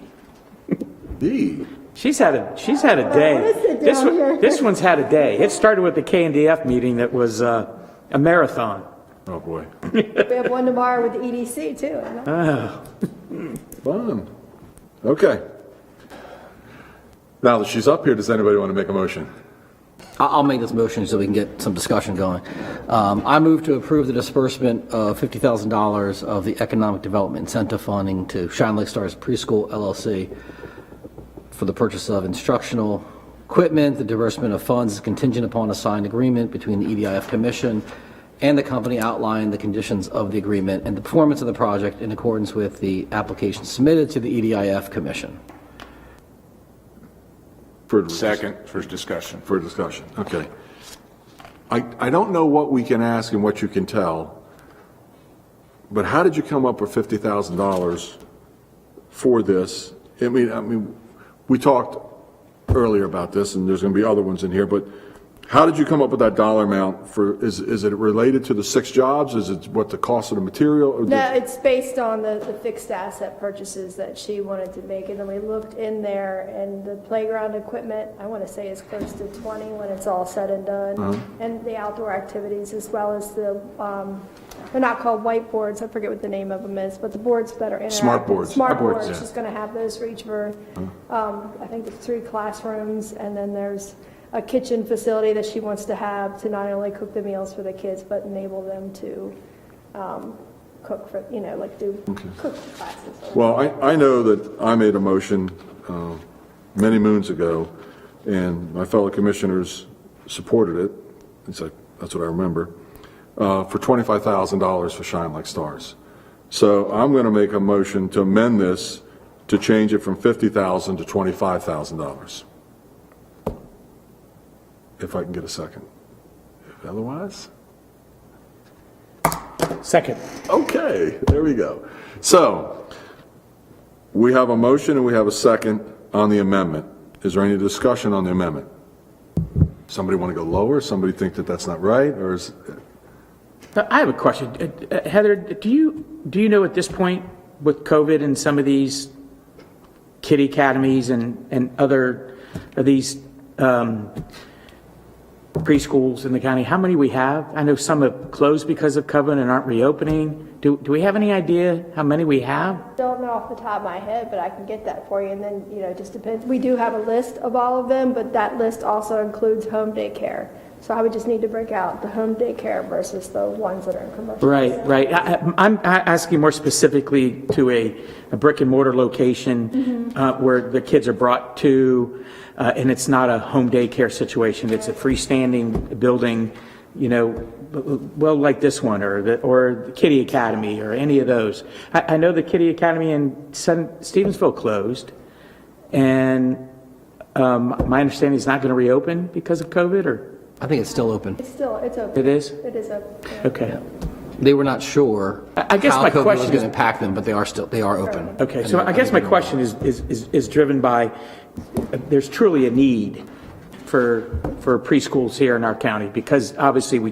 D. She's had a day. This one's had a day. It started with the KNDF meeting that was a marathon. Oh, boy. We have one tomorrow with the EDC too. Isn't there? Fun. Okay. Now that she's up here, does anybody want to make a motion? I'll make this motion so we can get some discussion going. I move to approve the disbursement of $50,000 of the Economic Development Incentive Funding to Shine Like Stars Preschool LLC for the purchase of instructional equipment. The disbursement of funds is contingent upon a signed agreement between the EDIF Commission and the company outlining the conditions of the agreement and the performance of the project in accordance with the application submitted to the EDIF Commission. Second, for discussion. For discussion, okay. I don't know what we can ask and what you can tell, but how did you come up with $50,000 for this? I mean, we talked earlier about this, and there's going to be other ones in here, but how did you come up with that dollar amount for, is it related to the 6 jobs? Is it what the cost of the material? Or No, it's based on the fixed asset purchases that she wanted to make. And then we looked in there, and the playground equipment, I want to say is close to 20 when it's all said and done. And the outdoor activities, as well as the, they're not called whiteboards, I forget what the name of them is, but the boards that are interactive. Smart boards. Smart Boards, boards. yeah. She's going to have those for each of her, I think it's 3 classrooms, and then there's a kitchen facility that she wants to have to not only cook the meals for the kids, but enable them to cook for, like do cooking classes. Well, I know that I made a motion many moons ago, and my fellow commissioners supported it. It's like, that's what I remember, for $25,000 for Shine Like Stars. So I'm going to make a motion to amend this to change it from $50,000 to $25,000. If I can get a second. Otherwise? Second. Okay, there we go. So, we have a motion and we have a second on the amendment. Is there any discussion on the amendment? Somebody want to go lower? Somebody think that that's not right? Or is I have a question. Heather, do you know at this point with COVID and some of these kid academies and other of these preschools in the county, how many we have? I know some have closed because of COVID and aren't reopening. Do we have any idea how many we have? Don't know off the top of my head, but I can get that for you. And then, it just depends. We do have a list of all of them, but that list also includes home daycare. So I would just need to break out the home daycare versus the ones that are in commercial. Right. I'm asking more specifically to a brick and mortar location where the kids are brought to, and it's not a home daycare situation. It's a freestanding building, well, like this one, or the Kitty Academy, or any of those. I know the Kitty Academy in Stevensville closed, and my understanding is not going to reopen because of COVID, or? I think it's still open. It's open. It is? It is open. Yeah. Okay. They were not sure I guess how my COVID question was going is- to impact them, but they are open. Okay, so I guess my question is driven by, there's truly a need for preschools here in our county, because obviously we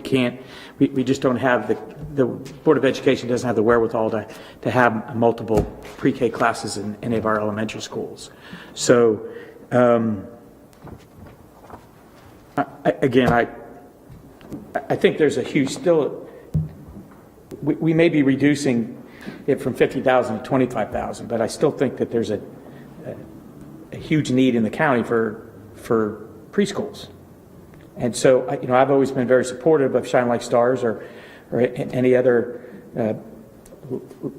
just don't have, the Board of Education doesn't have the wherewithal to have multiple pre-K classes in any of our elementary schools. So, I think there's a huge, we may be reducing it from 50,000 to 25,000, but I still think that there's a huge need in the county for preschools. And so, I've always been very supportive of Shine Like Stars or any other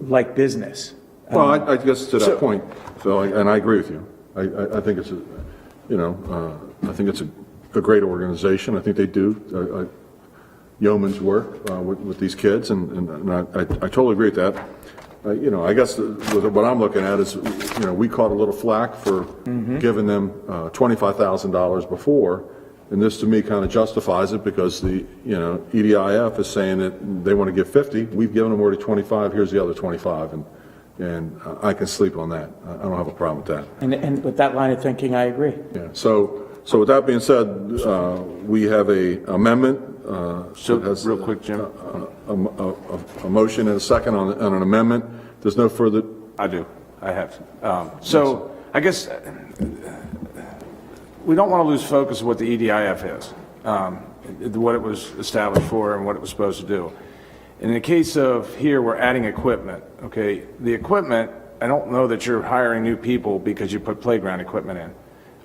like business. Well, I guess to that point, Phil, and I agree with you. I think it's I think it's a great organization. I think they do yeoman's work with these kids, and I totally agree with that. I guess what I'm looking at is, we caught a little flack for giving them $25,000 before, and this to me kind of justifies it, because the EDIF is saying that they want to give 50. We've given them already 25. Here's the other 25, and I can sleep on that. I don't have a problem with that. And with that line of thinking, I agree. Yeah. So with that being said, we have a amendment. Real quick, Jim. A motion and a second on an amendment. There's no further. I do. I have. So I guess we don't want to lose focus of what the EDIF is, what it was established for and what it was supposed to do. In the case of here, we're adding equipment. Okay, the equipment, I don't know that you're hiring new people because you put playground equipment in.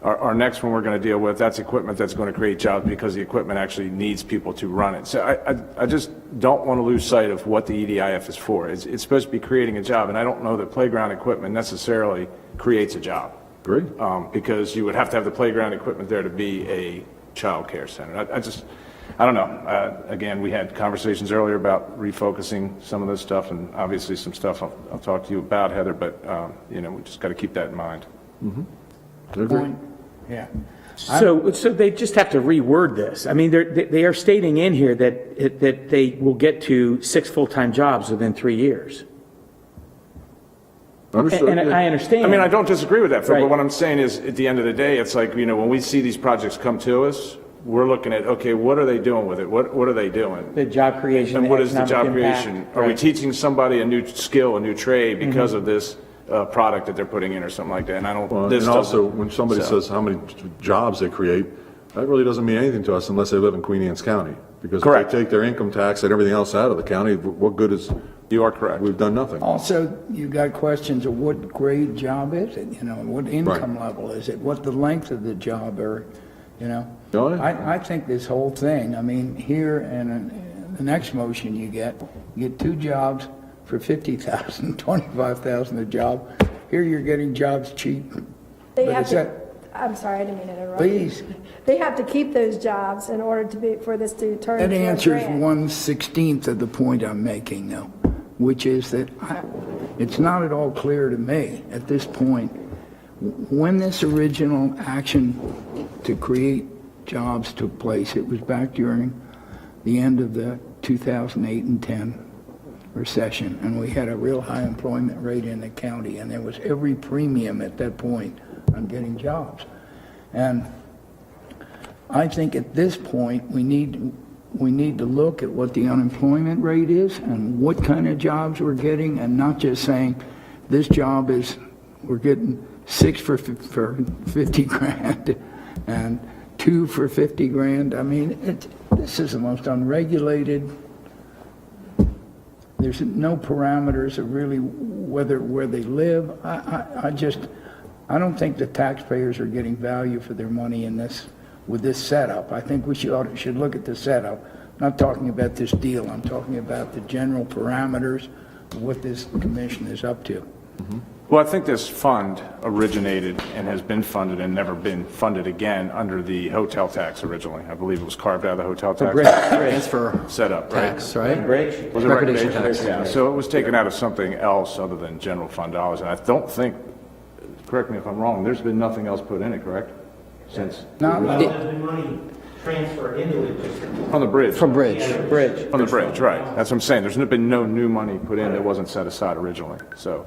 Our next one we're going to deal with, that's equipment that's going to create jobs, because the equipment actually needs people to run it. So I just don't want to lose sight of what the EDIF is for. It's supposed to be creating a job, and I don't know that playground equipment necessarily creates a job. Agree. Because you would have to have the playground equipment there to be a child care center. I don't know. Again, we had conversations earlier about refocusing some of this stuff, and obviously some stuff I'll talk to you about, Heather, but we just got to keep that in mind. Agree. Yeah. So they just have to reword this. I mean, they are stating in here that they will get to 6 full-time jobs within 3 years. Understood. And I understand. I mean, I don't disagree with that, Phil, Right. but what I'm saying is, at the end of the day, it's like, when we see these projects come to us, we're looking at, okay, what are they doing with it? What are they doing? The job creation, And what is the economic job impact. creation? Are we Right. teaching somebody a new skill, a new trade because of this product that they're putting in or something like that? And I don't, Well, this and also, doesn't- when somebody so- says how many jobs they create, that really doesn't mean anything to us unless they live in Queen Anne's County. Because Correct. if they take their income tax and everything else out of the county, what good is? You are correct. We've done nothing. Also, you got questions of what grade job is it, what income level is it, what the length of the job, or, Oh, yeah. I think this whole thing, here and the next motion you get 2 jobs for 50,000, 25,000 a job. Here you're getting jobs cheap. They But have is to, that- I'm sorry, I didn't mean to interrupt. Please. They have to keep those jobs in order for this to turn That into a answers grant. 1/16 of the point I'm making, though, which is that it's not at all clear to me at this point when this original action to create jobs took place. It was back during the end of the 2008 and 10 recession, and we had a real high employment rate in the county, and there was every premium at that point on getting jobs. And I think at this point, we need to look at what the unemployment rate is and what kind of jobs we're getting, and not just saying, this job is, we're getting 6 for 50 grand and 2 for 50 grand. I mean, this is the most unregulated. There's no parameters of really where they live. I don't think the taxpayers are getting value for their money in this, with this setup. I think we should look at the setup. I'm not talking about this deal. I'm talking about the general parameters of what this commission is up to. Well, I think this fund originated and has been funded and never been funded again under the hotel tax originally. I believe it was carved out of the hotel tax. Transfer Set up, right? tax, right? Was it Recordation recordation? tax. Yeah, so it was taken out of something else other than general fund dollars. And I don't think, correct me if I'm wrong, there's been nothing else put in it, correct? Since? money transferred into it just From the bridge. From Bridge. From the bridge, right. That's what I'm saying. There's been no new money put in that wasn't set aside originally. So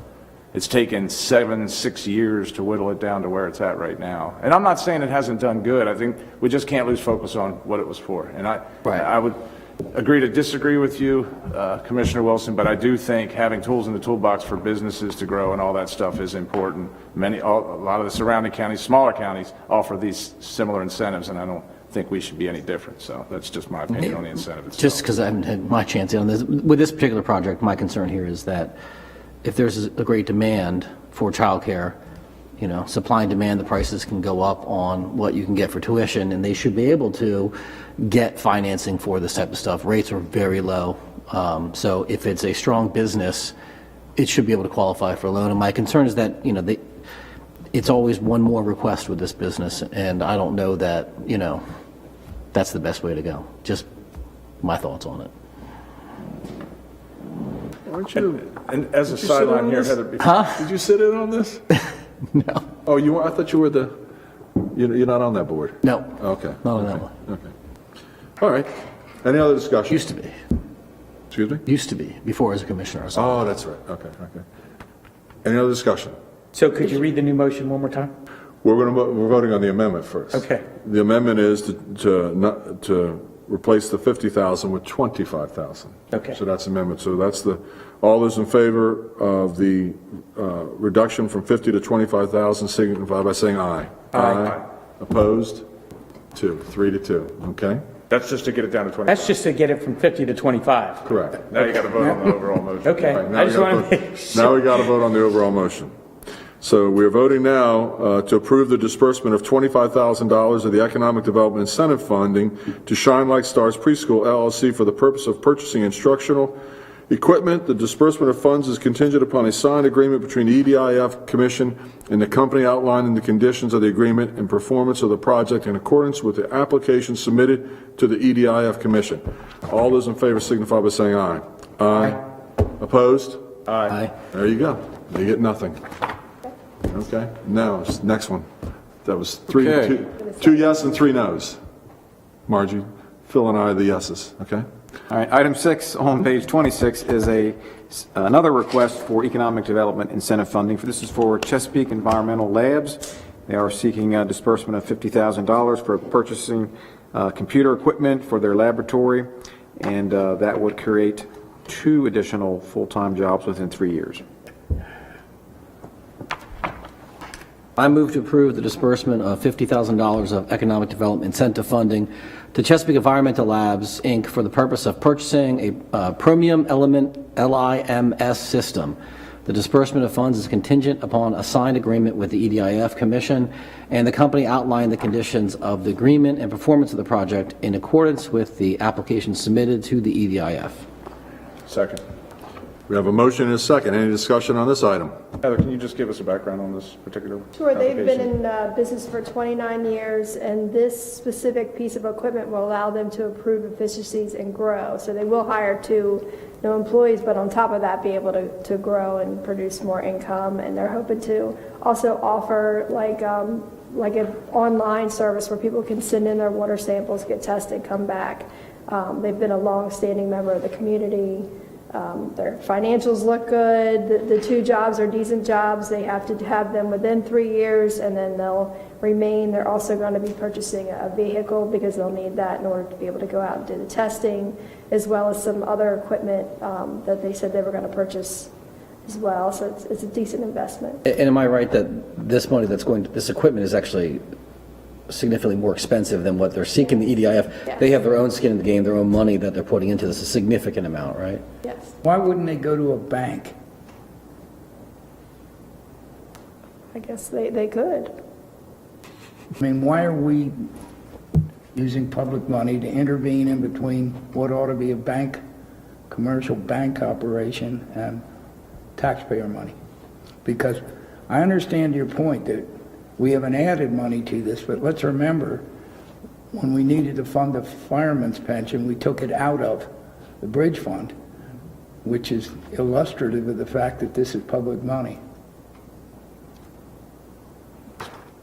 it's taken 6 years to whittle it down to where it's at right now. And I'm not saying it hasn't done good. I think we just can't lose focus on what it was for. And I would agree to disagree with you, Commissioner Wilson, but I do think having tools in the toolbox for businesses to grow and all that stuff is important. A lot of the surrounding counties, smaller counties, offer these similar incentives, and I don't think we should be any different. So that's just my opinion on the incentive itself. Just because I haven't had my chance on this, with this particular project, my concern here is that if there's a great demand for childcare, supply and demand, the prices can go up on what you can get for tuition, and they should be able to get financing for this type of stuff. Rates are very low. So if it's a strong business, it should be able to qualify for a loan. And my concern is that, it's always one more request with this business, and I don't know that, that's the best way to go. Just my thoughts on it. Aren't you? And as a Did you sit in sideline on here, this? Heather. Did you sit in on this? No. Oh, you were, I thought you were you're not on that board? No. Okay. Not on that one. Okay. All right. Any other discussion? Used to be. Excuse me? Used to be, before as a commissioner. Oh, that's right. Okay. Any other discussion? So could you read the new motion one more time? We're voting on the amendment first. Okay. The amendment is to replace the 50,000 with 25,000. Okay. So that's amendment. So that's all those in favor of the reduction from 50 to 25,000 signify by saying aye. Aye. Opposed? 3 to 2. Okay. That's just to get it down to 20. That's just to get it from 50 to 25. Correct. Now you got to vote on the overall motion. Okay. All right, I just want to make sure. Now we got to vote on the overall motion. So we're voting now to approve the disbursement of $25,000 of the Economic Development Incentive Funding to Shine Like Stars Preschool LLC for the purpose of purchasing instructional equipment. The disbursement of funds is contingent upon a signed agreement between the EDIF Commission and the company outlining the conditions of the agreement and performance of the project in accordance with the application submitted to the EDIF Commission. All those in favor signify by saying aye. Aye. Opposed? Aye. There you go. You get nothing. Okay, now, next one. That was two yes and 3 no's. Margie, Phil and I are the yeses, okay? All right, item 6 on page 26 is another request for economic development incentive funding. This is for Chesapeake Environmental Labs. They are seeking a disbursement of $50,000 for purchasing computer equipment for their laboratory, and that would create 2 additional full-time jobs within 3 years. I move to approve the disbursement of $50,000 of economic development incentive funding to Chesapeake Environmental Labs, Inc. for the purpose of purchasing a Chromium Element LIMS system. The disbursement of funds is contingent upon a signed agreement with the EDIF Commission, and the company outlined the conditions of the agreement and performance of the project in accordance with the application submitted to the EDIF. Second. We have a motion and a second. Any discussion on this item? Heather, can you just give us a background on this particular Sure, they've been application? in business for 29 years, and this specific piece of equipment will allow them to improve efficiencies and grow. So they will hire 2 new employees, but on top of that, be able to grow and produce more income. And they're hoping to also offer like an online service where people can send in their water samples, get tested, come back. They've been a long-standing member of the community. Their financials look good. The 2 jobs are decent jobs. They have to have them within 3 years, and then they'll remain. They're also going to be purchasing a vehicle because they'll need that in order to be able to go out and do the testing, as well as some other equipment that they said they were going to purchase as well. So it's a decent investment. And am I right that this money this equipment is actually significantly more expensive than what they're seeking the EDIF? Yes. They have their own skin in the game, their own money that they're putting into this, a significant amount, right? Yes. Why wouldn't they go to a bank? I guess they could. I mean, why are we using public money to intervene in between what ought to be a bank, commercial bank operation, and taxpayer money? because I understand your point that we haven't added money to this, but let's remember, when we needed to fund the fireman's pension, we took it out of the bridge fund, which is illustrative of the fact that this is public money.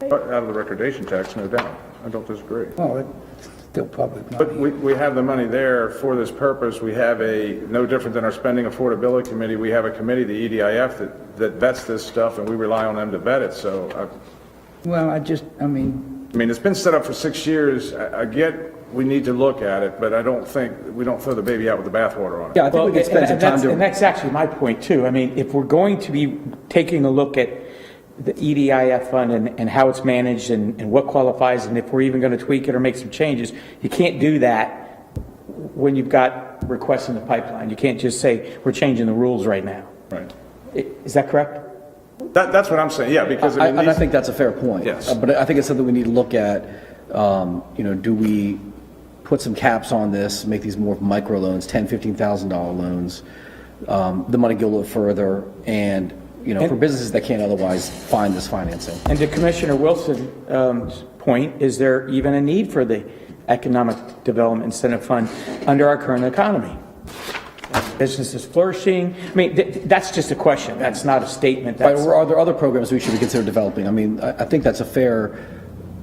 Out of the recordation tax, no doubt. I don't disagree. Well, it's still public money. But we have the money there for this purpose. We have no different than our spending affordability committee, we have a committee, the EDIF, that vets this stuff, and we rely on them to vet it. So, Well, I mean, it's been set up for 6 years. I get we need to look at it, but I don't think, we don't throw the baby out with the bathwater on it. Yeah, I think we could spend some time doing. And that's actually my point too. I mean, if we're going to be taking a look at the EDIF fund and how it's managed and what qualifies, and if we're even going to tweak it or make some changes, you can't do that when you've got requests in the pipeline. You can't just say, we're changing the rules right now. Right. Is that correct? That's what I'm saying, yeah, because I think that's a fair point. Yes. But I think it's something we need to look at. Do we put some caps on this, make these more micro loans, $10,000, $15,000 loans, the money go a little further, and for businesses that can't otherwise find this financing. And to Commissioner Wilson's point, is there even a need for the Economic Development Incentive Fund under our current economy? Business is flourishing. I mean, that's just a question. That's not a statement. Right, or are there other programs we should consider developing? I mean, I think that's a fair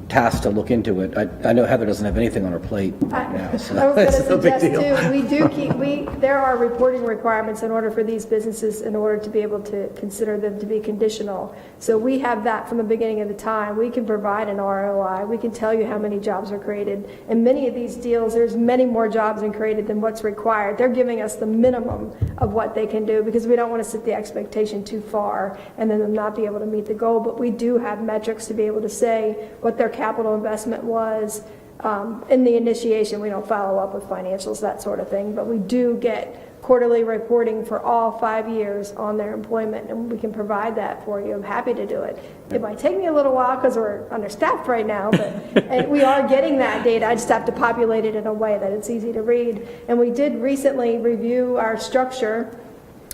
task to look into it. I know Heather doesn't have anything on her plate right now, so I was going it's to no big suggest deal. too, there are reporting requirements in order for these businesses, in order to be able to consider them to be conditional. So we have that from the beginning of the time. We can provide an ROI. We can tell you how many jobs are created. And many of these deals, there's many more jobs created than what's required. They're giving us the minimum of what they can do because we don't want to set the expectation too far and then them not be able to meet the goal. But we do have metrics to be able to say what their capital investment was. In the initiation, we don't follow up with financials, that sort of thing, but we do get quarterly reporting for all 5 years on their employment, and we can provide that for you. I'm happy to do it. It might take me a little while because we're understaffed right now, but and we are getting that data. I just have to populate it in a way that it's easy to read. And we did recently review our structure,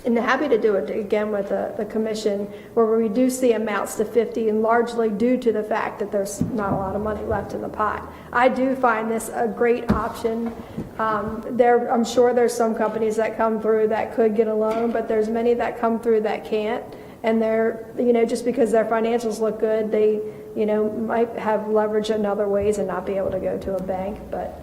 and happy to do it again with the commission, where we reduce the amounts to 50, and largely due to the fact that there's not a lot of money left in the pot. I do find this a great option. I'm sure there's some companies that come through that could get a loan, but there's many that come through that can't. And they're, just because their financials look good, they, might have leverage in other ways and not be able to go to a bank. But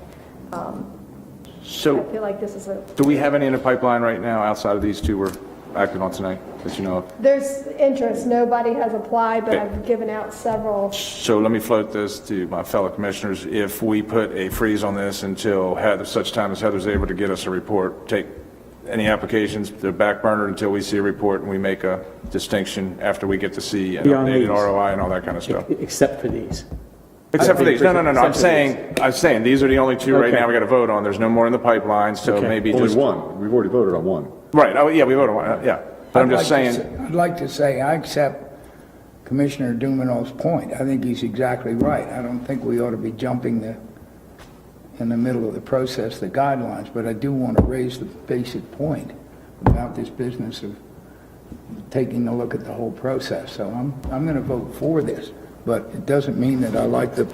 So, I feel like this is do we have any in the pipeline right now outside of these two we're acting on tonight that you know of? There's interest. Nobody has applied, but Okay. I've given out several. So let me float this to my fellow commissioners. If we put a freeze on this until such time as Heather's able to get us a report, take any applications to the back burner until we see a report, and we make a distinction after we get to see an Beyond updated these. ROI and all that kind of stuff. Except for these. Except for these. No. I'm Except for saying these are the only two right Okay. now we got to vote on. There's no more in the pipeline, so Okay. maybe Only just one. We've already voted on one. right. Oh yeah, we voted on one. Yeah, but I'm just saying. I'd like to say I accept Commissioner Dumanow's point. I think he's exactly right. I don't think we ought to be jumping in the middle of the process, the guidelines, but I do want to raise the basic point about this business of taking a look at the whole process. So I'm going to vote for this, but it doesn't mean that I like the.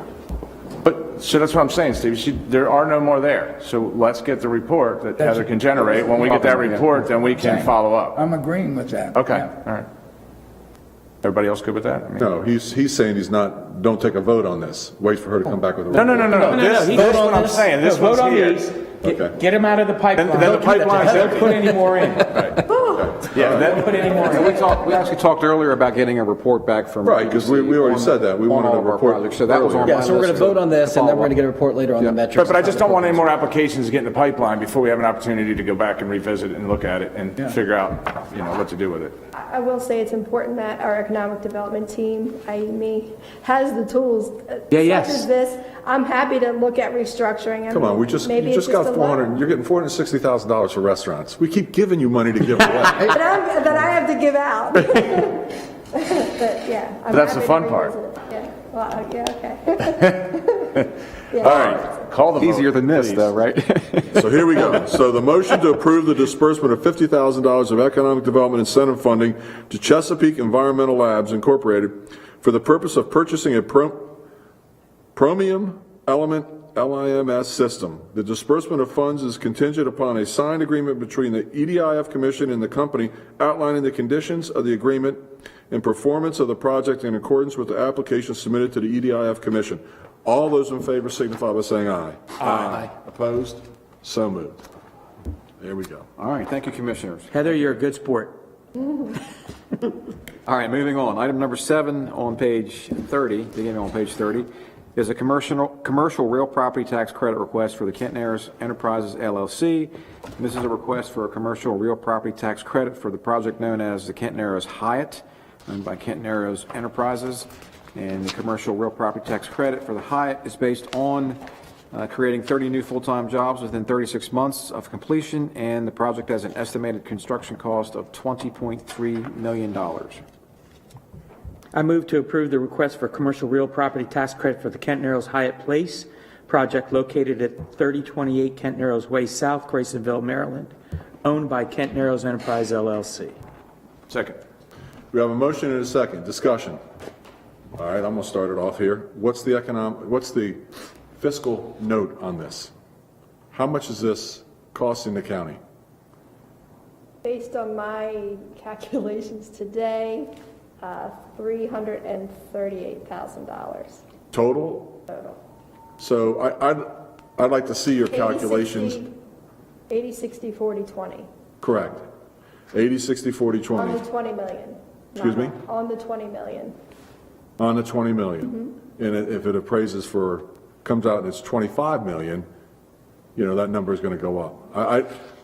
So that's what I'm saying, Steve. There are no more there. So let's get the report that Heather can generate. When we get that report, then we can follow up. I'm agreeing with that. Okay, Yeah. all right. Everybody else good with that? I mean, No, he's saying he's not, don't take a vote on this. Wait for her to come back with a No. report. This is what I'm saying. This vote one's on here. these. Okay. Get them out of the pipeline. Then the pipeline's Don't empty. put any more in. Yeah, Don't put any more in. We actually talked earlier about getting a report back from. Right, because we already said that. We wanted all a of our report projects. So that was on earlier. my Yeah, so we're going list to vote on this, and then we're follow going to get a report later on the metrics. But I just don't want any more applications to get in the pipeline before we have an opportunity to go back and revisit and look at it and figure out, what to do with it. I will say it's important that our economic development team, i.e. me, has the tools yes. such as this. I'm happy to look at restructuring. Come on, you just got 400, you're getting $460,000 for restaurants. We keep giving you money to give away. that I have to give out. But yeah. I'm That's the happy to fun part. revisit it. Yeah, well, yeah, okay. Yeah. All right, call the vote. Easier than this, please. though, right? So here we go. So the motion to approve the disbursement of $50,000 of economic development incentive funding to Chesapeake Environmental Labs Incorporated for the purpose of purchasing a Chromium Element LIMS system. The disbursement of funds is contingent upon a signed agreement between the EDIF Commission and the company outlining the conditions of the agreement and performance of the project in accordance with the application submitted to the EDIF Commission. All those in favor signify by saying aye. Aye. Opposed? So moved. There we go. All right, thank you, Commissioners. Heather, you're a good sport. All right, moving on. Item number 7 on page 30, beginning on page 30, is a commercial real property tax credit request for the Kent Narrows Enterprises LLC. And this is a request for a commercial real property tax credit for the project known as the Kent Narrows Hyatt, owned by Kent Narrows Enterprises. And the commercial real property tax credit for the Hyatt is based on creating 30 new full-time jobs within 36 months of completion, and the project has an estimated construction cost of $20.3 million. I move to approve the request for commercial real property tax credit for the Kent Narrows Hyatt Place project located at 3028 Kent Narrows Way South, Graysonville, Maryland, owned by Kent Narrows Enterprise LLC. Second. We have a motion and a second. Discussion. All right, I'm going to start it off here. What's the fiscal note on this? How much is this costing the county? Based on my calculations today, $338,000 Total? total. So I'd like to see your calculations. 80, 60, 40, 20. Correct. 80, 60, 40, On 20. the 20 million. Excuse me? On the 20 million. On the 20 million. And if it appraises comes out and it's 25 million, that number is going to go up.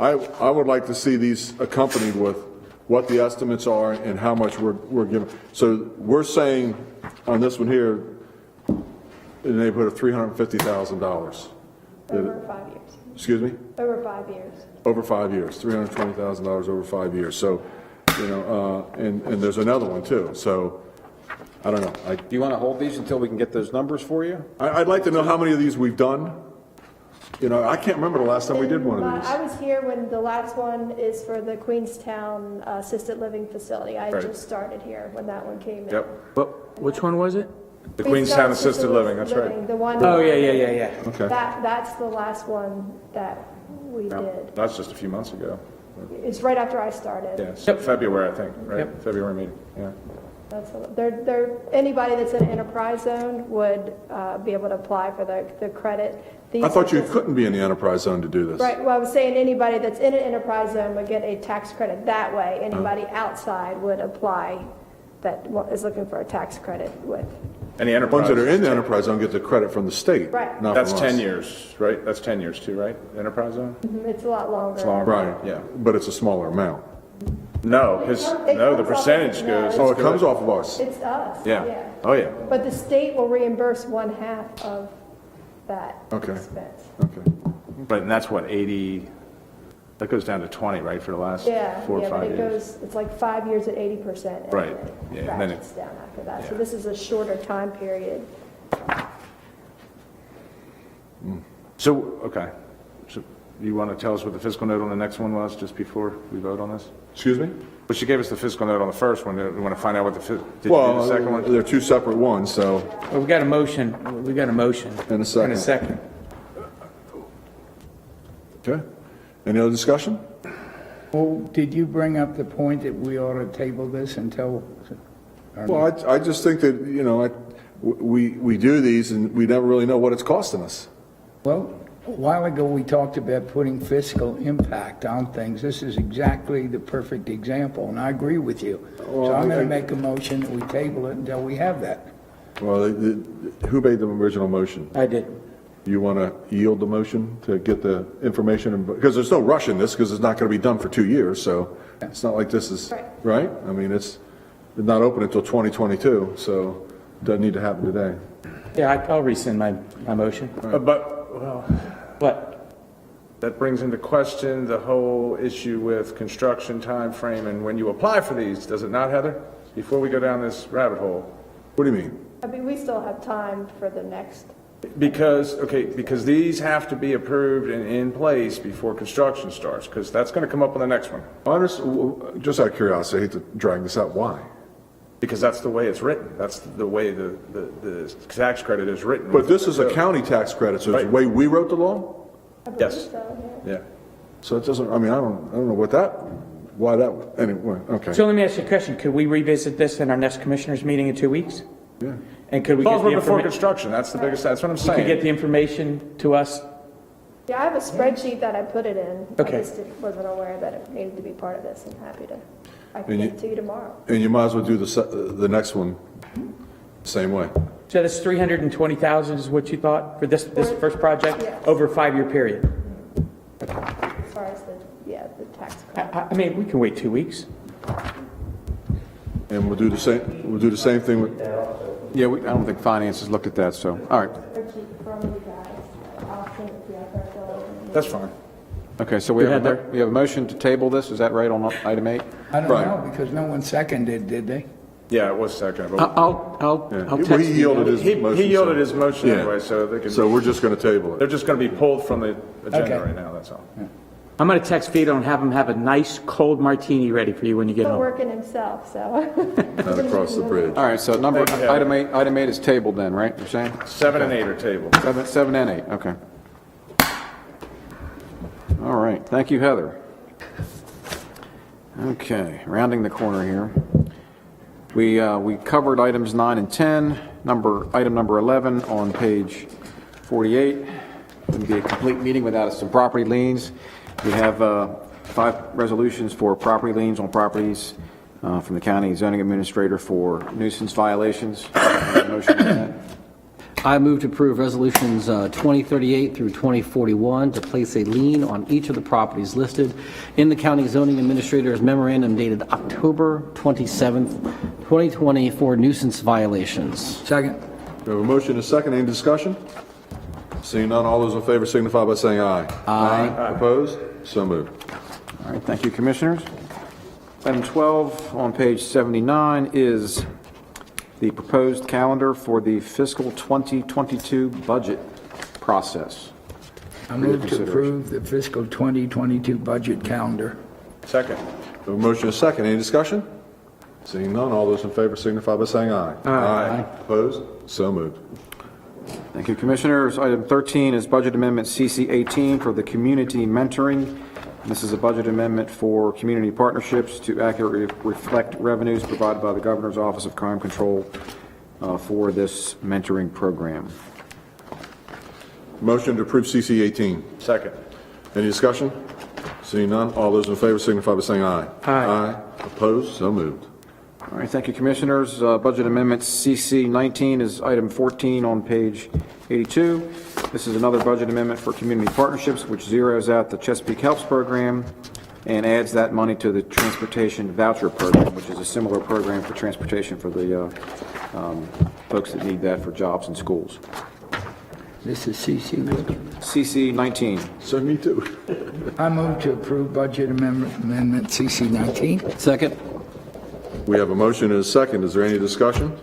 I would like to see these accompanied with what the estimates are and how much we're giving. So we're saying on this one here, in the neighborhood of $350,000. Over 5 years. Excuse me? Over 5 years. Over 5 years, $320,000 over 5 years. So, and there's another one too. So, I don't know. Do you want to hold these until we can get those numbers for you? I'd like to know how many of these we've done. I can't remember the last time we did one of these. I was here when the last one is for the Queenstown Assisted Living Facility. I Right. just started here when that one came in. Yep. Which one was it? The Queenstown Assisted Living, that's right. The one. Oh, yeah. Okay. That's the last one that we did. That's just a few months ago. It's right after I started. Yeah, so February, I think, right? Yep. February meeting, yeah. Anybody that's in an enterprise zone would be able to apply for the credit. I thought you couldn't be in the enterprise zone to do this. Right, well, I was saying anybody that's in an enterprise zone would get a tax credit that way. Anybody outside would apply that is looking for a tax credit with. And the enterprise. Ones that are in the enterprise zone get the credit from the state. Right. Not That's from 10 us. years, right? That's 10 years too, right? Enterprise zone? It's a lot longer. It's longer. Right. Yeah. But it's a smaller amount. No, because, It no, the comes off- percentage no, goes. Oh, it comes off of us. It's us. Yeah. Oh, yeah. But the state will reimburse 1/2 of that Okay. expense. Okay. But and that's what, 80, that goes down to 20, right, for the last 4 or But 5 it years? goes, it's like 5 years at 80%. and Right. then Yeah, it and then ratchets down after that. So yeah. this is a shorter time period. So, okay. So you want to tell us what the fiscal note on the next one was, just before we vote on this? Excuse me? But she gave us the fiscal note on the first one. We want to find out what did you do the second one? They're two separate ones, so. Well, we got a motion. And a second. And a second. Okay. Any other discussion? Well, did you bring up the point that we ought to table this until? Well, I just think that, we do these and we never really know what it's costing us. Well, a while ago, we talked about putting fiscal impact on things. This is exactly the perfect example, and I agree with you. So I'm going to make a motion that we table it until we have that. Well, who made the original motion? I did. You want to yield the motion to get the information? Because there's no rush in this, because it's not going to be done for 2 years, so it's not like this is, right? I mean, it's not open until 2022, so it doesn't need to happen today. Yeah, I'll rescind my motion. But that brings into question the whole issue with construction time frame and when you apply for these, does it not, Heather? before we go down this rabbit hole. What do you mean? I mean, we still have time for the next. Because these have to be approved and in place before construction starts, because that's going to come up on the next one. Just out of curiosity, I hate to drag this out, why? Because that's the way it's written. That's the way the tax credit is written. But this is a county tax credit, so it's the way we wrote the law? Yes. Yeah. So it doesn't, I mean, I don't know why that, anyway, okay. So let me ask you a question. Could we revisit this in our next commissioners meeting in 2 weeks? Yeah. And could we As long get as the we're before information? construction, that's the biggest, that's what I'm You could saying. get the information to us? Yeah, I have a spreadsheet that I put it in. Okay. I just wasn't aware that it needed to be part of this. I'm happy to, I can And get it to you tomorrow. And you might as well do the next one same way. So this 320,000 is what you thought for this first project? Yes. Over a 5-year period? As far as the tax credit. I mean, we can wait 2 weeks. And we'll do the same thing with, Yeah, I don't think finance has looked at that, so, all right. Spreadsheet from you guys. I'll send it to you after I fill it in. That's fine. Okay, so we Go have ahead, a motion to table this, is that right, on item 8? I don't Right. know, because no one seconded, did they? Yeah, it was second. but I'll Well, text he you. yielded his motion. He yielded so- his motion Yeah. anyway, so they can. So we're just going to table They're it. just going to be pulled from the agenda Okay. right now, that's all. I'm going to text Vito and have him have a nice cold martini ready for you when you get Still home. working himself, so. Not across the bridge. All right, so Thank you. item 8 is tabled then, right, you're saying? 7 and 8 are tabled. 7 and 8, okay. All right, thank you, Heather. Okay, rounding the corner here. We covered items 9 and 10, item number 11 on page 48. Wouldn't be a complete meeting without some property liens. We have 5 resolutions for property liens on properties from the county zoning administrator for nuisance violations. Motion on that. I move to approve resolutions 2038 through 2041 to place a lien on each of the properties listed in the county zoning administrator's memorandum dated October 27th, 2020 for nuisance violations. Second. We have a motion and a second. Any discussion? Seeing none, all those in favor signify by saying aye. Aye. Opposed? So moved. All right, thank you, Commissioners. Item 12 on page 79 is the proposed calendar for the fiscal 2022 budget process. I move to approve the fiscal 2022 budget calendar. Second. We have a motion and a second. Any discussion? Seeing none, all those in favor signify by saying aye. Aye. Opposed? So moved. Thank you, Commissioners. Item 13 is Budget Amendment CC 18 for the community mentoring. This is a budget amendment for community partnerships to accurately reflect revenues provided by the Governor's Office of Crime Control for this mentoring program. Motion to approve CC 18. Second. Any discussion? Seeing none, all those in favor signify by saying aye. Aye. Opposed? So moved. All right, thank you, Commissioners. Budget Amendment CC 19 is item 14 on page 82. This is another budget amendment for community partnerships, which zeroes out the Chesapeake Helps program and adds that money to the transportation voucher program, which is a similar program for transportation for the folks that need that for jobs and schools. This is CC. CC 19. So me too. I move to approve budget amendment CC 19. Second. We have a motion and a second. Is there any discussion?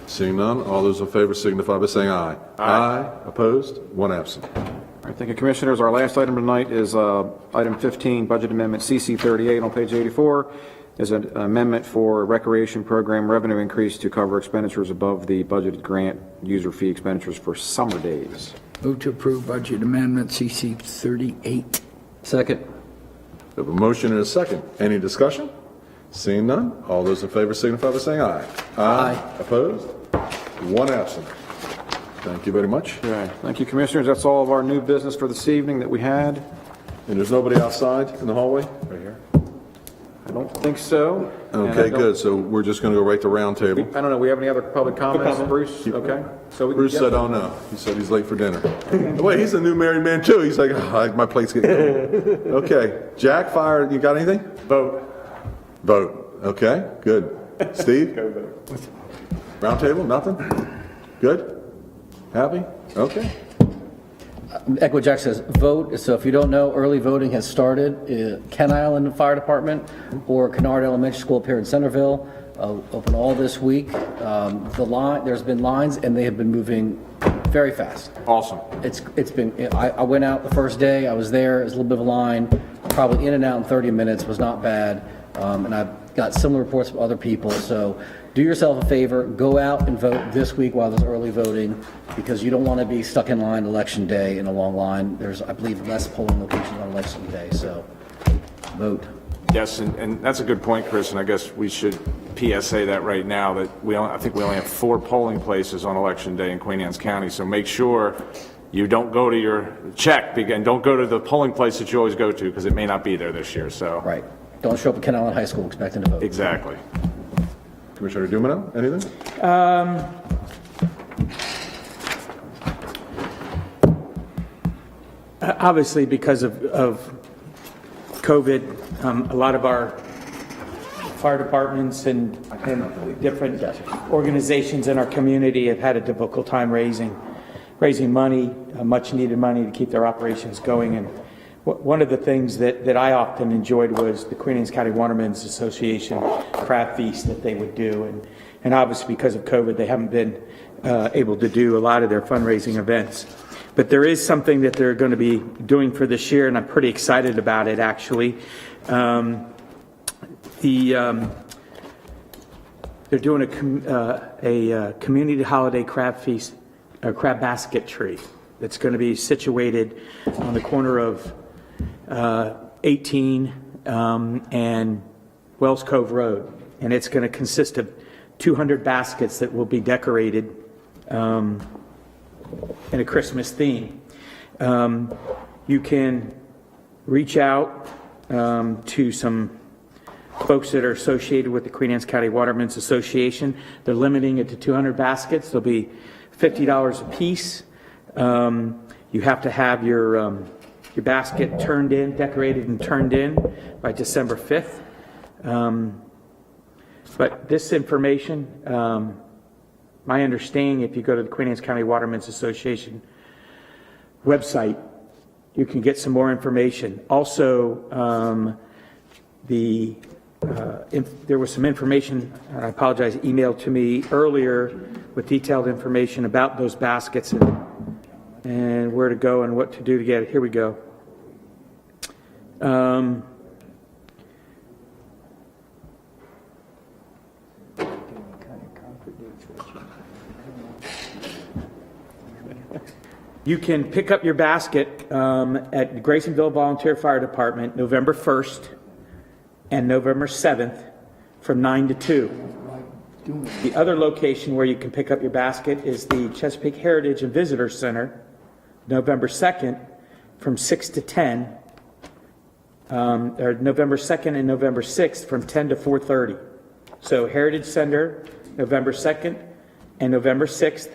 Seeing none, all those in favor signify by saying aye. Aye. Opposed? One absent. All right, thank you, Commissioners. Our last item tonight is item 15, Budget Amendment CC 38 on page 84. Is an amendment for recreation program revenue increase to cover expenditures above the budgeted grant user fee expenditures for summer days. Move to approve budget amendment CC 38. Second. We have a motion and a second. Any discussion? Seeing none, all those in favor signify by saying aye. Aye. Opposed? One absent. Thank you very much. Okay, thank you, Commissioners. That's all of our new business for this evening that we had. And there's nobody outside in the hallway? Right here. I don't think so. And I Okay, don't- good. So we're just going to go right to round table. I don't know, we have any other public comments, Bruce? Okay. So we can Bruce get- said, oh no. He said he's late for dinner. Wait, he's a new married man too. He's like, oh, my plate's getting cold. Okay. Jack, fire, you got anything? Vote. Vote. Okay, good. Steve? Round table, nothing? Good? Happy? Okay. Echo Jack says, vote. So if you don't know, early voting has started. Ken Island Fire Department or Kennard Elementary School up here in Centerville. open all this week. There's been lines, and they have been moving very fast. Awesome. It's been, I went out the first day, I was there, it was a little bit of a line, probably in and out in 30 minutes, was not bad. And I've got similar reports from other people, so do yourself a favor, go out and vote this week while there's early voting, because you don't want to be stuck in line election day in a long line. There's, I believe, less polling locations on election day, so vote. Yes, and that's a good point, Chris, and I guess we should PSA that right now, that I think we only have 4 polling places on Election Day in Queen Anne's County, so make sure you don't go to your check, and don't go to the polling place that you always go to, because it may not be there this year, so. Right. Don't show up at Kent Island High School expecting to vote. Exactly. Commissioner Dumino, anything? Obviously, because of COVID, a lot of our fire departments and different organizations in our community have had a difficult time raising money, much needed money to keep their operations going. And one of the things that I often enjoyed was the Queen Anne's County Watermen's Association craft feast that they would do. And obviously because of COVID, they haven't been able to do a lot of their fundraising events. But there is something that they're going to be doing for this year, and I'm pretty excited about it, actually. They're doing a community holiday crab feast, a crab basket tree that's going to be situated on the corner of 18 and Wells Cove Road. And it's going to consist of 200 baskets that will be decorated in a Christmas theme. You can reach out to some folks that are associated with the Queen Anne's County Watermen's Association. They're limiting it to 200 baskets. They'll be $50 a piece. You have to have your basket decorated and turned in by December 5th. But this information, my understanding, if you go to the Queen Anne's County Watermen's Association website, you can get some more information. Also, there was some information, I apologize, emailed to me earlier with detailed information about those baskets and where to go and what to do to get it. Here we go. You can pick up your basket at the Graysonville Volunteer Fire Department November 1st and November 7th from 9 to 2. The other location where you can pick up your basket is the Chesapeake Heritage and Visitor Center, November 2nd from 6 to 10, or November 2nd and November 6th from 10 to 4:30. So Heritage Center, November 2nd and November 6th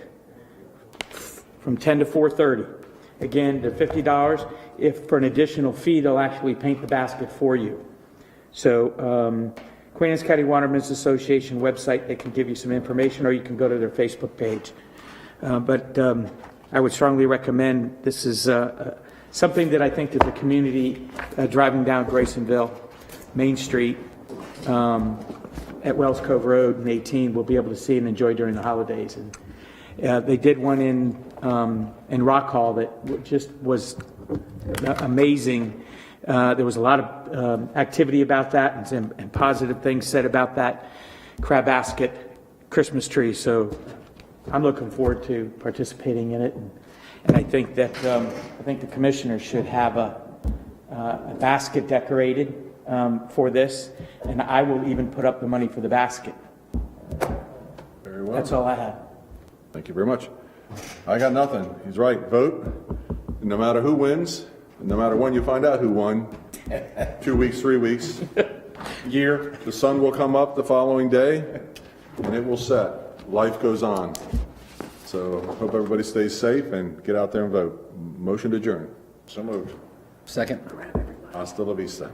from 10 to 4:30. Again, they're $50. If for an additional fee, they'll actually paint the basket for you. So Queen Anne's County Watermen's Association website, they can give you some information, or you can go to their Facebook page. But I would strongly recommend, this is something that I think that the community driving down Graysonville, Main Street, at Wells Cove Road and 18 will be able to see and enjoy during the holidays. And they did one in Rock Hall that just was amazing. There was a lot of activity about that and positive things said about that crab basket Christmas tree. So I'm looking forward to participating in it. And I think that I think the commissioners should have a basket decorated for this, and I will even put up the money for the basket. Very well. That's all I have. Thank you very much. I got nothing. He's right. Vote. No matter who wins, no matter when you find out who won, 2 weeks, 3 weeks, year, the sun will come up the following day and it will set. Life goes on. So hope everybody stays safe and get out there and vote. Motion to adjourn. So moved. Second. Hasta la vista.